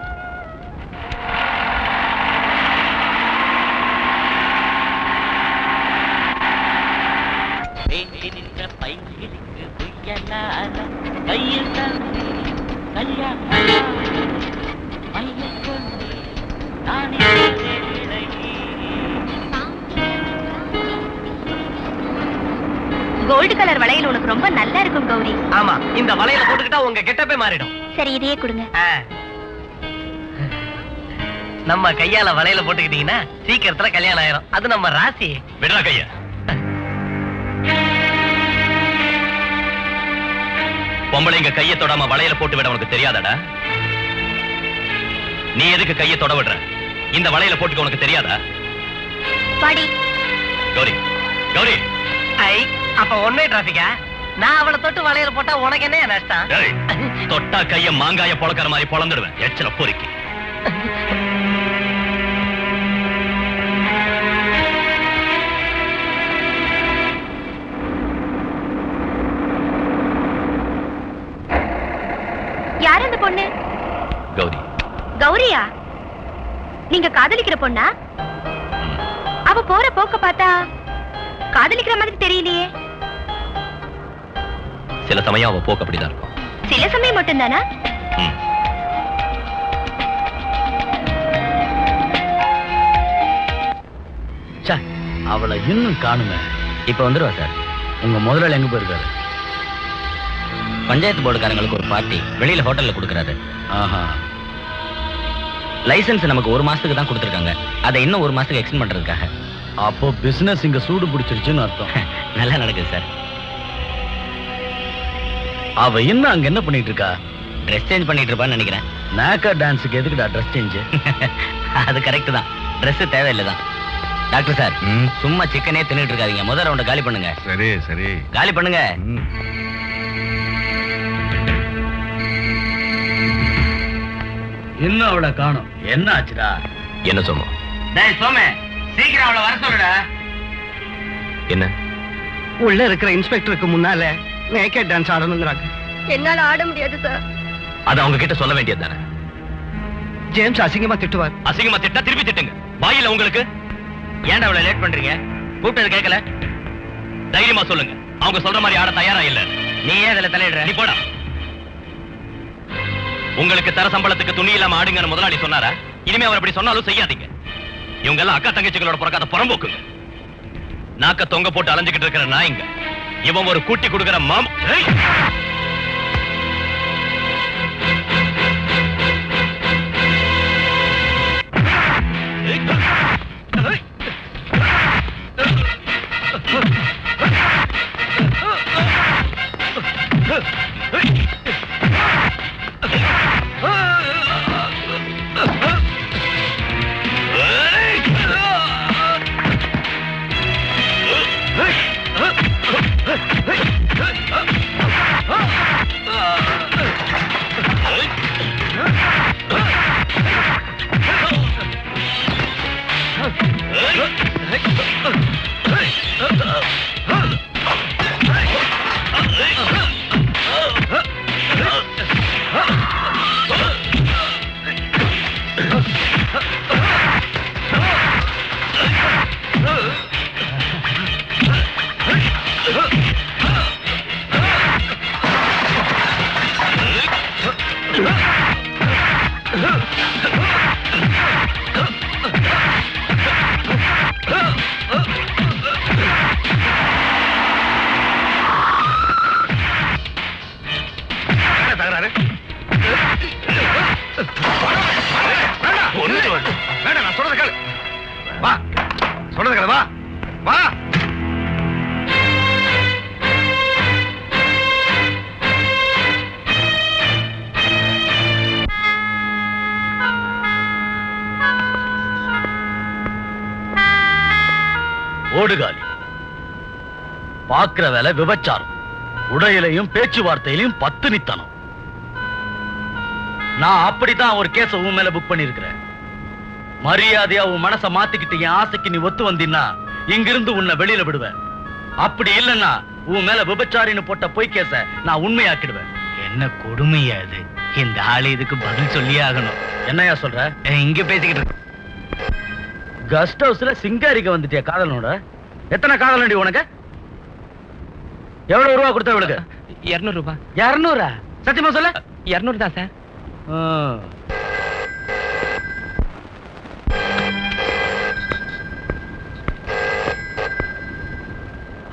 கோல்டு கலர் வளையல் உனக்கு ரொம்ப நல்லா இருக்கும் கௌரி. ஆமா, இந்த வளையல போட்டுக்கிட்டா உங்க கெட்டப்பே மாறிடும். சரி, இதையே கொடுங்க. நம்ம கையால வளையல போட்டுக்கிட்டீங்கன்னா சீக்கிரத்துல கல்யாணம் ஆயிரும். அது நம்ம ராசி. விடுறா கைய. பொம்பளைங்க கையை தொடாம வளையல போட்டு விட உனக்கு தெரியாதாடா? நீ எதுக்கு கையை தொட விடுற? இந்த வளையல போட்டுக்க உனக்கு தெரியாதா? பாடி கௌரி, கௌரி. ஐ, அப்ப ஒன்னே டிராபிக்கா? நான் அவளை தொட்டு வளையல போட்டா உனக்கு என்ன நஷ்டம்? தொட்டா கைய மாங்காய பொளக்கிற மாதிரி பொளந்துடுவேன். எச்சல பொறுக்கி. யார் அந்த பொண்ணு? கௌரி. கௌரியா? நீங்க காதலிக்கிற பொண்ணா? அவ போற போக்க பார்த்தா காதலிக்கிற மாதிரி தெரியலையே. சில சமயம் அவ போக்கு அப்படிதான் இருக்கும். சில சமயம் மட்டும்தானா? அவளை இன்னும் காணுங்க. இப்ப வந்துருவா சார். உங்க முதலாளி எங்க போயிருக்காரு? பஞ்சாயத்து போர்டுக்காரங்களுக்கு ஒரு பார்ட்டி வெளியில ஹோட்டல்ல கொடுக்கறாரு. லைசன்ஸ் நமக்கு 1 மாசத்துக்கு தான் கொடுத்துருக்காங்க. அதை இன்னும் 1 மாசத்துக்கு எக்ஸ்டெண்ட் பண்றதுக்காக. அப்போ பிசினஸ் இங்க சூடு பிடிச்சிருச்சுன்னு அர்த்தம். நல்லா நடக்குது சார். அவ இன்னும் அங்க என்ன பண்ணிட்டு இருக்கா? ட்ரெஸ் சேஞ்ச் பண்ணிட்டு இருப்பான்னு நினைக்கிறேன். நாக்கா டான்ஸுக்கு எதுக்குடா ட்ரெஸ் சேஞ்ச்? அது கரெக்ட் தான். ட்ரெஸ் தேவையில்லை தான். டாக்டர் சார், சும்மா சிக்கனே தின்னுட்டு இருக்காதீங்க. முதல் ரவுண்ட காலி பண்ணுங்க. சரி சரி, காலி பண்ணுங்க. இன்னும் அவளை காணோம். என்ன ஆச்சுடா? என்ன சொல்லும்? டேய் சோமே, சீக்கிரம் அவளை வர சொல்லுடா. என்ன? உள்ள இருக்கிற இன்ஸ்பெக்டருக்கு முன்னால நேக்கட் டான்ஸ் ஆடணுங்கிறாங்க. என்னால ஆட முடியாது சார். அது அவங்க கிட்ட சொல்ல வேண்டியது தானே. ஜேம்ஸ் அசிங்கமா திட்டுவார். அசிங்கமா திட்டா திருப்பி திட்டுங்க. வாயில உங்களுக்கு. ஏன்டா அவளை லேட் பண்றீங்க? கூப்பிட்டது கேட்கல? தைரியமா சொல்லுங்க. அவங்க சொல்ற மாதிரி ஆட தயாரா இல்ல. நீ ஏன் இதுல தலையிடுற? நீ போடா. உங்களுக்கு தர சம்பளத்துக்கு துணி இல்லாம ஆடுங்கன்னு முதலாளி சொன்னாரா? இனிமே அவர் அப்படி சொன்னாலும் செய்யாதீங்க. இவங்க எல்லாம் அக்கா தங்கச்சிகளோட பிறக்காத புறம்போக்குங்க. நாக்க தொங்க போட்டு அலைஞ்சுக்கிட்டு இருக்கிற நாய்ங்க. இவன் ஒரு கூட்டி கொடுக்கிற மாம். ஏய்! நான் சொல்றது கேளு. வா, சொல்றது கேளு. வா வா. ஓடுகாலி பாக்குற வேலை விபச்சாரம், உடையிலையும் பேச்சுவார்த்தையிலையும் பத்தினித்தனம். நான் அப்படித்தான் ஒரு கேஸ உன் மேல புக் பண்ணிருக்கிறேன். மரியாதையா உன் மனச மாத்திக்கிட்டு என் ஆசைக்கு நீ ஒத்து வந்தீன்னா இங்கிருந்து உன்னை வெளியில விடுவேன். அப்படி இல்லைன்னா உன் மேல விபச்சாரின்னு போட்ட பொய் கேஸ நான் உண்மையாக்கிடுவேன். என்ன கொடுமையா இது? இந்த ஆளு இதுக்கு பதில் சொல்லியே ஆகணும். என்னையா சொல்ற? இங்க பேசிக்கிட்டு கெஸ்ட் ஹவுஸ்ல சிங்காரிக்க வந்துட்டியா காதலனோட? எத்தனை காதலண்டி உனக்கு? எவ்வளவு ரூபா கொடுத்த இவளுக்கு? 200 ரூபாய். 200? சத்தியமா சொல்ல? 200 தான் சார்.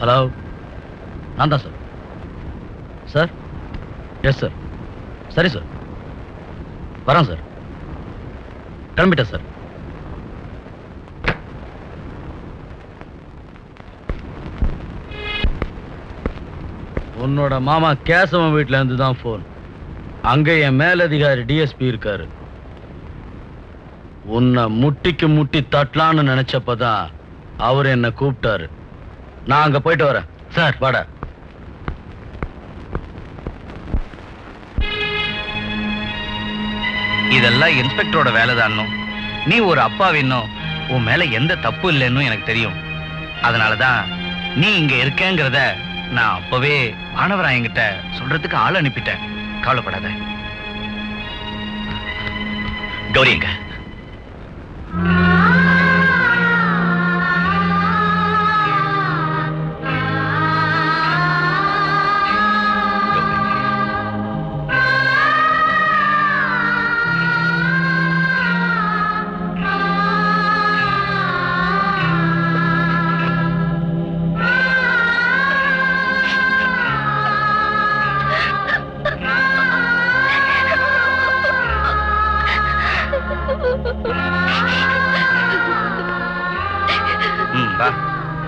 ஹலோ, நான் தான் சார். சார்? Yes sir. சரி சார், வரேன் சார். கிளம்பிட்டேன் சார். உன்னோட மாமா கேசவன் வீட்டுல இருந்து தான் போன். அங்க என் மேலதிகாரி டிஎஸ்பி இருக்காரு. உன்னை முட்டிக்கு முட்டி தட்டலான்னு நினைச்சப்பதான் அவர் என்ன கூப்பிட்டாரு. நான் அங்க போயிட்டு வரேன் சார். வாடா. இதெல்லாம் இன்ஸ்பெக்டரோட வேலைதானோ. நீ ஒரு அப்பாவின்னோ உன் மேல எந்த தப்பு இல்லைன்னு எனக்கு தெரியும். அதனாலதான் நீ இங்க இருக்கேங்கிறத நான் அப்பவே மாணவராயங்கிட்ட சொல்றதுக்கு ஆள் அனுப்பிட்டேன். கவலைப்படாத. கௌரிங்க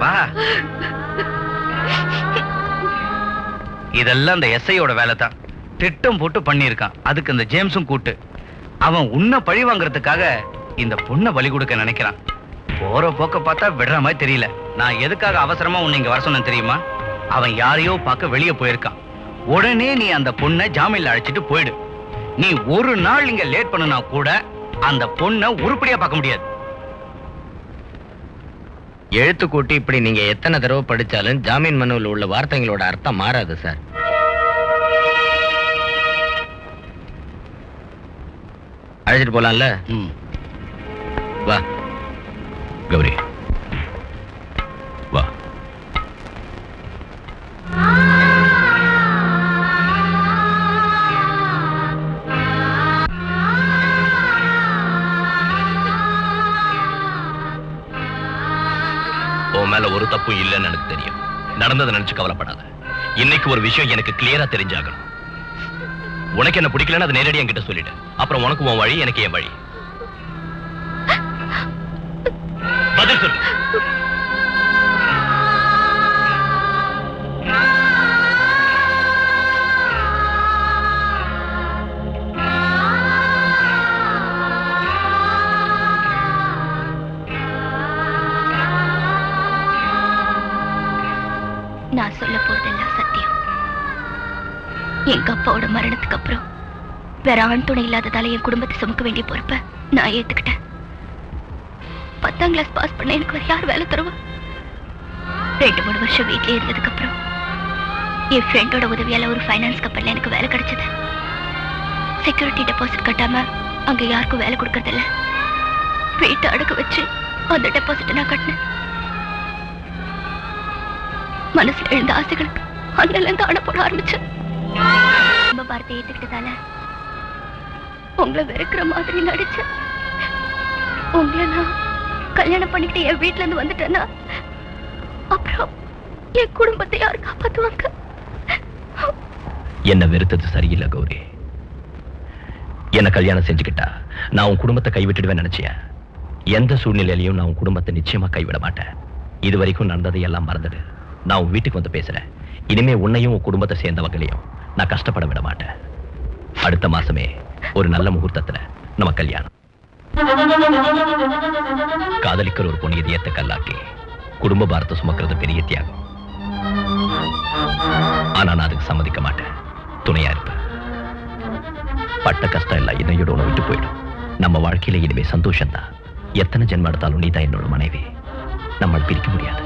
வா. இதெல்லாம் அந்த எஸ்ஐயோட வேலை தான். திட்டம் போட்டு பண்ணியிருக்கான். அதுக்கு இந்த ஜேம்ஸும் கூட்டு. அவன் உன்னை பழி வாங்குறதுக்காக இந்த பொண்ணை பலி கொடுக்க நினைக்கிறான். போற போக்க பார்த்தா விடுற மாதிரி தெரியல. நான் எதுக்காக அவசரமா உன்னை இங்க வர சொன்னேன் தெரியுமா? அவன் யாரையோ பார்க்க வெளியே போயிருக்கான். உடனே நீ அந்த பொண்ணை ஜாமீன்ல அழைச்சிட்டு போயிடு. நீ ஒரு நாள் இங்க லேட் பண்ணுனா கூட அந்த பொண்ணை உருப்படியா பார்க்க முடியாது. எழுத்து கூட்டி இப்படி நீங்க எத்தனை தடவை படிச்சாலும் ஜாமீன் மனுவில் உள்ள வார்த்தைகளோட அர்த்தம் மாறாது சார். அழைச்சிட்டு போலாம்ல? வா கௌரி, வா. உன் மேல மேல ஒரு தப்பும் இல்லைன்னு எனக்கு தெரியும். நடந்ததை நினைச்சு கவலைப்படாத. இன்னைக்கு ஒரு விஷயம் எனக்கு கிளியரா தெரிஞ்சாகணும். உனக்கு என்ன பிடிக்கலன்னு அதை நேரடியா என்கிட்ட சொல்லிடு. அப்புறம் உனக்கு உன் வழி, எனக்கு என் வழி. பதில் சொல்லு. நான் சொல்ல போறதெல்லாம் சத்தியம். எங்க அப்பாவோட மரணத்துக்கு அப்புறம் வேற ஆண் துணை இல்லாததால என் குடும்பத்தை சுமக்க வேண்டிய பொறுப்பை நான் ஏத்துக்கிட்டேன். 10ஆம் கிளாஸ் பாஸ் பண்ண எனக்கு வேற யார் வேலை தருவா? 2-3 வருஷம் வீட்லயே இருந்ததுக்கு அப்புறம் என் ஃப்ரெண்டோட உதவியால ஒரு ஃபைனான்ஸ் கம்பெனில எனக்கு வேலை கிடைச்சது. செக்யூரிட்டி டெபாசிட் கட்டாம அங்க யாருக்கும் வேலை கொடுக்கறதில்ல. வீட்டை அடக்க வச்சு அந்த டெபாசிட்டை நான் கட்டினேன். மனசுல எழுந்த ஆசைகளுக்கு அண்ணில இருந்து அணை போட ஆரம்பிச்சேன். நம்ம வார்த்தையை ஏத்துக்கிட்டதால உங்களை வெறுக்கிற மாதிரி நடிச்சேன். உங்களை நான் கல்யாணம் பண்ணிக்கிட்டு என் வீட்டுல இருந்து வந்துட்டேன்னா அப்புறம் என் குடும்பத்தை யாரு காப்பாத்துவாங்க? என்ன வெறுத்தது சரியில்லை கௌரி. என்ன கல்யாணம் செஞ்சுக்கிட்டா நான் உன் குடும்பத்தை கைவிட்டுடுவேன் நினைச்சேன். எந்த சூழ்நிலையிலையும் நான் உன் குடும்பத்தை நிச்சயமா கைவிட மாட்டேன். இது வரைக்கும் நடந்ததை எல்லாம் மறந்துடு. நான் உன் வீட்டுக்கு வந்து பேசுறேன். இனிமே உன்னையும் உன் குடும்பத்தை சேர்ந்தவங்களையும் நான் கஷ்டப்பட விட மாட்டேன். அடுத்த மாசமே ஒரு நல்ல முகூர்த்தத்துல நம்ம கல்யாணம். காதலிக்கிற ஒரு பொண்ணு இதயத்தை கல்லாக்கி குடும்ப பாரத்தை சுமக்கிறது பெரிய தியாகம். ஆனா நான் அதுக்கு சம்மதிக்க மாட்டேன். துணையா இருப்பேன். பட்ட கஷ்டம் எல்லாம் இதையோட உன விட்டு போயிடும். நம்ம வாழ்க்கையில இனிமே சந்தோஷம் தான். எத்தனை ஜென்மம் எடுத்தாலும் நீதான் என்னோட மனைவி. நம்மளை பிரிக்க முடியாது.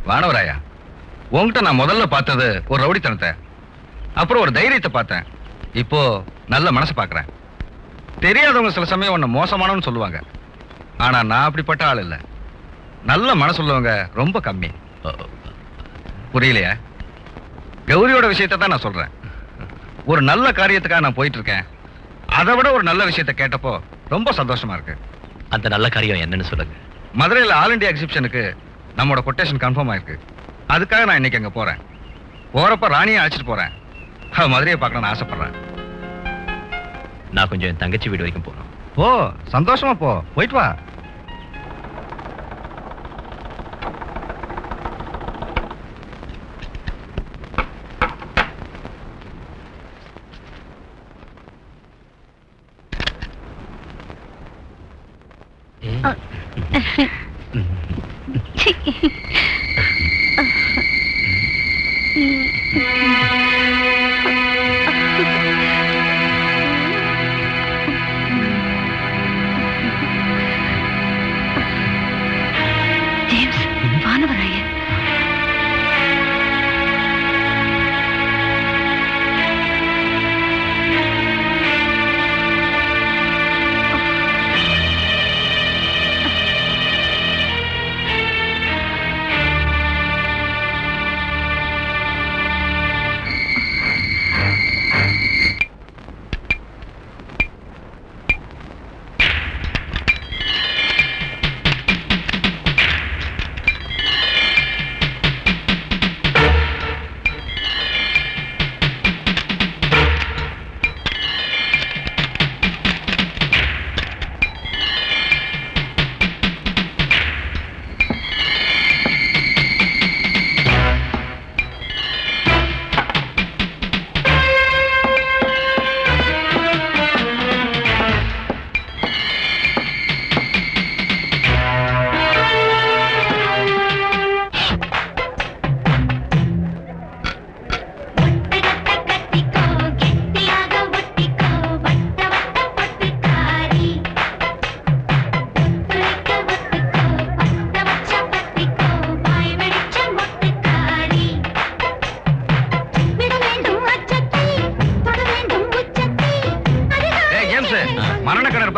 வானவராயா, உங்ககிட்ட நான் முதல்ல பார்த்தது ஒரு ரவுடித்தனத்தை, அப்புறம் ஒரு தைரியத்தை பார்த்தேன். இப்போ நல்ல மனசு பார்க்கறேன். தெரியாதவங்க சில சமயம் உன்னை மோசமானவன்னு சொல்லுவாங்க. ஆனா நான் அப்படிப்பட்ட ஆள் இல்லை. நல்ல மனசு உள்ளவங்க ரொம்ப கம்மி. புரியலையா? கௌரியோட விஷயத்தை தான் நான் சொல்றேன். ஒரு நல்ல காரியத்துக்காக நான் போயிட்டு இருக்கேன். அதை விட ஒரு நல்ல விஷயத்தை கேட்டப்போ ரொம்ப சந்தோஷமா இருக்கு. அந்த நல்ல காரியம் என்னன்னு சொல்லுங்க. மதுரையில் ஆல் இண்டியா எக்ஸிபிஷனுக்கு நம்மளோட கொட்டேஷன் கன்ஃபார்ம் ஆயிருக்கு. அதுக்காக நான் இன்னைக்கு அங்க போறேன். போறப்ப ராணியை அழைச்சிட்டு போறேன். மதுரையை பார்க்கணும்னு ஆசைப்படுறேன். நான் கொஞ்சம் என் தங்கச்சி வீடு வரைக்கும் போகணும். போ, சந்தோஷமா போ, போயிட்டு வா. ஜேம்ஸ், வானவராய.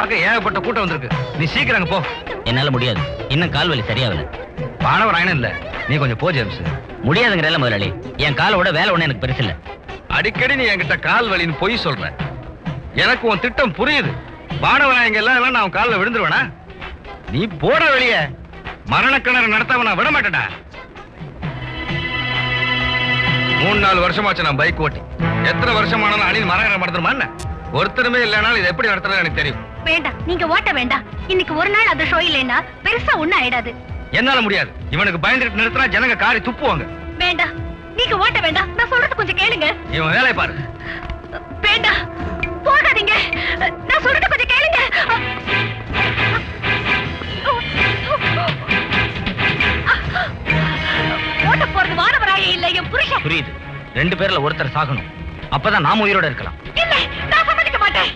பார்க்க ஏகப்பட்ட கூட்டம் வந்திருக்கு. நீ சீக்கிரம் அங்க போ. என்னால முடியாது, இன்னும் கால் வலி சரியாகல. பானவராயனும் இல்ல, நீ கொஞ்சம் போ ஜேம்ஸ். முடியாதுங்கிறல்ல முதலாளி, என் காலோட வேலை ஒண்ணு எனக்கு பெருசு இல்ல. அடிக்கடி நீ என்கிட்ட கால் வலின்னு பொய் சொல்ற. எனக்கு உன் திட்டம் புரியுது. பானவராயங்க எல்லாம் நான் காலில் விழுந்துருவேனா? நீ போட வெளியே. மரணக்கிணறு நடத்தாம நான் விட மாட்டேடா. 3-4 வருஷமாச்சு நான் பைக் ஓட்டி. எத்தனை வருஷமானாலும் அணில் மரணம் நடத்துமா? ஒருத்தருமே இல்லைனாலும் இது எப்படி நடத்துறது எனக்கு தெரியும். வேண்டாம், நீங்க ஓட்ட வேண்டாம். இன்னைக்கு ஒரு நாள் அது ஷோ இல்லைன்னா பெருசா ஒண்ணும் ஆயிடாது. என்னால முடியாது. இவனுக்கு பயந்துட்டு நிறுத்தினா ஜனங்க காரி துப்புவாங்க. வேண்டாம், நீங்க ஓட்ட வேண்டாம். நான் சொல்றது கொஞ்சம் கேளுங்க. இவன் வேலையை பாரு. வேண்டாம், போகாதீங்க. நான் சொல்றது கொஞ்சம் கேளுங்க. ஓட்ட போறது வானவராயே இல்ல, என் புருஷன். புரியுது, 2 பேர்ல ஒருத்தர் சாகணும். அப்பதான் நாம உயிரோட இருக்கலாம். இல்ல, நான் சம்மதிக்க மாட்டேன்.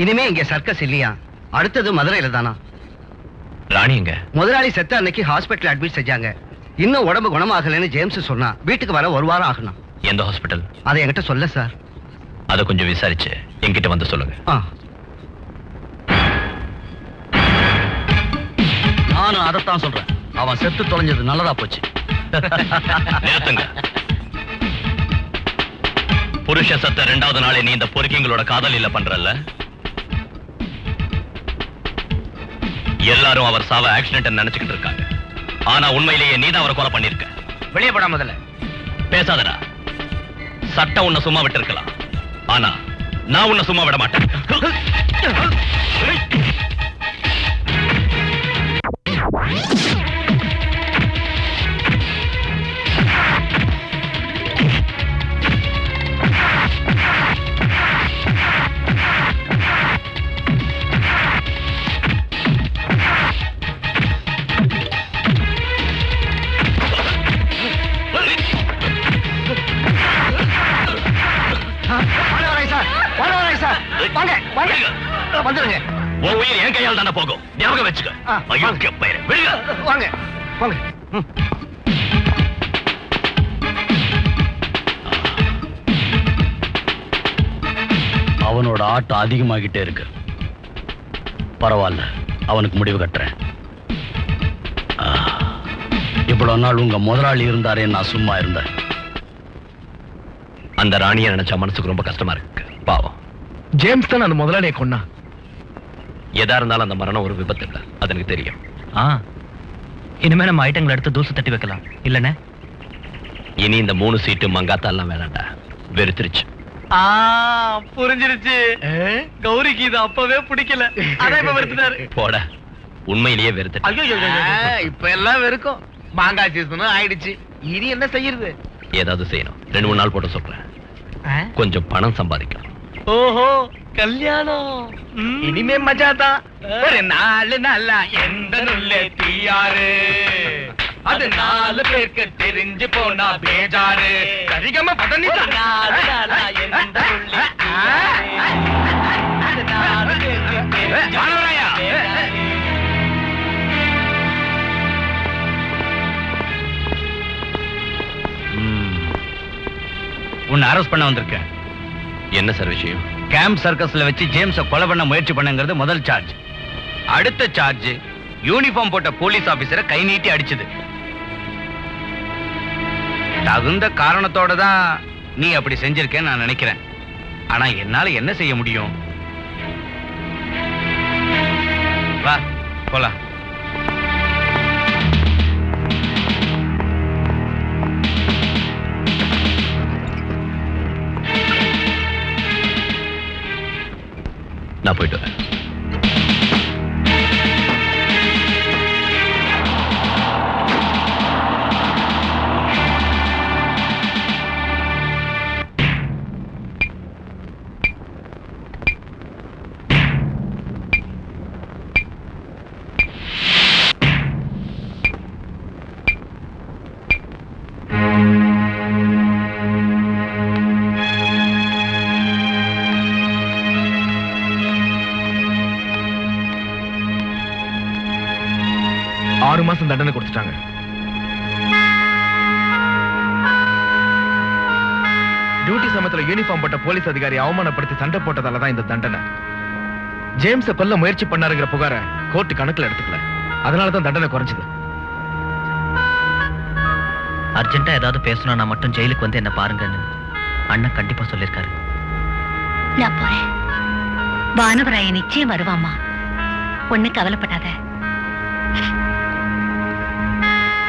இனிமே இங்க சர்க்கஸ் இல்லையா? அடுத்தது மதுரையில தானா? ராணி எங்க? முதலாளி செத்த அன்னைக்கு ஹாஸ்பிட்டல் அட்மிட் செஞ்சாங்க. இன்னும் உடம்பு குணமாகலன்னு ஜேம்ஸ் சொன்னா. வீட்டுக்கு வர 1 வாரம் ஆகணும். எந்த ஹாஸ்பிட்டல்? அதை என்கிட்ட சொல்ல சார். அதை கொஞ்சம் விசாரிச்சு என்கிட்ட வந்து சொல்லுங்க. நானும் அதைத்தான் சொல்றேன். அவன் செத்து தொலைஞ்சது நல்லதா போச்சு. நிறுத்துங்க. புருஷ சத்த 2வது நாளே நீ இந்த பொறுக்கிங்களோட காதலில பண்றல்ல? எல்லாரும் அவர் சாவ ஆக்சிடென்ட் நினைச்சுக்கிட்டு இருக்காங்க. ஆனா உண்மையிலேயே நீதான் அவரை கொலை பண்ணிருக்க. வெளியே போடா முதல்ல. பேசாதடா. சட்டம் உன்னை சும்மா விட்டு இருக்கலாம், ஆனா நான் உன்னை சும்மா விட மாட்டேன். வந்துருங்க. உன் உயிர் என் கையால் தானே போகும், ஞாபகம் வச்சுக்க. அயோக்கிய பையனே, வெளிய வாங்க வாங்க. அவனோட ஆட்டம் அதிகமாகிட்டே இருக்கு. பரவாயில்ல, அவனுக்கு முடிவு கட்டுறேன். இவ்வளவு நாள் உங்க முதலாளி இருந்தாரே, நான் சும்மா இருந்தேன். அந்த ராணியை நினைச்சா மனசுக்கு ரொம்ப கஷ்டமா இருக்கு. பாவம். ஜேம்ஸ் தான் அந்த முதலாளியை கொன்னா. எதா இருந்தாலும் அந்த மரணம் ஒரு விபத்து இல்ல, அது எனக்கு தெரியும். இனிமே நம்ம ஐட்டங்களை எடுத்து தூசு தட்டி வைக்கலாம் இல்லனே? இனி இந்த 3 சீட்டு மங்காத்தா எல்லாம் வேணாண்டா, வெறுத்துருச்சு. புரிஞ்சிருச்சு. கௌரிக்கு இது அப்பவே பிடிக்கல, அதான் இப்ப வெறுத்துட்டாரு. போட, உண்மையிலேயே வெறுத்துட்டு. இப்ப எல்லாம் வெறுக்கும். மாங்காய் சீசனும் ஆயிடுச்சு, இனி என்ன செய்யறது? ஏதாவது செய்யணும். 2-3 நாள் போட்டு சொல்றேன். கொஞ்சம் பணம் சம்பாதிக்கலாம். ஓஹோ கல்யாணம். இனிமே மஜாதான். ஒரு 4 நாளா எந்த நுள்ளே தீயாரு, அது 4 பேருக்கு தெரிஞ்சு போனா பேஜாரு. சரிகம பதனி ஒரு 4 நாளா எந்த உள்ளே அது 4 பேருக்கு தெரிஞ்சு மாணவராயா, உன்னை அரெஸ்ட் பண்ண வந்திருக்கேன். என்ன சார் விஷயம்? கேம்ப் சர்க்கஸ்ல வச்சு ஜேம்ஸ கொலை பண்ண முயற்சி பண்ணுங்கிறது முதல் சார்ஜ். அடுத்த சார்ஜ் யூனிஃபார்ம் போட்ட போலீஸ் ஆபீசரை கை நீட்டி அடிச்சது. தகுந்த காரணத்தோட தான் நீ அப்படி செஞ்சிருக்கேன்னு நான் நினைக்கிறேன். ஆனா என்னால என்ன செய்ய முடியும்? வா போலாம். நான் போயிட்டு வரேன். மாசம் தண்டனை கொடுத்துட்டாங்க. டியூட்டி சமயத்துல யூனிஃபார்ம் போட்ட போலீஸ் அதிகாரி அவமானப்படுத்தி சண்டை போட்டதால தான் இந்த தண்டனை. ஜேம்ஸ கொல்ல முயற்சி பண்ணாருங்கிற புகார கோர்ட் கணக்குல எடுத்துக்கல. அதனால தான் தண்டனை குறைஞ்சது. அர்ஜென்ட்டா ஏதாவது பேசணும்னா மட்டும் ஜெயிலுக்கு வந்து என்ன பாருங்கன்னு அண்ணன் கண்டிப்பா சொல்லிருக்காரு. நான் போறேன். வானவராய நிச்சயம் வருவாமா, ஒண்ணு கவலைப்படாத.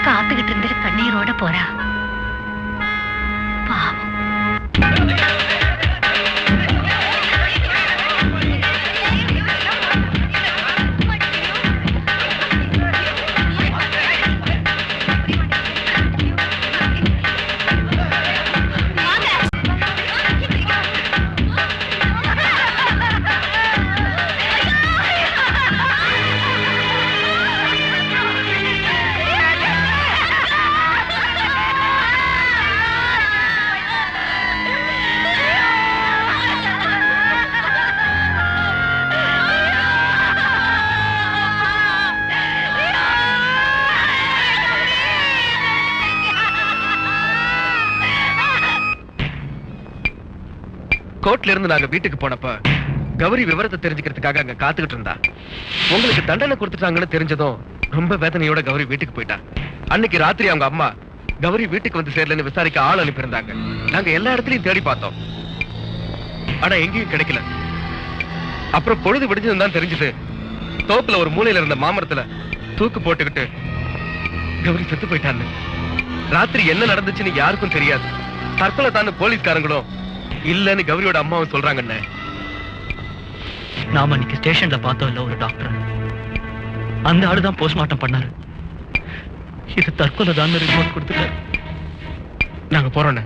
காத்துக்கிட்டு இருந்துட்டு கண்ணீரோட போறா. பாவம். கோர்ட்ல இருந்து நாங்க வீட்டுக்கு போனப்ப கௌரி விவரத்தை தெரிஞ்சுக்கிறதுக்காக அங்க காத்துக்கிட்டு இருந்தா. உங்களுக்கு தண்டனை கொடுத்துட்டாங்கன்னு தெரிஞ்சதும் ரொம்ப வேதனையோட கௌரி வீட்டுக்கு போயிட்டா. அன்னைக்கு ராத்திரி அவங்க அம்மா கௌரி வீட்டுக்கு வந்து சேரலன்னு விசாரிக்க ஆள் அனுப்பியிருந்தாங்க. நாங்க எல்லா இடத்துலயும் தேடி பார்த்தோம், ஆனா எங்கேயும் கிடைக்கல. அப்புறம் பொழுது விடிஞ்சதுன்னு தான் தெரிஞ்சது, தோப்புல ஒரு மூலையில இருந்த மாமரத்துல தூக்கு போட்டுக்கிட்டு கௌரி செத்து போயிட்டான்னு. ராத்திரி என்ன நடந்துச்சுன்னு யாருக்கும் தெரியாது. தற்கொலை தான் போலீஸ்காரங்களும் இல்லன்னு கௌரியோட அம்மாவும் சொல்றாங்கண்ணே. நாம இன்னைக்கு ஸ்டேஷன்ல பார்த்தோம் இல்ல ஒரு டாக்டர், அந்த ஆளுதான் போஸ்ட்மார்ட்டம் பண்ணாரு. இது தற்கொலை தான் ரிப்போர்ட் கொடுத்துட்டாரு. நாங்க போறோண்ணே.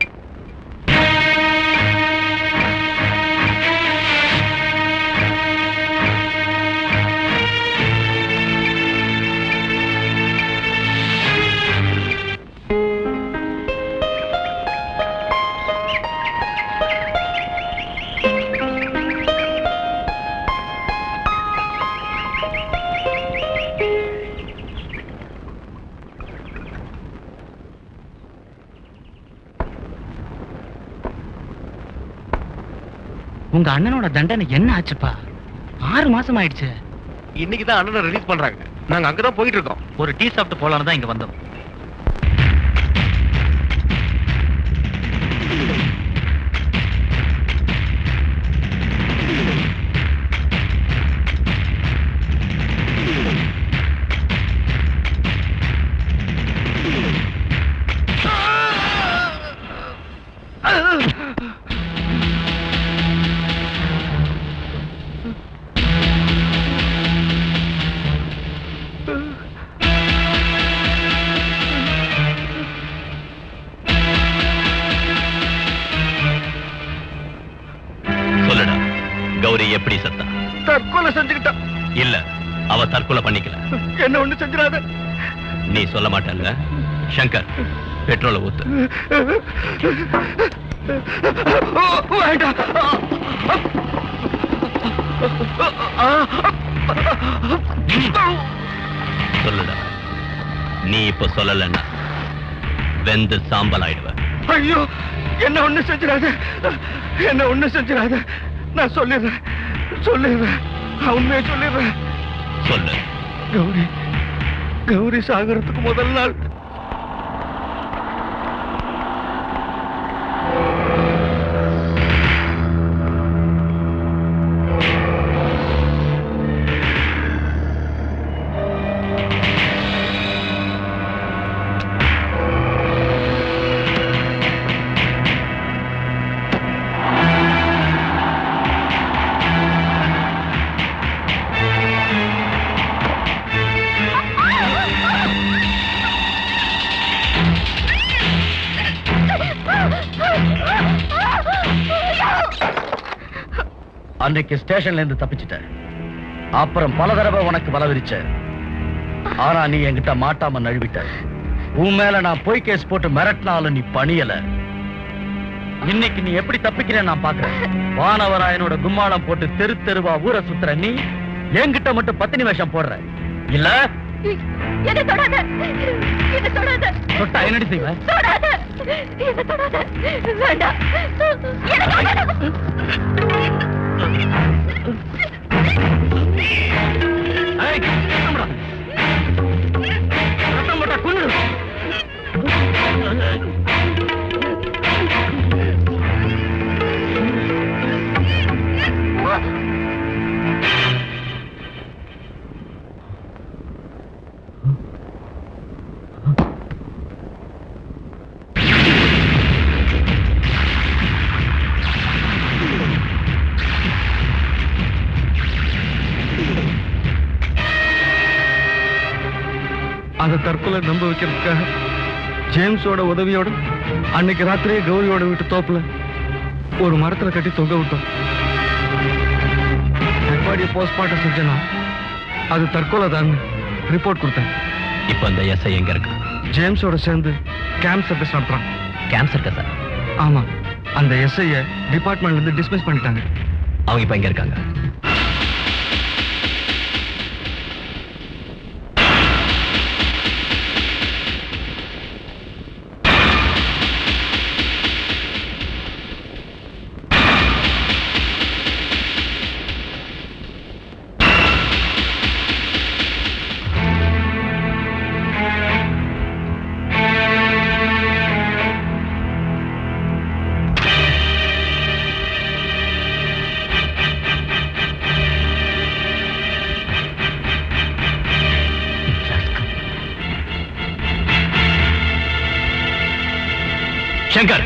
உங்க அண்ணனோட தண்டனை என்ன ஆச்சுப்பா? 6 மாசம் ஆயிடுச்சு. இன்னைக்குதான் அண்ணனை ரிலீஸ் பண்றாங்க. நாங்க அங்கதான் போயிட்டு இருக்கோம். ஒரு டீ சாப்பிட்டு போலான்னு தான் இங்க வந்தோம். சொல்லுடா. கௌரி எப்படி செத்தா? தற்கொலை செஞ்சுக்கிட்டா. இல்ல, அவ தற்கொலை பண்ணிக்கல. என்ன ஒண்ணு செஞ்சிடாத. நீ சொல்ல மாட்டல்ல? சங்கர், பெட்ரோலை ஊத்து. வேண்டாம். சொல்லுடா. நீ இப்ப சொல்லலன்னா வெந்து சாம்பல் ஆயிடுவ. ஐயோ, என்ன ஒண்ணு செஞ்சிடாத, என்ன ஒண்ணு செஞ்சிடாத. நான் சொல்லிடுறேன், உண்மையை சொல்லிடுறேன். சொல்லு. கௌரி சாகரத்துக்கு முதல் நாள் அன்னைக்கு ஸ்டேஷன்ல இருந்து தப்பிச்சிட்ட. அப்புறம் பல தடவை உனக்கு பலவிரிச்ச. ஆனா நீ என்கிட்ட மாட்டாம நழுவிட்ட. உன் மேல நான் போய் கேஸ் போட்டு மிரட்டினாலும் நீ பணியல. இன்னைக்கு நீ எப்படி தப்பிக்கிறேன்னு நான் பாக்குறேன். வானவராயனோட கும்மாளம் போட்டு தெரு தெருவா ஊரை சுத்துற நீ என்கிட்ட மட்டும் பத்தினி வேஷம் போடுற. இல்ல என்ன தொடாத, என்ன தொடாத. தொட்டா என்னடி செய்வ? தொடாத, என்ன தொடாத. வேண்டாம், என்ன தொடாத. ஏய், என்னடா? ரத்தம் போட்டா கொன்னுடு. அந்த தற்கொலை நம்ப வைக்கிறதுக்காக ஜேம்ஸோட உதவியோட அன்னைக்கு ராத்திரியே கௌரியோட வீட்டு தோப்புல ஒரு மரத்துல கட்டி தொங்க விட்டோம். பாடியை போஸ்ட்மார்ட்டம் செஞ்சனா அது தற்கொலை தான் ரிப்போர்ட் கொடுத்தேன். இப்ப அந்த எஸ்ஐ எங்க இருக்கு? ஜேம்ஸோட சேர்ந்து கேம்ப் சர்வீஸ் நடத்துறான். கேம்ப் இருக்கா சார்? ஆமா, அந்த எஸ்ஐய டிபார்ட்மெண்ட்ல இருந்து டிஸ்மிஸ் பண்ணிட்டாங்க. அவங்க இப்ப எங்க இருக்காங்க? சங்கர்,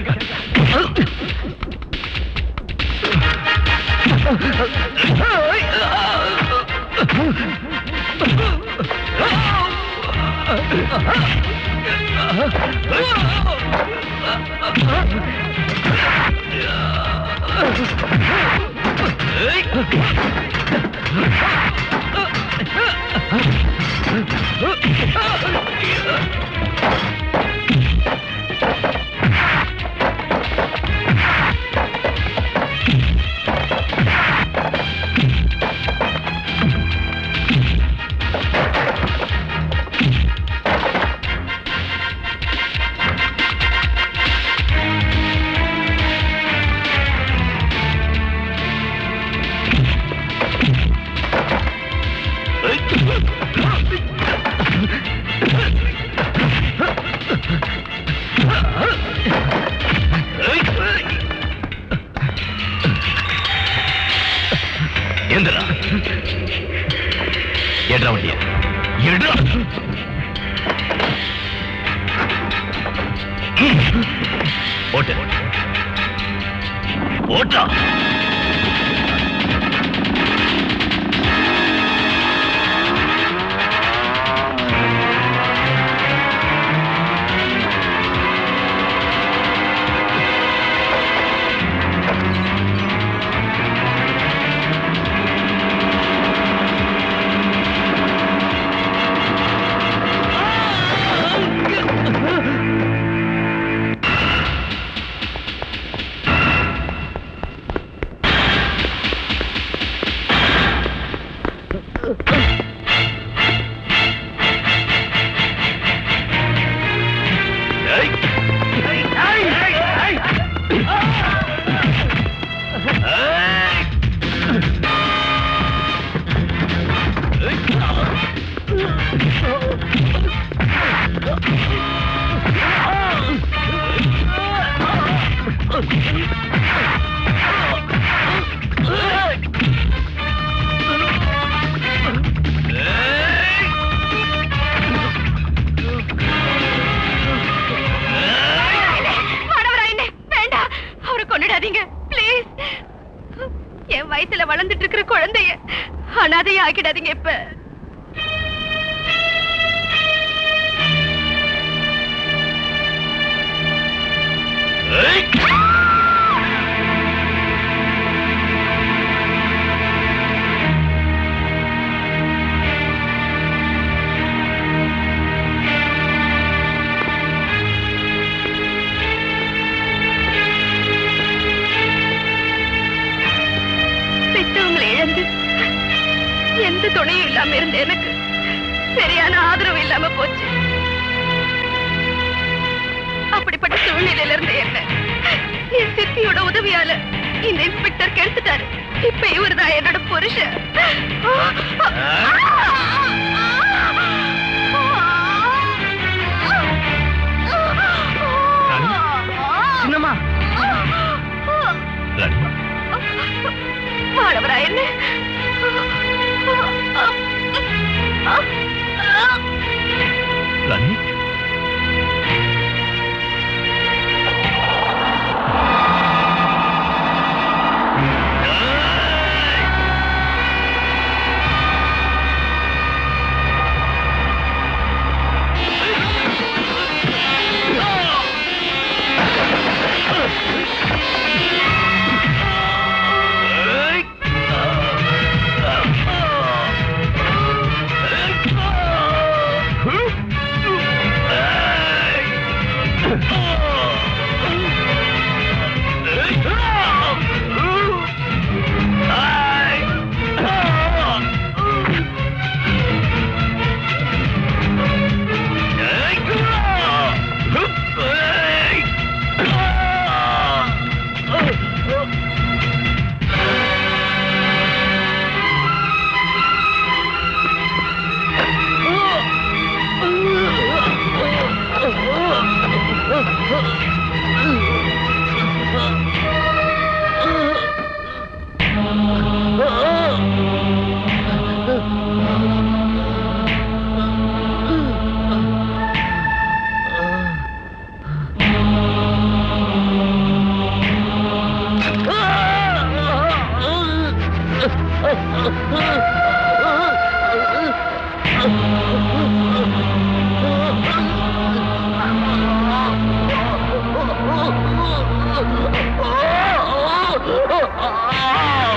எந்திரா, எடுறா வண்டிய, எடுறா. ஓட்டு ஓட்டா. ஆக்கிடாதீங்க ப்ளீஸ். என் வயித்துல வளர்ந்துட்டு இருக்கிற குழந்தைய அனாதைய ஆக்கிடாதீங்க இப்ப. பெற்றவங்களை இழந்து எந்த துணையும் இல்லாம இருந்த எனக்கு சரியான ஆதரவு இல்லாம போச்சு. அப்படிப்பட்ட சூழ்நிலையில இருந்த என்ன என் சித்தியோட உதவியால இந்த இன்ஸ்பெக்டர் கெடுத்துட்டாரு. இப்ப இவர்தான் என்னோட புருஷன். சின்னம்மா மாணவரா என்ன Oh!